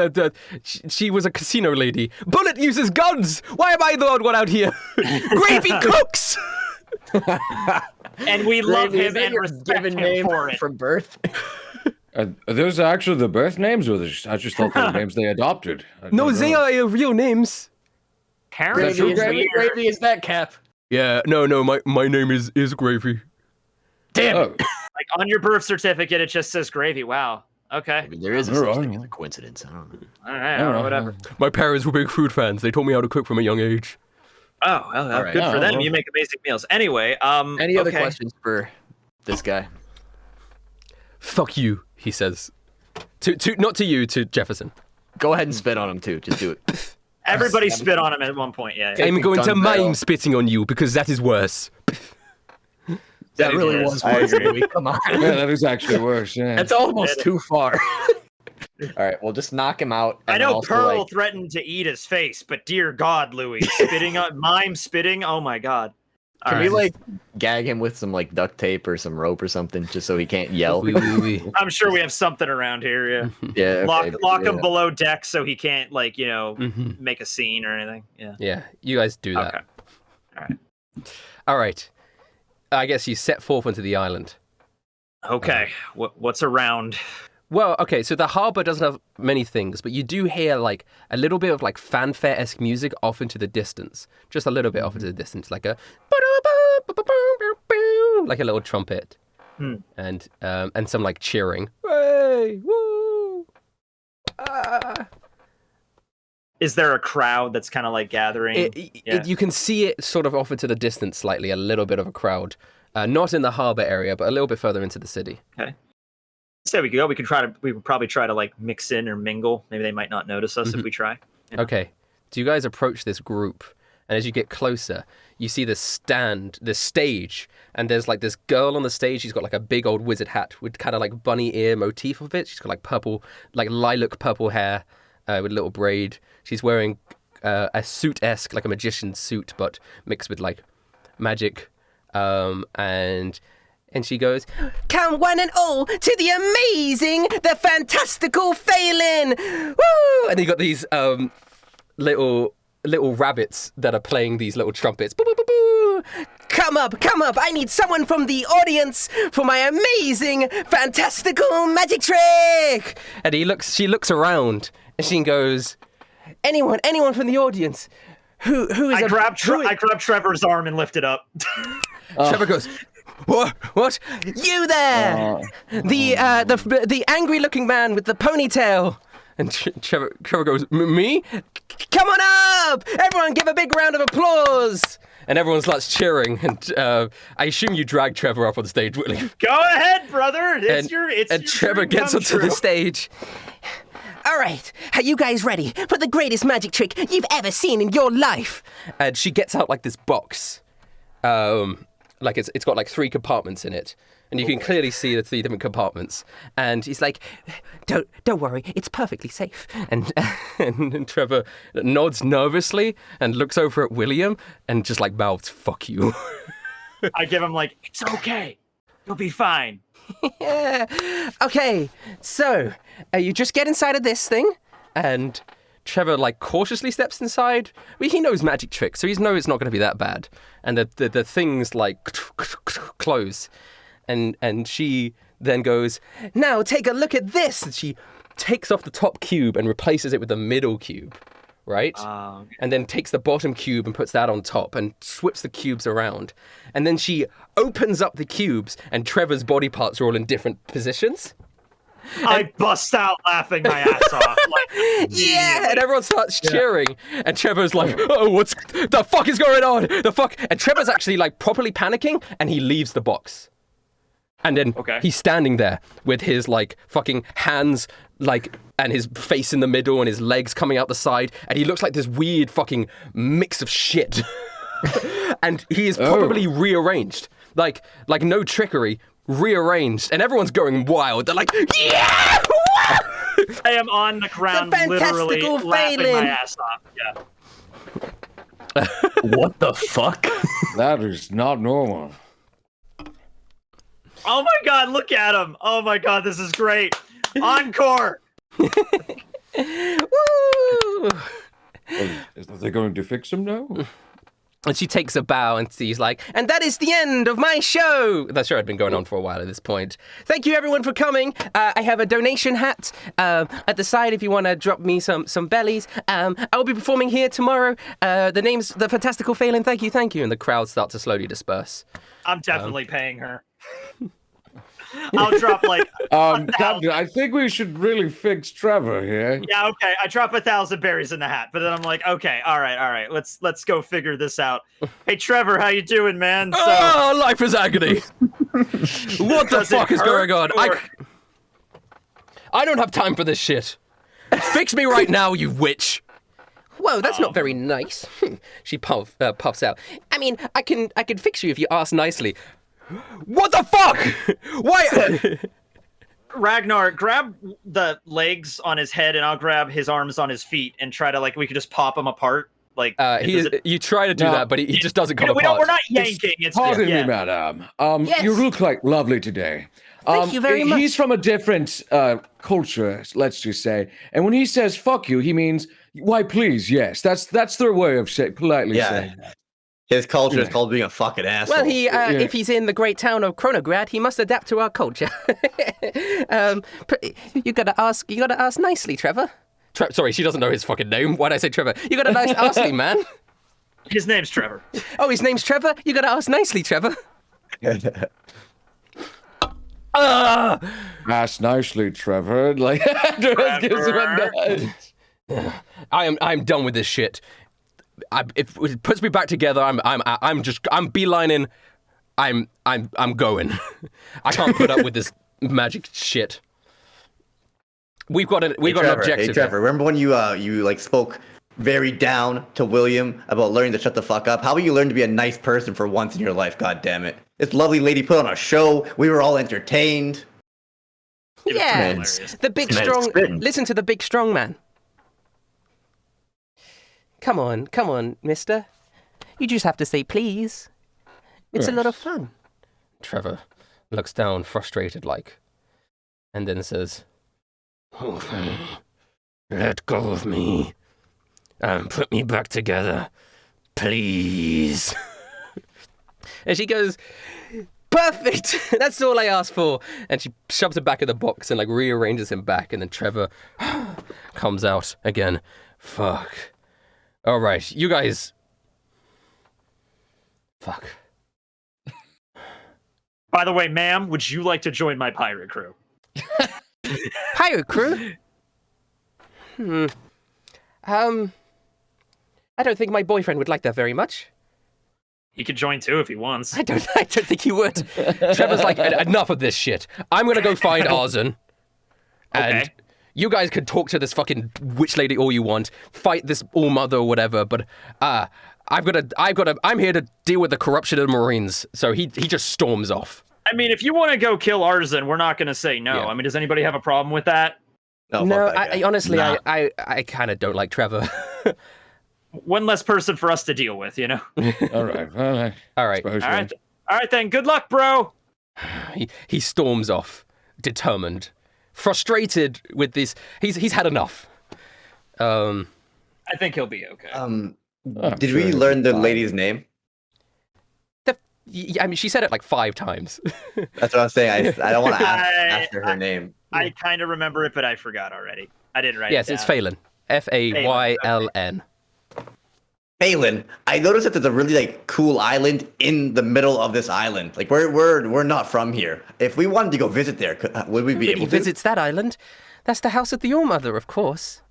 [SPEAKER 1] she was a casino lady. Bullet uses guns. Why am I the odd one out here? Gravy cooks.
[SPEAKER 2] And we love
[SPEAKER 4] Gravy, is
[SPEAKER 2] him
[SPEAKER 4] that
[SPEAKER 2] and
[SPEAKER 4] your
[SPEAKER 2] respect
[SPEAKER 4] given
[SPEAKER 2] him
[SPEAKER 4] name
[SPEAKER 2] for it.
[SPEAKER 4] from birth?
[SPEAKER 3] Are those actually the birth names, or I just thought they were names they adopted? I
[SPEAKER 1] No,
[SPEAKER 3] don't
[SPEAKER 1] they
[SPEAKER 3] know.
[SPEAKER 1] are real names.
[SPEAKER 2] Parents
[SPEAKER 3] true,
[SPEAKER 2] are
[SPEAKER 4] Gravy,
[SPEAKER 2] weird.
[SPEAKER 4] Gravy is that cap.
[SPEAKER 1] Yeah, no, my name is Gravy.
[SPEAKER 4] Damn
[SPEAKER 3] Oh,
[SPEAKER 4] it.
[SPEAKER 2] Like on your birth certificate, it just says Gravy. Wow. Okay.
[SPEAKER 4] I mean, there is a
[SPEAKER 3] Alright.
[SPEAKER 4] such thing as a coincidence. I don't know.
[SPEAKER 2] All right. All right, whatever.
[SPEAKER 1] My parents were big food fans. They taught me how to cook from a young age.
[SPEAKER 2] Oh, well,
[SPEAKER 4] All right.
[SPEAKER 2] good for
[SPEAKER 3] Oh,
[SPEAKER 2] them.
[SPEAKER 3] well.
[SPEAKER 2] You make amazing meals. Anyway,
[SPEAKER 4] Any other
[SPEAKER 2] okay.
[SPEAKER 4] questions for this guy?
[SPEAKER 1] Fuck you, he says. To not to you, to Jefferson.
[SPEAKER 4] Go ahead and spit on him too. Just do it.
[SPEAKER 2] Everybody spit on him at one point. Yeah.
[SPEAKER 1] I'm going to
[SPEAKER 4] gun barrel.
[SPEAKER 1] mime spitting on you because that is worse.
[SPEAKER 4] That really
[SPEAKER 2] is.
[SPEAKER 4] was
[SPEAKER 5] I
[SPEAKER 4] worse.
[SPEAKER 5] agree.
[SPEAKER 4] Louis. Come on.
[SPEAKER 6] Yeah, that is actually worse. Yeah.
[SPEAKER 4] That's almost too far. All right, well, just knock him out.
[SPEAKER 2] I
[SPEAKER 4] and
[SPEAKER 2] know
[SPEAKER 4] also,
[SPEAKER 2] Pearl
[SPEAKER 4] like,
[SPEAKER 2] threatened to eat his face, but dear God, Louis, spitting on mime spitting. Oh my God.
[SPEAKER 4] Can
[SPEAKER 2] All
[SPEAKER 4] we
[SPEAKER 2] right.
[SPEAKER 4] like gag him with some like duct tape or some rope or something, just so he can't yell?
[SPEAKER 2] I'm sure we have something around here. Yeah.
[SPEAKER 4] Yeah. Okay,
[SPEAKER 2] Lock
[SPEAKER 4] yeah.
[SPEAKER 2] him below deck so he can't
[SPEAKER 1] Mhm.
[SPEAKER 2] make a scene or anything. Yeah.
[SPEAKER 1] Yeah, you guys do that.
[SPEAKER 2] Okay. All right.
[SPEAKER 1] All right. I guess you set forth onto the island.
[SPEAKER 2] Okay. What's around?
[SPEAKER 1] Well, okay, so the harbor doesn't have many things, but you do hear like a little bit of like fanfare-esque music off into the distance. Just a little bit off into the distance, like a like a little trumpet. And some like cheering. Hey, woo! Ah.
[SPEAKER 2] Is there a crowd that's kind of like gathering?
[SPEAKER 1] You can see it sort of off into the distance slightly, a little bit of a crowd. Not in the harbor area, but a little bit further into the city.
[SPEAKER 2] Okay. Say we could go. We would probably try to like mix in or mingle. Maybe they might not notice us if we try. Yeah.
[SPEAKER 1] Okay. Do you guys approach this group? And as you get closer, you see this stage, and there's like this girl on the stage. She's got like a big old wizard hat with kind of like bunny ear motif of it. She's got like purple, like lilac purple hair with a little braid. She's wearing a suit-esque, like a magician's suit, but mixed with like magic. And she goes, "Come one and all to the amazing, the fantastical Phelan! Woo!" And you got these little rabbits that are playing these little trumpets. Boo, boo, boo, boo. Come up! I need someone from the audience for my amazing, fantastical magic trick! And she looks around and she goes, anyone from the audience? Who is
[SPEAKER 2] I grab Trevor's arm and lift it up.
[SPEAKER 1] Trevor goes, What? You there! The angry-looking man with the ponytail. And Trevor goes, Me? Come on up! Everyone, give a big round of applause! And everyone starts cheering. And I assume you drag Trevor up on stage, Willie.
[SPEAKER 2] Go ahead, brother. It's your
[SPEAKER 1] Trevor
[SPEAKER 2] dream
[SPEAKER 1] gets
[SPEAKER 2] come
[SPEAKER 1] onto the
[SPEAKER 2] true.
[SPEAKER 1] stage. All right, are you guys ready for the greatest magic trick you've ever seen in your life? And she gets out like this box. Like it's got like 3 compartments in it, and you can clearly see the 3 different compartments. And he's like, "Don't worry, it's perfectly safe." And Trevor nods nervously and looks over at William and just like mouths, "Fuck you."
[SPEAKER 2] I give him like, "It's okay, you'll be fine."
[SPEAKER 1] Yeah. Okay, so you just get inside of this thing, and Trevor like cautiously steps inside. Well, he knows magic tricks, so he knows it's not going to be that bad. And the things like close, and she then goes, "Now take a look at this." And she takes off the top cube and replaces it with the middle cube, right?
[SPEAKER 2] Okay.
[SPEAKER 1] And then takes the bottom cube and puts that on top and swips the cubes around. And then she opens up the cubes, and Trevor's body parts are all in different positions.
[SPEAKER 2] I bust out laughing my ass off. Like,
[SPEAKER 1] Yeah, and everyone starts cheering, and Trevor's like, "Oh, what the fuck is going on? The fuck?" And Trevor's actually like properly panicking, and he leaves the box. And then he's standing there with his like fucking hands like and his face in the middle and his legs coming out the side, and he looks like this weird fucking mix of shit. And he is probably rearranged, like no trickery, rearranged, and everyone's going wild. They're like, "Yeah!"
[SPEAKER 2] I am on the ground,
[SPEAKER 1] The
[SPEAKER 2] literally
[SPEAKER 1] fantastical
[SPEAKER 2] laughing my
[SPEAKER 1] Phelan.
[SPEAKER 2] ass off. Yeah.
[SPEAKER 4] What the fuck?
[SPEAKER 6] That is not normal.
[SPEAKER 2] Oh my God! Look at him! Oh my God! This is great. Encore.
[SPEAKER 1] Woo!
[SPEAKER 6] Is they going to fix him now?
[SPEAKER 1] And she takes a bow and she's like, "And that is the end of my show." That show had been going on for a while at this point. Thank you everyone for coming. I have a donation hat at the side if you want to drop me some bellies. I will be performing here tomorrow. The name's The Fantastical Phelan. Thank you. And the crowd starts to slowly disperse.
[SPEAKER 2] I'm definitely paying her. I'll drop like
[SPEAKER 6] Captain, I think we should really fix Trevor here.
[SPEAKER 2] Yeah, okay. I drop 1,000 berries in the hat, but then I'm like, okay, all right. Let's go figure this out. Hey, Trevor, how you doing, man? So,
[SPEAKER 1] Oh, life is agony. What the
[SPEAKER 2] Does it
[SPEAKER 1] fuck is
[SPEAKER 2] hurt,
[SPEAKER 1] going on?
[SPEAKER 2] or-
[SPEAKER 1] I don't have time for this shit. Fix me right now, you witch. Whoa, that's not very nice. She puffs out. I mean, I can fix you if you ask nicely. What the fuck? Why?
[SPEAKER 2] Ragnar, grab the legs on his head, and I'll grab his arms on his feet, and try to we could just pop him apart.
[SPEAKER 1] You try to do that, but he just doesn't come apart.
[SPEAKER 2] We're not yanking.
[SPEAKER 3] Pardon me, madam.
[SPEAKER 1] Yes.
[SPEAKER 3] You look like lovely today.
[SPEAKER 1] Thank you very much.
[SPEAKER 3] He's from a different culture, let's just say. And when he says "fuck you," he means "why, please." Yes, that's their way of politely saying that.
[SPEAKER 5] His culture is called being a fucking asshole.
[SPEAKER 1] Well, if he's in the great town of Chronograd, he must adapt to our culture. You gotta ask nicely, Trevor. Sorry, she doesn't know his fucking name. Why'd I say Trevor? You gotta ask nicely, man.
[SPEAKER 2] His name's Trevor.
[SPEAKER 1] Oh, his name's Trevor? You gotta ask nicely, Trevor.
[SPEAKER 3] Ask nicely, Trevor.
[SPEAKER 1] I'm done with this shit. It puts me back together. I'm beelining. I'm going. I can't put up with this magic shit. We've got an objective.
[SPEAKER 5] Hey Trevor, remember when you spoke very down to William about learning to shut the fuck up? How about you learn to be a nice person for once in your life? God damn it! This lovely lady put on a show. We were all entertained.
[SPEAKER 1] Yeah, the big strong. Listen to the big strong man. Come on, mister. You just have to say please. It's a lot of fun. Trevor looks down, frustrated and then says, "Okay, let go of me and put me back together, please." And she goes, "Perfect! That's all I asked for." And she shoves him back in the box and rearranges him back. And then Trevor comes out again. Fuck. All right, you guys. Fuck.
[SPEAKER 2] By the way, ma'am, would you like to join my pirate crew?
[SPEAKER 1] Pirate crew? I don't think my boyfriend would like that very much.
[SPEAKER 2] He could join too if he wants.
[SPEAKER 1] I don't think he would. Trevor's like, enough of this shit. I'm gonna go find Arzen. And you guys can talk to this fucking witch lady all you want, fight this all-mother or whatever, but I'm here to deal with the corruption of the Marines. So he just storms off.
[SPEAKER 2] I mean, if you want to go kill Arzen, we're not going to say no.
[SPEAKER 1] Yeah.
[SPEAKER 2] I mean, does anybody have a problem with that?
[SPEAKER 1] No, I honestly, nah. I kind of don't like Trevor.
[SPEAKER 2] One less person for us to deal with, you know?
[SPEAKER 3] All right.
[SPEAKER 2] All right then. Good luck, bro.
[SPEAKER 1] He storms off, determined. Frustrated with this, he's had enough.
[SPEAKER 2] I think he'll be okay.
[SPEAKER 5] Did we learn the lady's name?
[SPEAKER 1] I mean, she said it 5 times.
[SPEAKER 5] That's what I'm saying. I don't want to ask her name.
[SPEAKER 2] I kind of remember it, but I forgot already. I didn't write it down.
[SPEAKER 1] Yes, it's Phelan. Fayln.
[SPEAKER 5] Phelan. I noticed that there's a really cool island in the middle of this island. We're not from here. If we wanted to go visit there, would we be able to?
[SPEAKER 1] He visits that island. That's the house of the All-Mother, of course.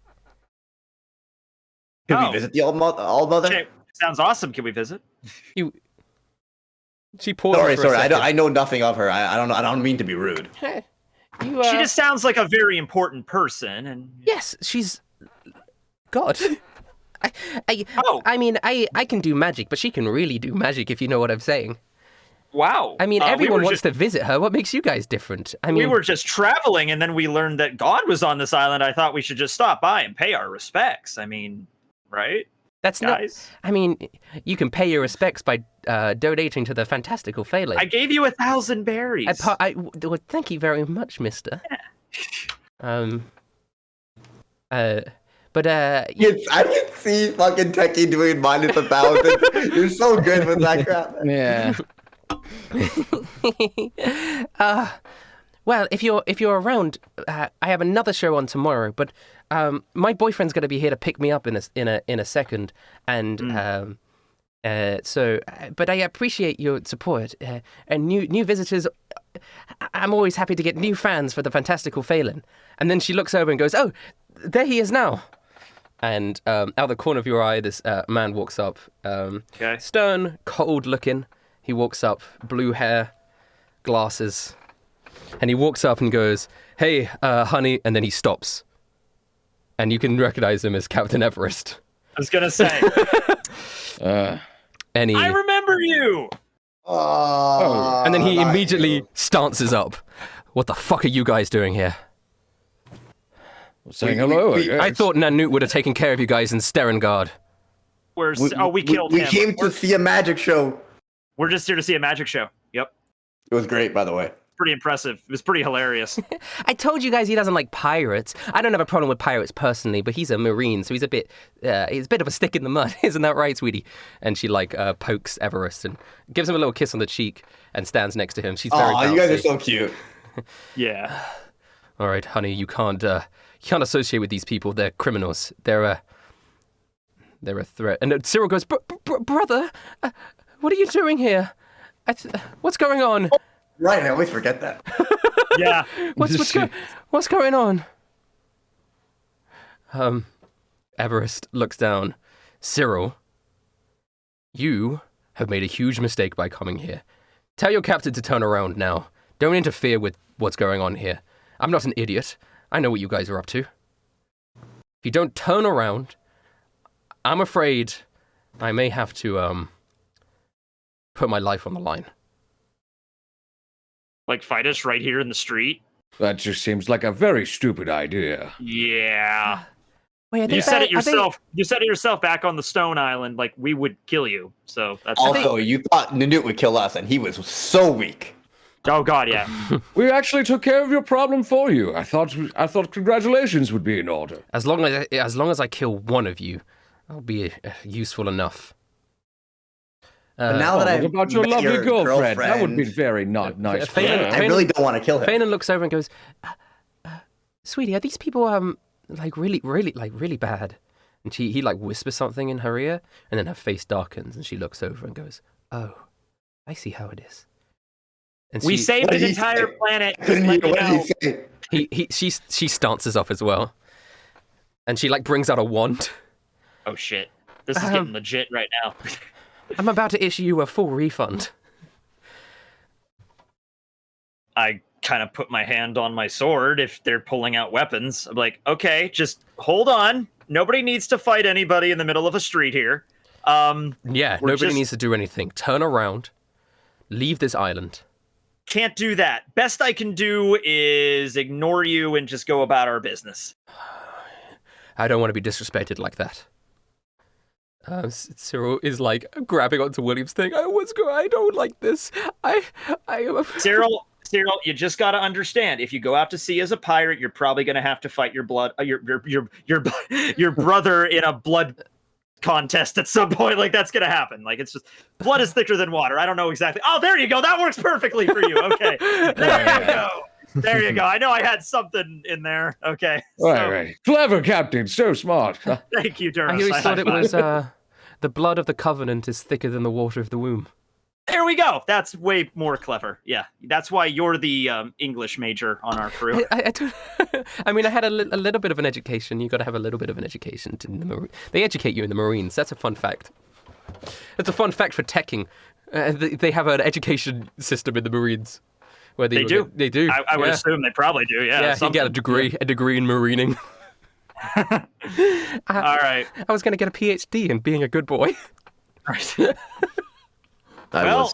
[SPEAKER 5] Can we visit the All-Mother?
[SPEAKER 2] Okay. Sounds awesome. Can we visit?
[SPEAKER 1] She pauses.
[SPEAKER 5] Sorry. I know nothing of her. I don't mean to be rude.
[SPEAKER 2] She just sounds like a very important person, and
[SPEAKER 1] yes, she's God. I mean, I can do magic, but she can really do magic, if you know what I'm saying.
[SPEAKER 2] Wow.
[SPEAKER 1] I mean, everyone wants to visit her. What makes you guys different? I mean,
[SPEAKER 2] we were just traveling, and then we learned that God was on this island. I thought we should just stop by and pay our respects. I mean, right?
[SPEAKER 1] That's
[SPEAKER 2] guys?
[SPEAKER 1] not. I mean, you can pay your respects by donating to the fantastical Phelan.
[SPEAKER 2] I gave you 1,000 berries.
[SPEAKER 1] Well, thank you very much, mister. Yeah. But
[SPEAKER 5] I can see fucking Tekking doing -1,000. You're so good with that crap.
[SPEAKER 3] Yeah.
[SPEAKER 1] Well, if you're around, I have another show on tomorrow. But my boyfriend's going to be here to pick me up in a second, and but I appreciate your support and new visitors. I'm always happy to get new fans for the fantastical Phelan. And then she looks over and goes, "Oh, there he is now." And out the corner of your eye, this man walks up. Stern, cold looking. He walks up, blue hair, glasses. And he walks up and goes, "Hey, honey," and then he stops. And you can recognize him as Captain Everest.
[SPEAKER 2] I was gonna say.
[SPEAKER 1] Any?
[SPEAKER 2] I remember you.
[SPEAKER 1] And then he
[SPEAKER 5] not
[SPEAKER 1] immediately
[SPEAKER 5] you.
[SPEAKER 1] stances up. What the fuck are you guys doing here?
[SPEAKER 6] Saying hello.
[SPEAKER 5] we-
[SPEAKER 6] I
[SPEAKER 1] I
[SPEAKER 6] guess.
[SPEAKER 1] thought Nanute would have taken care of you guys in Sterengard.
[SPEAKER 2] We killed
[SPEAKER 5] We
[SPEAKER 2] him.
[SPEAKER 5] came to see a magic show.
[SPEAKER 2] We're just here to see a magic show. Yep.
[SPEAKER 5] It was great, by the way.
[SPEAKER 2] Pretty impressive. It was pretty hilarious.
[SPEAKER 1] I told you guys he doesn't like pirates. I don't have a problem with pirates personally, but he's a marine, so he's a bit of a stick in the mud. Isn't that right, sweetie? And she like pokes Everest and gives him a little kiss on the cheek and stands next to him. She's very
[SPEAKER 5] Oh, you guys are
[SPEAKER 1] bouncy.
[SPEAKER 5] so cute.
[SPEAKER 2] Yeah.
[SPEAKER 1] All right, honey, you can't associate with these people. They're criminals. They're a threat. And Cyril goes, brother, what are you doing here? What's going on?
[SPEAKER 5] Right, I always forget that.
[SPEAKER 2] Yeah.
[SPEAKER 1] What's going on? Everest looks down. Cyril, you have made a huge mistake by coming here. Tell your captain to turn around now. Don't interfere with what's going on here. I'm not an idiot. I know what you guys are up to. If you don't turn around, I'm afraid I may have to put my life on the line.
[SPEAKER 2] Like fight us right here in the street.
[SPEAKER 6] That just seems like a very stupid idea.
[SPEAKER 2] Yeah.
[SPEAKER 1] Wait,
[SPEAKER 2] You said it yourself. You said it yourself back on the Stone Island. Like we would kill you. So that's
[SPEAKER 5] Also, you thought Nanute would kill us, and he was so weak.
[SPEAKER 2] Oh God, yeah.
[SPEAKER 6] We actually took care of your problem for you. I thought congratulations would be in order.
[SPEAKER 1] As long as I kill one of you, I'll be useful enough.
[SPEAKER 5] But now that
[SPEAKER 6] What
[SPEAKER 5] I've
[SPEAKER 6] about your
[SPEAKER 5] met
[SPEAKER 6] lovely girlfriend? That would be
[SPEAKER 5] girlfriend,
[SPEAKER 6] very not nice. for
[SPEAKER 1] Phelan-
[SPEAKER 6] her.
[SPEAKER 5] I really don't want to kill him.
[SPEAKER 1] Phelan looks over and goes, "Sweetie, are these people like really bad?" And he like whispers something in her ear, and then her face darkens, and she looks over and goes, "Oh, I see how it is." And
[SPEAKER 2] We
[SPEAKER 1] she,
[SPEAKER 2] saved
[SPEAKER 5] What
[SPEAKER 2] an
[SPEAKER 5] did he
[SPEAKER 2] entire
[SPEAKER 5] say?
[SPEAKER 2] planet.
[SPEAKER 5] Couldn't
[SPEAKER 2] Like,
[SPEAKER 5] hear,
[SPEAKER 2] you
[SPEAKER 5] what
[SPEAKER 2] know.
[SPEAKER 5] did he say?
[SPEAKER 1] she stances up as well, and she like brings out a wand.
[SPEAKER 2] Oh shit. This is getting legit right now.
[SPEAKER 1] I'm about to issue you a full refund.
[SPEAKER 2] I kind of put my hand on my sword if they're pulling out weapons. I'm like, okay, just hold on. Nobody needs to fight anybody in the middle of a street here.
[SPEAKER 1] Yeah,
[SPEAKER 2] We're
[SPEAKER 1] nobody
[SPEAKER 2] just-
[SPEAKER 1] needs to do anything. Turn around, leave this island.
[SPEAKER 2] Can't do that. Best I can do is ignore you and just go about our business.
[SPEAKER 1] I don't want to be disrespected like that. Cyril is like grabbing onto William's thing. I don't like this. I am.
[SPEAKER 2] Cyril, you just got to understand. If you go out to sea as a pirate, you're probably going to have to fight your brother in a blood contest at some point. Like that's going to happen. Like it's just blood is thicker than water. I don't know exactly. Oh, there you go. That works perfectly for you. Okay, there you go. There you go. I know I had something in there. Okay.
[SPEAKER 6] Right. Clever, Captain. So smart.
[SPEAKER 2] Thank you, Durham.
[SPEAKER 1] I always thought it was the blood of the covenant is thicker than the water of the womb.
[SPEAKER 2] There we go. That's way more clever. Yeah, that's why you're the English major on our crew.
[SPEAKER 1] I don't. I mean, I had a little bit of an education. You got to have a little bit of an education. They educate you in the Marines. That's a fun fact. It's a fun fact for Tekking. They have an education system in the Marines. Where
[SPEAKER 2] They do.
[SPEAKER 1] They do.
[SPEAKER 2] I would assume they probably do. Yeah.
[SPEAKER 1] Yeah, you get a degree in marining.
[SPEAKER 2] All right.
[SPEAKER 1] I was going to get a PhD in being a good boy.
[SPEAKER 2] Well,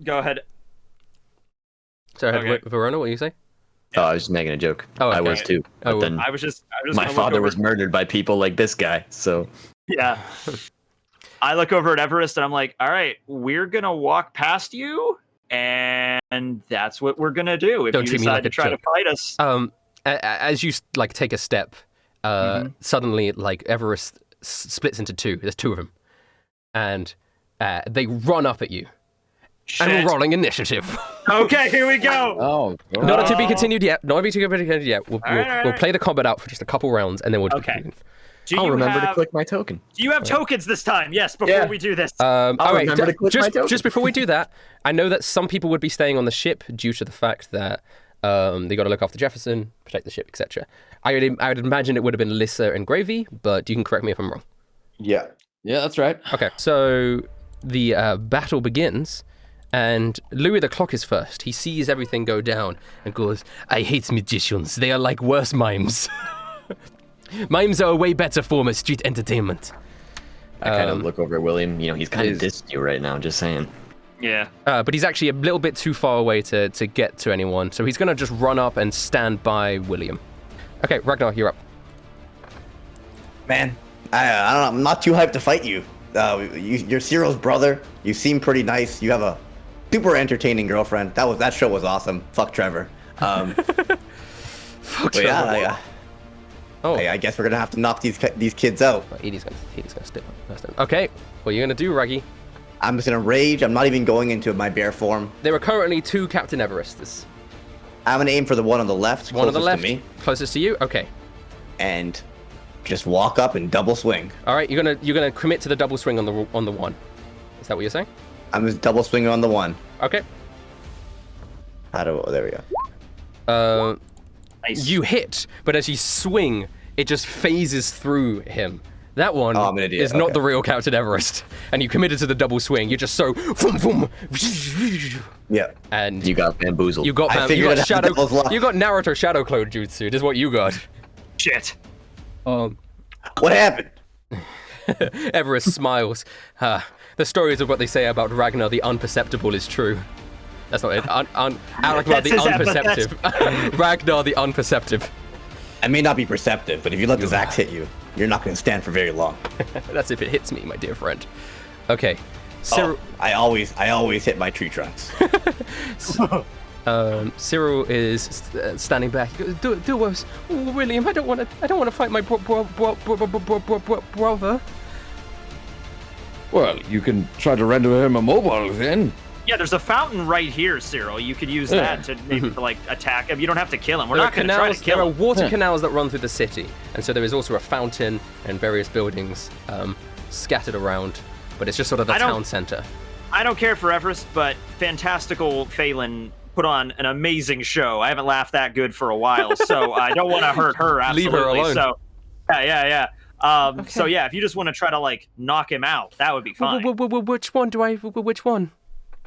[SPEAKER 2] go ahead.
[SPEAKER 1] Sorry,
[SPEAKER 2] Okay.
[SPEAKER 1] Verona, what do you say?
[SPEAKER 4] Oh, I was just making a joke.
[SPEAKER 1] Oh,
[SPEAKER 4] I
[SPEAKER 1] okay.
[SPEAKER 4] was too. But
[SPEAKER 1] Oh,
[SPEAKER 4] then
[SPEAKER 2] I was just
[SPEAKER 4] my
[SPEAKER 2] gonna
[SPEAKER 4] father
[SPEAKER 2] look
[SPEAKER 4] was
[SPEAKER 2] over-
[SPEAKER 4] murdered by people like this guy. So
[SPEAKER 2] Yeah. I look over at Everest and I'm like, all right, we're gonna walk past you, and that's what we're gonna do. If
[SPEAKER 1] Don't
[SPEAKER 2] you
[SPEAKER 1] treat me
[SPEAKER 2] decide
[SPEAKER 1] like
[SPEAKER 2] to
[SPEAKER 1] a
[SPEAKER 2] try
[SPEAKER 1] joke.
[SPEAKER 2] to fight us,
[SPEAKER 1] As you like take a step, suddenly like Everest splits into two. There's two of them, and they run up at you. And
[SPEAKER 2] Shit.
[SPEAKER 1] we're rolling initiative.
[SPEAKER 2] Okay, here we go.
[SPEAKER 6] Oh,
[SPEAKER 1] Not to be continued yet. Not to be continued yet. We'll
[SPEAKER 2] right.
[SPEAKER 1] play the combat out for just a couple rounds, and then we'll.
[SPEAKER 2] Okay. Do
[SPEAKER 4] I'll
[SPEAKER 2] you
[SPEAKER 4] remember to
[SPEAKER 2] have,
[SPEAKER 4] click my token.
[SPEAKER 2] do you have tokens this time? Yes, before
[SPEAKER 4] Yeah.
[SPEAKER 2] we do this.
[SPEAKER 1] All right.
[SPEAKER 4] remember to click my token.
[SPEAKER 1] Just before we do that, I know that some people would be staying on the ship due to the fact that they got to look after Jefferson, protect the ship, etc. I would imagine it would have been Lissa and Gravy, but you can correct me if I'm wrong.
[SPEAKER 5] Yeah.
[SPEAKER 6] yeah, that's right.
[SPEAKER 1] Okay, so the battle begins, and Louis the Clock is first. He sees everything go down and goes, "I hate magicians. They are like worse mimes." Mimes are a way better form of street entertainment.
[SPEAKER 4] I kind of look over at William. You know, he's kind of dissing you right now. Just saying.
[SPEAKER 2] Yeah.
[SPEAKER 1] But he's actually a little bit too far away to get to anyone, so he's gonna just run up and stand by William. Okay, Ragnar, you're up.
[SPEAKER 5] Man, I don't know. I'm not too hyped to fight you. You're Cyril's brother. You seem pretty nice. You have a super entertaining girlfriend. That show was awesome. Fuck Trevor.
[SPEAKER 1] Fuck
[SPEAKER 5] But yeah,
[SPEAKER 1] Oh,
[SPEAKER 5] I guess we're gonna have to knock these kids out.
[SPEAKER 1] Edie's gonna step up first then. Okay, what are you gonna do, Raggy?
[SPEAKER 5] I'm just gonna rage. I'm not even going into my bear form.
[SPEAKER 1] There are currently 2 Captain Everests.
[SPEAKER 5] I'm gonna aim for the one on the left,
[SPEAKER 1] One on the
[SPEAKER 5] closest
[SPEAKER 1] left,
[SPEAKER 5] to me,
[SPEAKER 1] closest to you. Okay.
[SPEAKER 5] and just walk up and double swing.
[SPEAKER 1] All right, you're gonna commit to the double swing on the one. Is that what you're saying?
[SPEAKER 5] I'm just double swinging on the one.
[SPEAKER 1] Okay.
[SPEAKER 5] There we go.
[SPEAKER 2] Nice.
[SPEAKER 1] You hit, but as you swing, it just phases through him. That one
[SPEAKER 5] Oh, I'm an idiot.
[SPEAKER 1] is not
[SPEAKER 5] Okay.
[SPEAKER 1] the real Captain Everest. And you committed to the double swing. You're just so boom, boom,
[SPEAKER 5] Yeah.
[SPEAKER 1] and
[SPEAKER 4] You got bamboozled.
[SPEAKER 1] you got
[SPEAKER 5] I figured it had devil's luck.
[SPEAKER 1] you got Naruto Shadow Clone Jutsu. Is what you got.
[SPEAKER 2] Shit.
[SPEAKER 5] What happened?
[SPEAKER 1] Everest smiles. The stories of what they say about Ragnar the Unperceptible is true. That's not it. Ragnar
[SPEAKER 2] That's
[SPEAKER 1] the
[SPEAKER 2] his
[SPEAKER 1] Unperceptive. Ragnar the Unperceptive.
[SPEAKER 5] I may not be perceptive, but if you let this axe hit you, you're not gonna stand for very long.
[SPEAKER 1] That's if it hits me, my dear friend. Okay. Cyril,
[SPEAKER 5] I always hit my tree trunks.
[SPEAKER 1] Cyril is standing back. He goes, do us, William. I don't want to fight my brother.
[SPEAKER 6] Well, you can try to render him immobile then.
[SPEAKER 2] Yeah, there's a fountain right here, Cyril. You could use that to maybe like attack him. You don't have to kill him. We're
[SPEAKER 1] There are
[SPEAKER 2] not going to try to
[SPEAKER 1] there
[SPEAKER 2] kill
[SPEAKER 1] are
[SPEAKER 2] him.
[SPEAKER 1] water canals that run through the city, and so there is also a fountain and various buildings scattered around. But it's just sort of the town center.
[SPEAKER 2] I don't care for Everest, but fantastical Phelan put on an amazing show. I haven't laughed that good for a while, so I don't want to hurt her. Absolutely.
[SPEAKER 1] Leave her alone.
[SPEAKER 2] So, yeah. So yeah, if you just want to try to like knock him out, that would be fine.
[SPEAKER 1] Which one do I? Which one?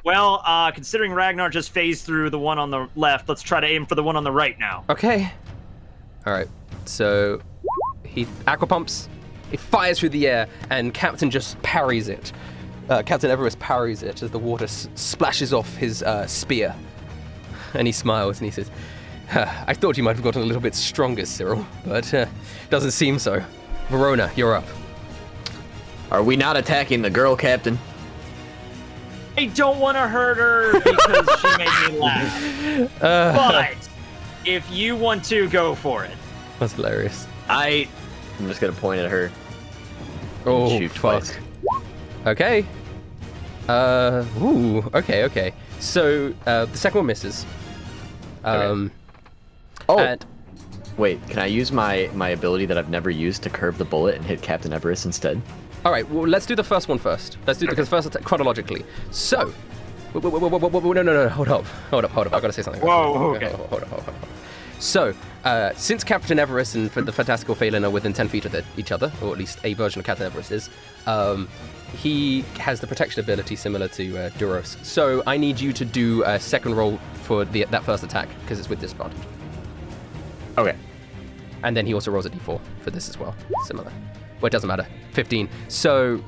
[SPEAKER 2] Well, considering Ragnar just phased through the one on the left, let's try to aim for the one on the right now.
[SPEAKER 1] Okay. All right. So he aqua pumps. He fires through the air, and Captain just parries it. Captain Everest parries it as the water splashes off his spear. And he smiles and he says, I thought you might have gotten a little bit stronger, Cyril, but doesn't seem so. Verona, you're up.
[SPEAKER 4] Are we not attacking the girl, Captain?
[SPEAKER 2] I don't want to hurt her because she made me laugh. But if you want to, go for it.
[SPEAKER 1] That's hilarious.
[SPEAKER 4] I'm just gonna point at her.
[SPEAKER 1] Oh,
[SPEAKER 4] shoot
[SPEAKER 1] fuck.
[SPEAKER 4] twice.
[SPEAKER 1] Okay. Okay. So, the second one misses.
[SPEAKER 4] Oh,
[SPEAKER 1] And
[SPEAKER 4] wait. Can I use my ability that I've never used to curve the bullet and hit Captain Everest instead?
[SPEAKER 1] all right, well, let's do the first one first. Let's do because first chronologically. So, no, hold up. I gotta say something.
[SPEAKER 2] Whoa, okay.
[SPEAKER 1] Hold up. So, since Captain Everest and the Fantastical Phelan are within 10 feet of each other, or at least a version of Captain Everest is, he has the protection ability similar to Duros. So I need you to do a second roll for that first attack, because it's with disadvantage.
[SPEAKER 4] Okay.
[SPEAKER 1] And then he also rolls a d4 for this as well, similar. Well, it doesn't matter. 15. So,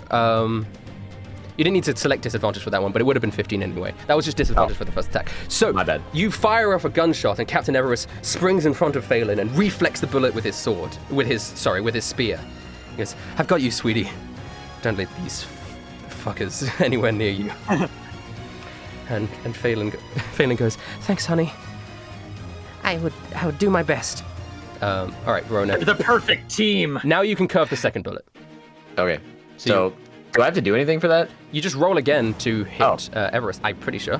[SPEAKER 1] you didn't need to select disadvantage for that one, but it would have been 15 anyway. That was just disadvantage for the first attack. So,
[SPEAKER 4] My bad.
[SPEAKER 1] you fire off a gunshot, and Captain Everest springs in front of Phelan and reflects the bullet with his spear. He goes, I've got you, sweetie. Don't let these fuckers anywhere near you. and Phelan goes, thanks, honey. I would do my best. All right, Verona.
[SPEAKER 2] The perfect team.
[SPEAKER 1] Now you can curve the second bullet.
[SPEAKER 4] Okay. So do I have to do anything for that?
[SPEAKER 1] You just roll again to hit Everest, I'm pretty sure.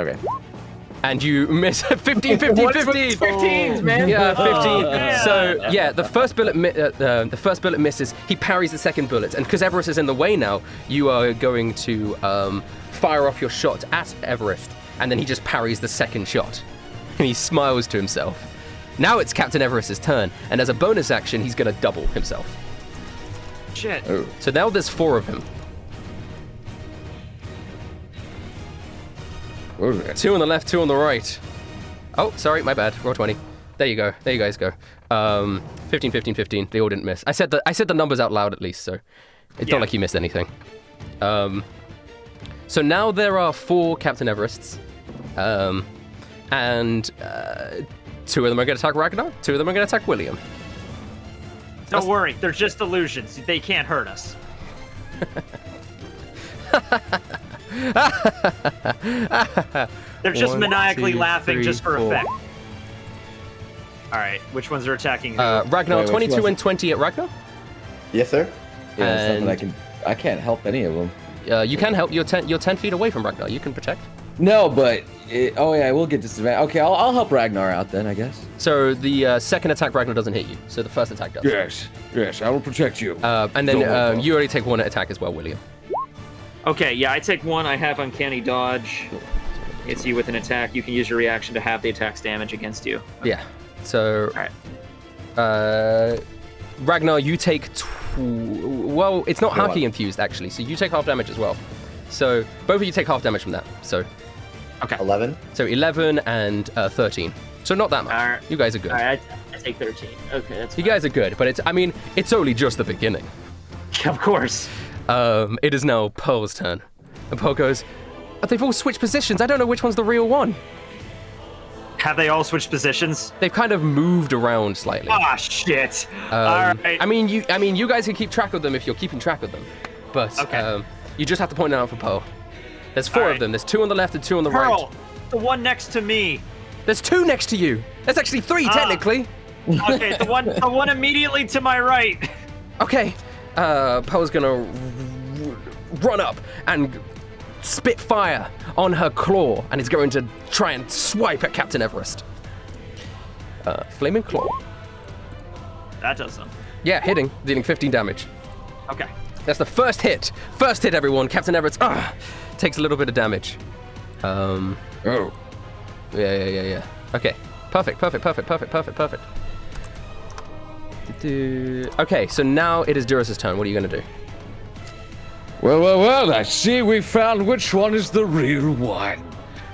[SPEAKER 4] Okay.
[SPEAKER 1] And you miss 15, 15, 15.
[SPEAKER 4] 15s, man.
[SPEAKER 1] Yeah, 15.
[SPEAKER 2] man.
[SPEAKER 1] So yeah, the first bullet misses. He parries the second bullet, and because Everest is in the way now, you are going to fire off your shot at Everest, and then he just parries the second shot, and he smiles to himself. Now it's Captain Everest's turn, and as a bonus action, he's going to double himself.
[SPEAKER 2] Shit.
[SPEAKER 1] So now there's 4 of him.
[SPEAKER 6] Okay.
[SPEAKER 1] 2 on the left, 2 on the right. Oh, sorry, my bad. Roll 20. There you go. There you guys go. 15, 15, 15. They all didn't miss. I said the numbers out loud at least, so it's not like you missed anything. So now there are 4 Captain Everests, and 2 of them are going to attack Ragnar. 2 of them are going to attack William.
[SPEAKER 2] Don't worry, they're just illusions. They can't hurt us. They're just
[SPEAKER 1] 1,
[SPEAKER 2] maniacally
[SPEAKER 1] 2,
[SPEAKER 2] laughing
[SPEAKER 1] 3,
[SPEAKER 2] just for
[SPEAKER 1] 4.
[SPEAKER 2] effect. All right, which ones are attacking? Who?
[SPEAKER 1] Ragnar,
[SPEAKER 3] Wait, which
[SPEAKER 1] 22
[SPEAKER 3] ones?
[SPEAKER 1] and 20 at Ragnar.
[SPEAKER 5] Yes, sir.
[SPEAKER 3] Yeah, it's
[SPEAKER 1] And-
[SPEAKER 3] nothing I can't help any of them.
[SPEAKER 1] You can help. You're 10 feet away from Ragnar. You can protect.
[SPEAKER 3] No, but oh yeah, we'll get disadvantage. Okay, I'll help Ragnar out then, I guess.
[SPEAKER 1] So the second attack Ragnar doesn't hit you. So the first attack does.
[SPEAKER 3] Yes, I will protect you.
[SPEAKER 1] And then you already take 1 attack as well, William.
[SPEAKER 2] Okay, yeah, I take 1. I have Uncanny Dodge. Hits you with an attack. You can use your reaction to have the attack's damage against you.
[SPEAKER 1] Yeah. So.
[SPEAKER 2] All
[SPEAKER 1] right. Ragnar, you take. Well, it's not Haki infused actually, so you take half damage as well. So both of you take half damage from that. So.
[SPEAKER 2] Okay.
[SPEAKER 5] 11.
[SPEAKER 1] So 11 and 13. So not that much.
[SPEAKER 2] All right.
[SPEAKER 1] You guys are good.
[SPEAKER 2] All right, I take 13. Okay, that's
[SPEAKER 1] You
[SPEAKER 2] fine.
[SPEAKER 1] guys are good, but it's only just the beginning.
[SPEAKER 2] Of course.
[SPEAKER 1] It is now Pearl's turn. And Pearl goes, they've all switched positions. I don't know which one's the real one.
[SPEAKER 2] Have they all switched positions?
[SPEAKER 1] They've kind of moved around slightly.
[SPEAKER 2] Ah, shit. All right.
[SPEAKER 1] I mean, you guys can keep track of them if you're keeping track of them, but
[SPEAKER 2] Okay.
[SPEAKER 1] you just have to point it out for Pearl. There's 4
[SPEAKER 2] All
[SPEAKER 1] of
[SPEAKER 2] right.
[SPEAKER 1] them. There's 2 on the left and 2 on the
[SPEAKER 2] Pearl,
[SPEAKER 1] right.
[SPEAKER 2] the one next to me.
[SPEAKER 1] There's 2 next to you. There's actually 3 technically.
[SPEAKER 2] Okay, the one immediately to my right.
[SPEAKER 1] Okay. Pearl's gonna run up and spit fire on her claw, and is going to try and swipe at Captain Everest. Flaming claw.
[SPEAKER 2] That does them.
[SPEAKER 1] Yeah, hitting, dealing 15 damage.
[SPEAKER 2] Okay.
[SPEAKER 1] That's the first hit. First hit, everyone. Captain Everett takes a little bit of damage.
[SPEAKER 3] Oh.
[SPEAKER 1] Yeah. Okay. Perfect. Okay, so now it is Duras's turn. What are you going to do?
[SPEAKER 3] Well, I see we found which one is the real one.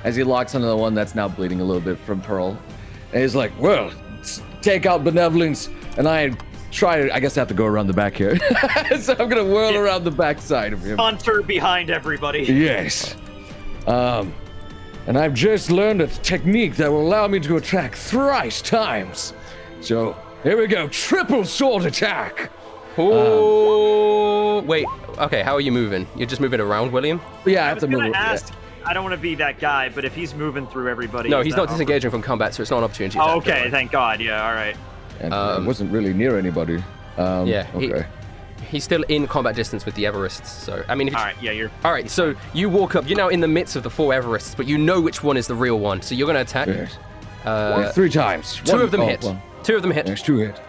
[SPEAKER 3] As he locks onto the one that's now bleeding a little bit from Pearl. And he's like, well, take out Benevolence, and I guess I have to go around the back here. So I'm gonna whirl around the back side of him.
[SPEAKER 2] Hunter behind everybody.
[SPEAKER 3] Yes. And I've just learned a technique that will allow me to attack thrice times. So, here we go, triple sword attack.
[SPEAKER 1] Oh, wait. Okay, how are you moving? You're just moving around, William?
[SPEAKER 3] Yeah, I
[SPEAKER 2] I
[SPEAKER 3] have
[SPEAKER 2] was
[SPEAKER 3] to move.
[SPEAKER 2] gonna ask. I don't want to be that guy, but if he's moving through everybody.
[SPEAKER 1] No,
[SPEAKER 2] is
[SPEAKER 1] he's
[SPEAKER 2] that
[SPEAKER 1] not disengaging from combat, so it's not an opportunity attack.
[SPEAKER 2] Oh,
[SPEAKER 1] don't
[SPEAKER 2] okay.
[SPEAKER 1] worry.
[SPEAKER 2] Thank God. Yeah. All right.
[SPEAKER 3] And I wasn't really near anybody.
[SPEAKER 1] Yeah,
[SPEAKER 3] Okay.
[SPEAKER 1] He's still in combat distance with the Everests, so I mean.
[SPEAKER 2] All right. Yeah. You're.
[SPEAKER 1] All right, so you walk up. You're now in the midst of the 4 Everests, but you know which one is the real one. So you're going to attack.
[SPEAKER 3] Yes. 3 times.
[SPEAKER 1] 2 of them hit.
[SPEAKER 3] Well,
[SPEAKER 1] 2 of them hit.
[SPEAKER 3] there's 2 hit.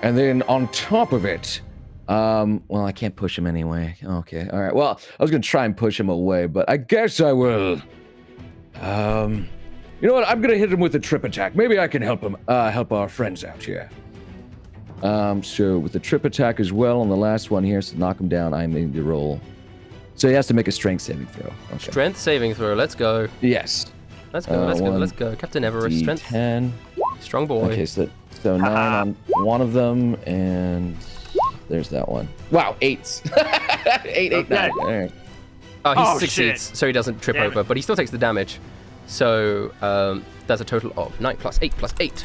[SPEAKER 3] And then on top of it, well, I can't push him anyway. Okay. All right. Well, I was gonna try and push him away, but I guess I will. You know what? I'm gonna hit him with a trip attack. Maybe I can help him. Help our friends out here. So with the trip attack as well on the last one here, so knock him down. I'm in the roll. So he has to make a strength saving throw. Okay.
[SPEAKER 1] Strength saving throw. Let's go.
[SPEAKER 3] Yes.
[SPEAKER 1] Let's go. Captain Everest. Strength.
[SPEAKER 3] D10.
[SPEAKER 1] Strong boy.
[SPEAKER 3] Okay, so 9 on one of them, and there's that one. Wow, 8s. 8, 9. All right.
[SPEAKER 1] Oh, he
[SPEAKER 2] Oh,
[SPEAKER 1] succeeds,
[SPEAKER 2] shit.
[SPEAKER 1] so he doesn't trip
[SPEAKER 2] Damn
[SPEAKER 1] over,
[SPEAKER 2] it.
[SPEAKER 1] but he still takes the damage. So that's a total of 9 plus 8 plus 8.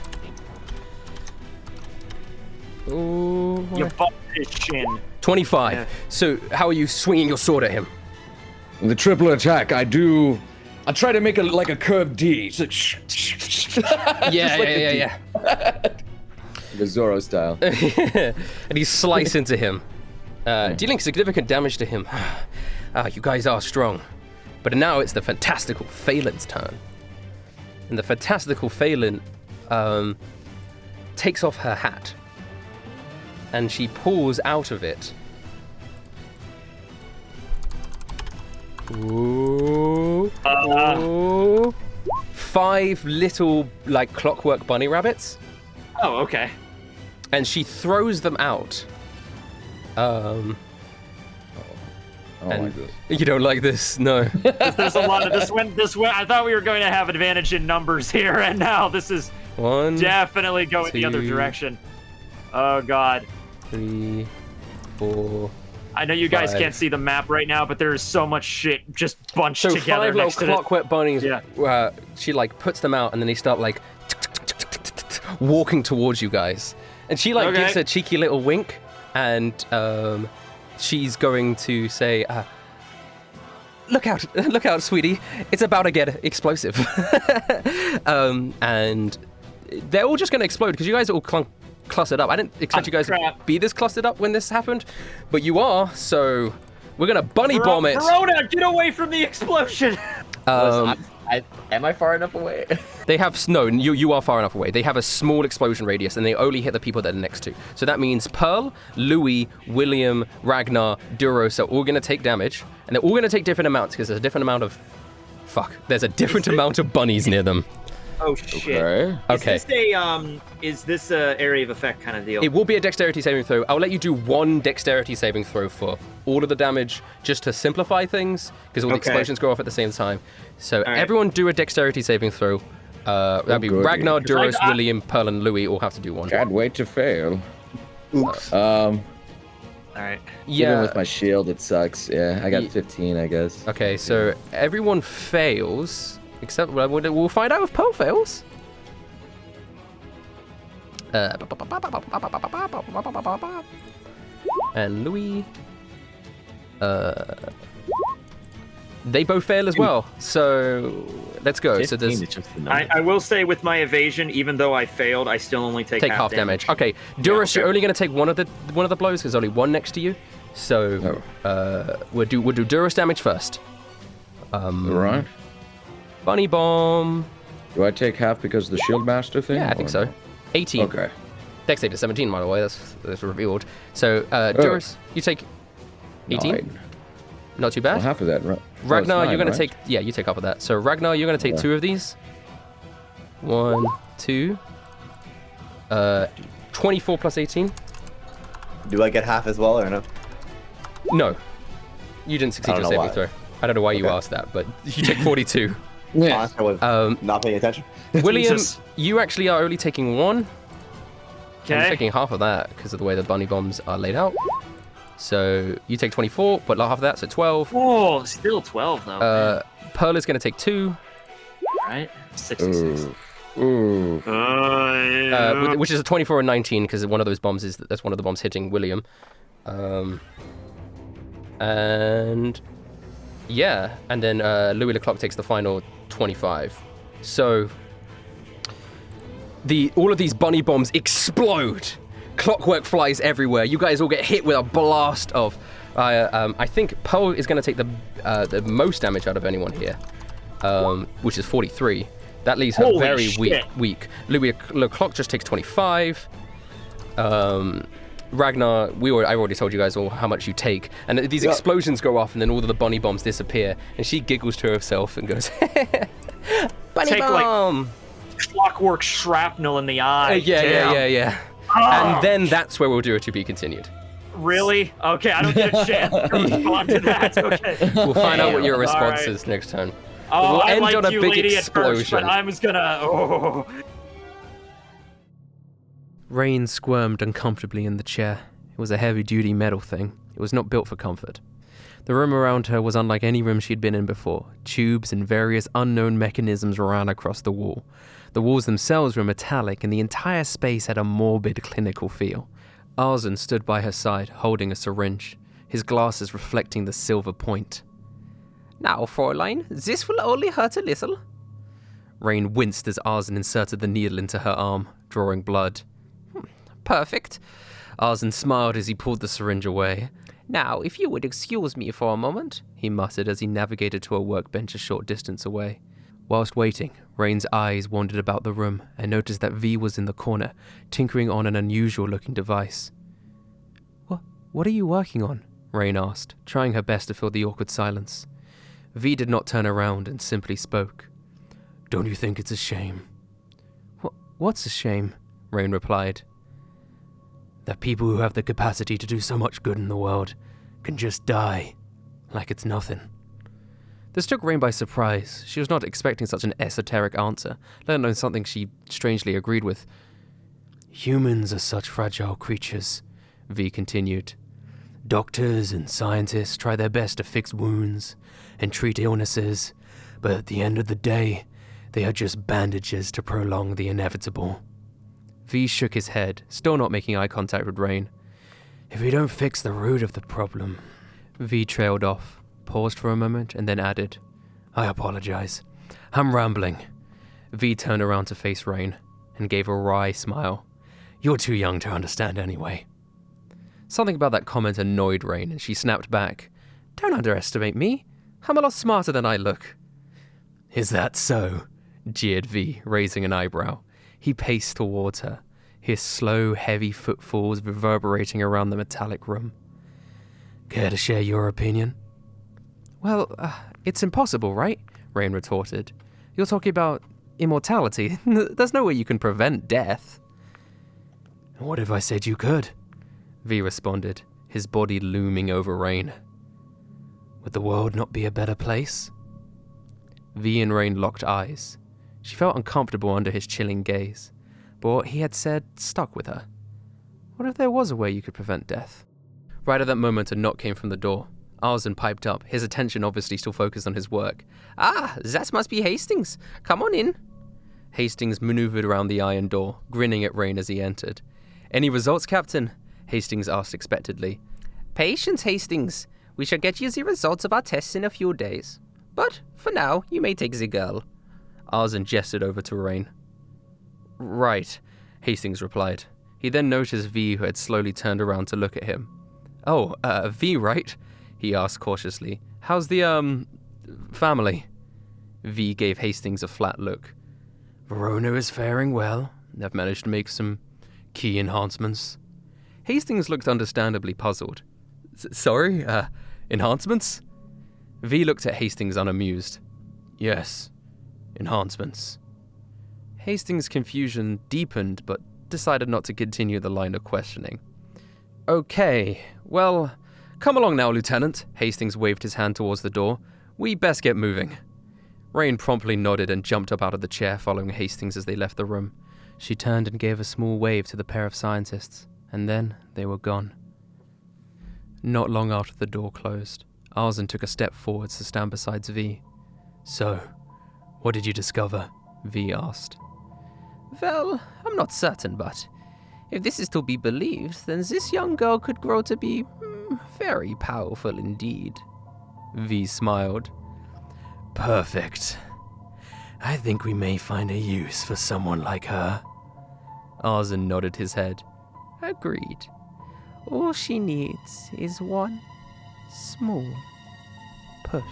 [SPEAKER 1] Ooh,
[SPEAKER 2] You bumped his shin.
[SPEAKER 1] 25.
[SPEAKER 2] Yeah.
[SPEAKER 1] So how are you swinging your sword at him?
[SPEAKER 3] The triple attack, I try to make it like a curved D. It's like
[SPEAKER 1] Yeah.
[SPEAKER 3] the Zorro style.
[SPEAKER 1] And you slice into him, dealing significant damage to him. You guys are strong. But now it's the fantastical Phelan's turn. And the fantastical Phelan takes off her hat. And she pulls out of it. Ooh. 5 little, like, clockwork bunny rabbits.
[SPEAKER 2] Oh, okay.
[SPEAKER 1] And she throws them out.
[SPEAKER 3] I don't
[SPEAKER 1] And
[SPEAKER 3] like this.
[SPEAKER 1] you don't like this? No.
[SPEAKER 2] There's a lot of this went. I thought we were going to have advantage in numbers here, and now this is
[SPEAKER 1] 1,
[SPEAKER 2] definitely going the other
[SPEAKER 1] 2,
[SPEAKER 2] direction. Oh God.
[SPEAKER 1] 3, 4.
[SPEAKER 2] I know you guys
[SPEAKER 1] 5.
[SPEAKER 2] can't see the map right now, but there's so much shit just bunched
[SPEAKER 1] So
[SPEAKER 2] together
[SPEAKER 1] 5 little
[SPEAKER 2] next to it.
[SPEAKER 1] clockwork bunnies.
[SPEAKER 2] Yeah.
[SPEAKER 1] She like puts them out, and then they start like walking towards you guys. And she like gives a cheeky little wink, and she's going to say, "Look out, sweetie! It's about to get explosive." And they're all just going to explode because you guys are all clustered up. I didn't expect you guys to be this clustered up when this happened, but you are. So we're gonna bunny bomb it.
[SPEAKER 2] Verona, get away from the explosion!
[SPEAKER 4] Am I far enough away?
[SPEAKER 1] They have you are far enough away. They have a small explosion radius, and they only hit the people that are next to. So that means Pearl, Louis, William, Ragnar, Duros are all going to take damage, and they're all going to take different amounts because there's a different amount of There's a different amount of bunnies near them.
[SPEAKER 2] Oh shit.
[SPEAKER 1] Okay.
[SPEAKER 2] Is this a area of effect kind of deal?
[SPEAKER 1] It will be a dexterity saving throw. I'll let you do one dexterity saving throw for all of the damage, just to simplify things, because all the explosions go off at the same time. So everyone do a dexterity saving throw. That'd be Ragnar, Duros, William, Pearl, and Louis all have to do one.
[SPEAKER 6] Can't wait to fail.
[SPEAKER 5] Oops.
[SPEAKER 2] All right.
[SPEAKER 1] Yeah.
[SPEAKER 6] Even with my shield, it sucks. Yeah, I got 15, I guess.
[SPEAKER 1] Okay, so everyone fails, except we'll find out if Pearl fails. And Louis. They both fail as well. So let's go. So there's
[SPEAKER 2] I will say with my evasion, even though I failed, I still only take
[SPEAKER 1] half damage. Okay, Duros, you're only going to take one of the blows because there's only one next to you. So we'll do Duros damage first.
[SPEAKER 6] Right.
[SPEAKER 1] Bunny bomb.
[SPEAKER 6] Do I take half because of the shield master thing?
[SPEAKER 1] Yeah, I think so. 18.
[SPEAKER 6] Okay.
[SPEAKER 1] Dex save is 17, by the way. That's revealed. So Duros, you take 18.
[SPEAKER 6] 9.
[SPEAKER 1] Not too bad.
[SPEAKER 6] Well, half of that, right?
[SPEAKER 1] Ragnar, you're going to
[SPEAKER 6] right?
[SPEAKER 1] take... Yeah, you take half of that. So Ragnar, you're going to take 2 of these. 1, 2. 24 plus 18.
[SPEAKER 5] Do I get half as well or no?
[SPEAKER 1] No. You didn't succeed your saving throw. I don't know why you asked that, but you take 42.
[SPEAKER 6] Yeah.
[SPEAKER 5] I was not paying attention.
[SPEAKER 1] William,
[SPEAKER 2] Jesus.
[SPEAKER 1] you actually are only taking 1.
[SPEAKER 2] Okay.
[SPEAKER 1] I'm taking half of that because of the way the bunny bombs are laid out. So you take 24, but half of that, so 12.
[SPEAKER 2] Oh, still 12 though.
[SPEAKER 1] Pearl is going to take 2.
[SPEAKER 2] Right? 66.
[SPEAKER 6] Ooh.
[SPEAKER 1] Which is a 24 and 19 because one of those bombs that's one of the bombs hitting William. And yeah, and then Louis Leclerc takes the final 25. So all of these bunny bombs explode. Clockwork flies everywhere. You guys all get hit with a blast of. I think Pearl is going to take the most damage out of anyone here, which is 43. That leaves her
[SPEAKER 2] Holy
[SPEAKER 1] very
[SPEAKER 2] shit.
[SPEAKER 1] weak. Louis Leclerc just takes 25. Ragnar, I already told you guys all how much you take, and these explosions go off, and then all of the bunny bombs disappear, and she giggles to herself and goes, "Bunny
[SPEAKER 2] Take,
[SPEAKER 1] bomb!"
[SPEAKER 2] Clockwork shrapnel in the eye.
[SPEAKER 1] Yeah. And then that's where we'll do it to be continued.
[SPEAKER 2] Really? Okay, I don't get a chance to respond to that. Okay.
[SPEAKER 1] We'll find out what your
[SPEAKER 2] All
[SPEAKER 1] response
[SPEAKER 2] right.
[SPEAKER 1] is next turn.
[SPEAKER 2] Oh,
[SPEAKER 1] We'll
[SPEAKER 2] I
[SPEAKER 1] end
[SPEAKER 2] liked
[SPEAKER 1] on a
[SPEAKER 2] you,
[SPEAKER 1] big
[SPEAKER 2] lady, at first, but
[SPEAKER 1] explosion.
[SPEAKER 2] I was gonna. Oh.
[SPEAKER 1] Rain squirmed uncomfortably in the chair. It was a heavy-duty metal thing. It was not built for comfort. The room around her was unlike any room she'd been in before. Tubes and various unknown mechanisms ran across the wall. The walls themselves were metallic, and the entire space had a morbid, clinical feel. Arzen stood by her side, holding a syringe, his glasses reflecting the silver point. "Now, Fräulein, this will only hurt a little." Rain winced as Arzen inserted the needle into her arm, drawing blood. "Perfect." Arzen smiled as he pulled the syringe away. "Now, if you would excuse me for a moment," he muttered as he navigated to a workbench a short distance away. Whilst waiting, Rain's eyes wandered about the room and noticed that V was in the corner, tinkering on an unusual-looking device. What are you working on?" Rain asked, trying her best to fill the awkward silence. V did not turn around and simply spoke. "Don't you think it's a shame?" What's a shame?" Rain replied. "That people who have the capacity to do so much good in the world can just die, like it's nothing." This took Rain by surprise. She was not expecting such an esoteric answer, let alone something she strangely agreed with. Humans are such fragile creatures, V continued. Doctors and scientists try their best to fix wounds and treat illnesses, but at the end of the day, they are just bandages to prolong the inevitable. V shook his head, still not making eye contact with Rain. If we don't fix the root of the problem... V trailed off, paused for a moment, and then added, I apologize. I'm rambling. V turned around to face Rain and gave a wry smile. You're too young to understand anyway. Something about that comment annoyed Rain, and she snapped back. Don't underestimate me. I'm a lot smarter than I look. Is that so? Jeered V, raising an eyebrow. He paced towards her, his slow, heavy footfalls reverberating around the metallic room. Care to share your opinion? Well, it's impossible, right? Rain retorted. You're talking about immortality. There's no way you can prevent death. What if I said you could? V responded, his body looming over Rain. Would the world not be a better place? V and Rain locked eyes. She felt uncomfortable under his chilling gaze, but what he had said stuck with her. What if there was a way you could prevent death? Right at that moment, a knock came from the door. Arzen piped up, his attention obviously still focused on his work. Ah, that must be Hastings. Come on in. Hastings maneuvered around the iron door, grinning at Rain as he entered. Any results, Captain? Hastings asked expectantly. Patience, Hastings. We shall get you the results of our tests in a few days. But, for now, you may take the girl. Arzen gestured over to Rain. Right, Hastings replied. He then noticed V, who had slowly turned around to look at him. Oh, V, right? He asked cautiously. How's the, family? V gave Hastings a flat look. Verona is faring well. I've managed to make some key enhancements. Hastings looked understandably puzzled. Sorry, enhancements? V looked at Hastings unamused. Yes, enhancements. Hastings' confusion deepened, but decided not to continue the line of questioning. Okay, well, come along now, Lieutenant. Hastings waved his hand towards the door. We best get moving. Rain promptly nodded and jumped up out of the chair, following Hastings as they left the room. She turned and gave a small wave to the pair of scientists, and then they were gone. Not long after the door closed, Arzen took a step forwards to stand beside V. So, what did you discover? V asked. Well, I'm not certain, but if this is to be believed, then this young girl could grow to be very powerful indeed. V smiled. Perfect. I think we may find a use for someone like her. Arzen nodded his head. Agreed. All she needs is one small push.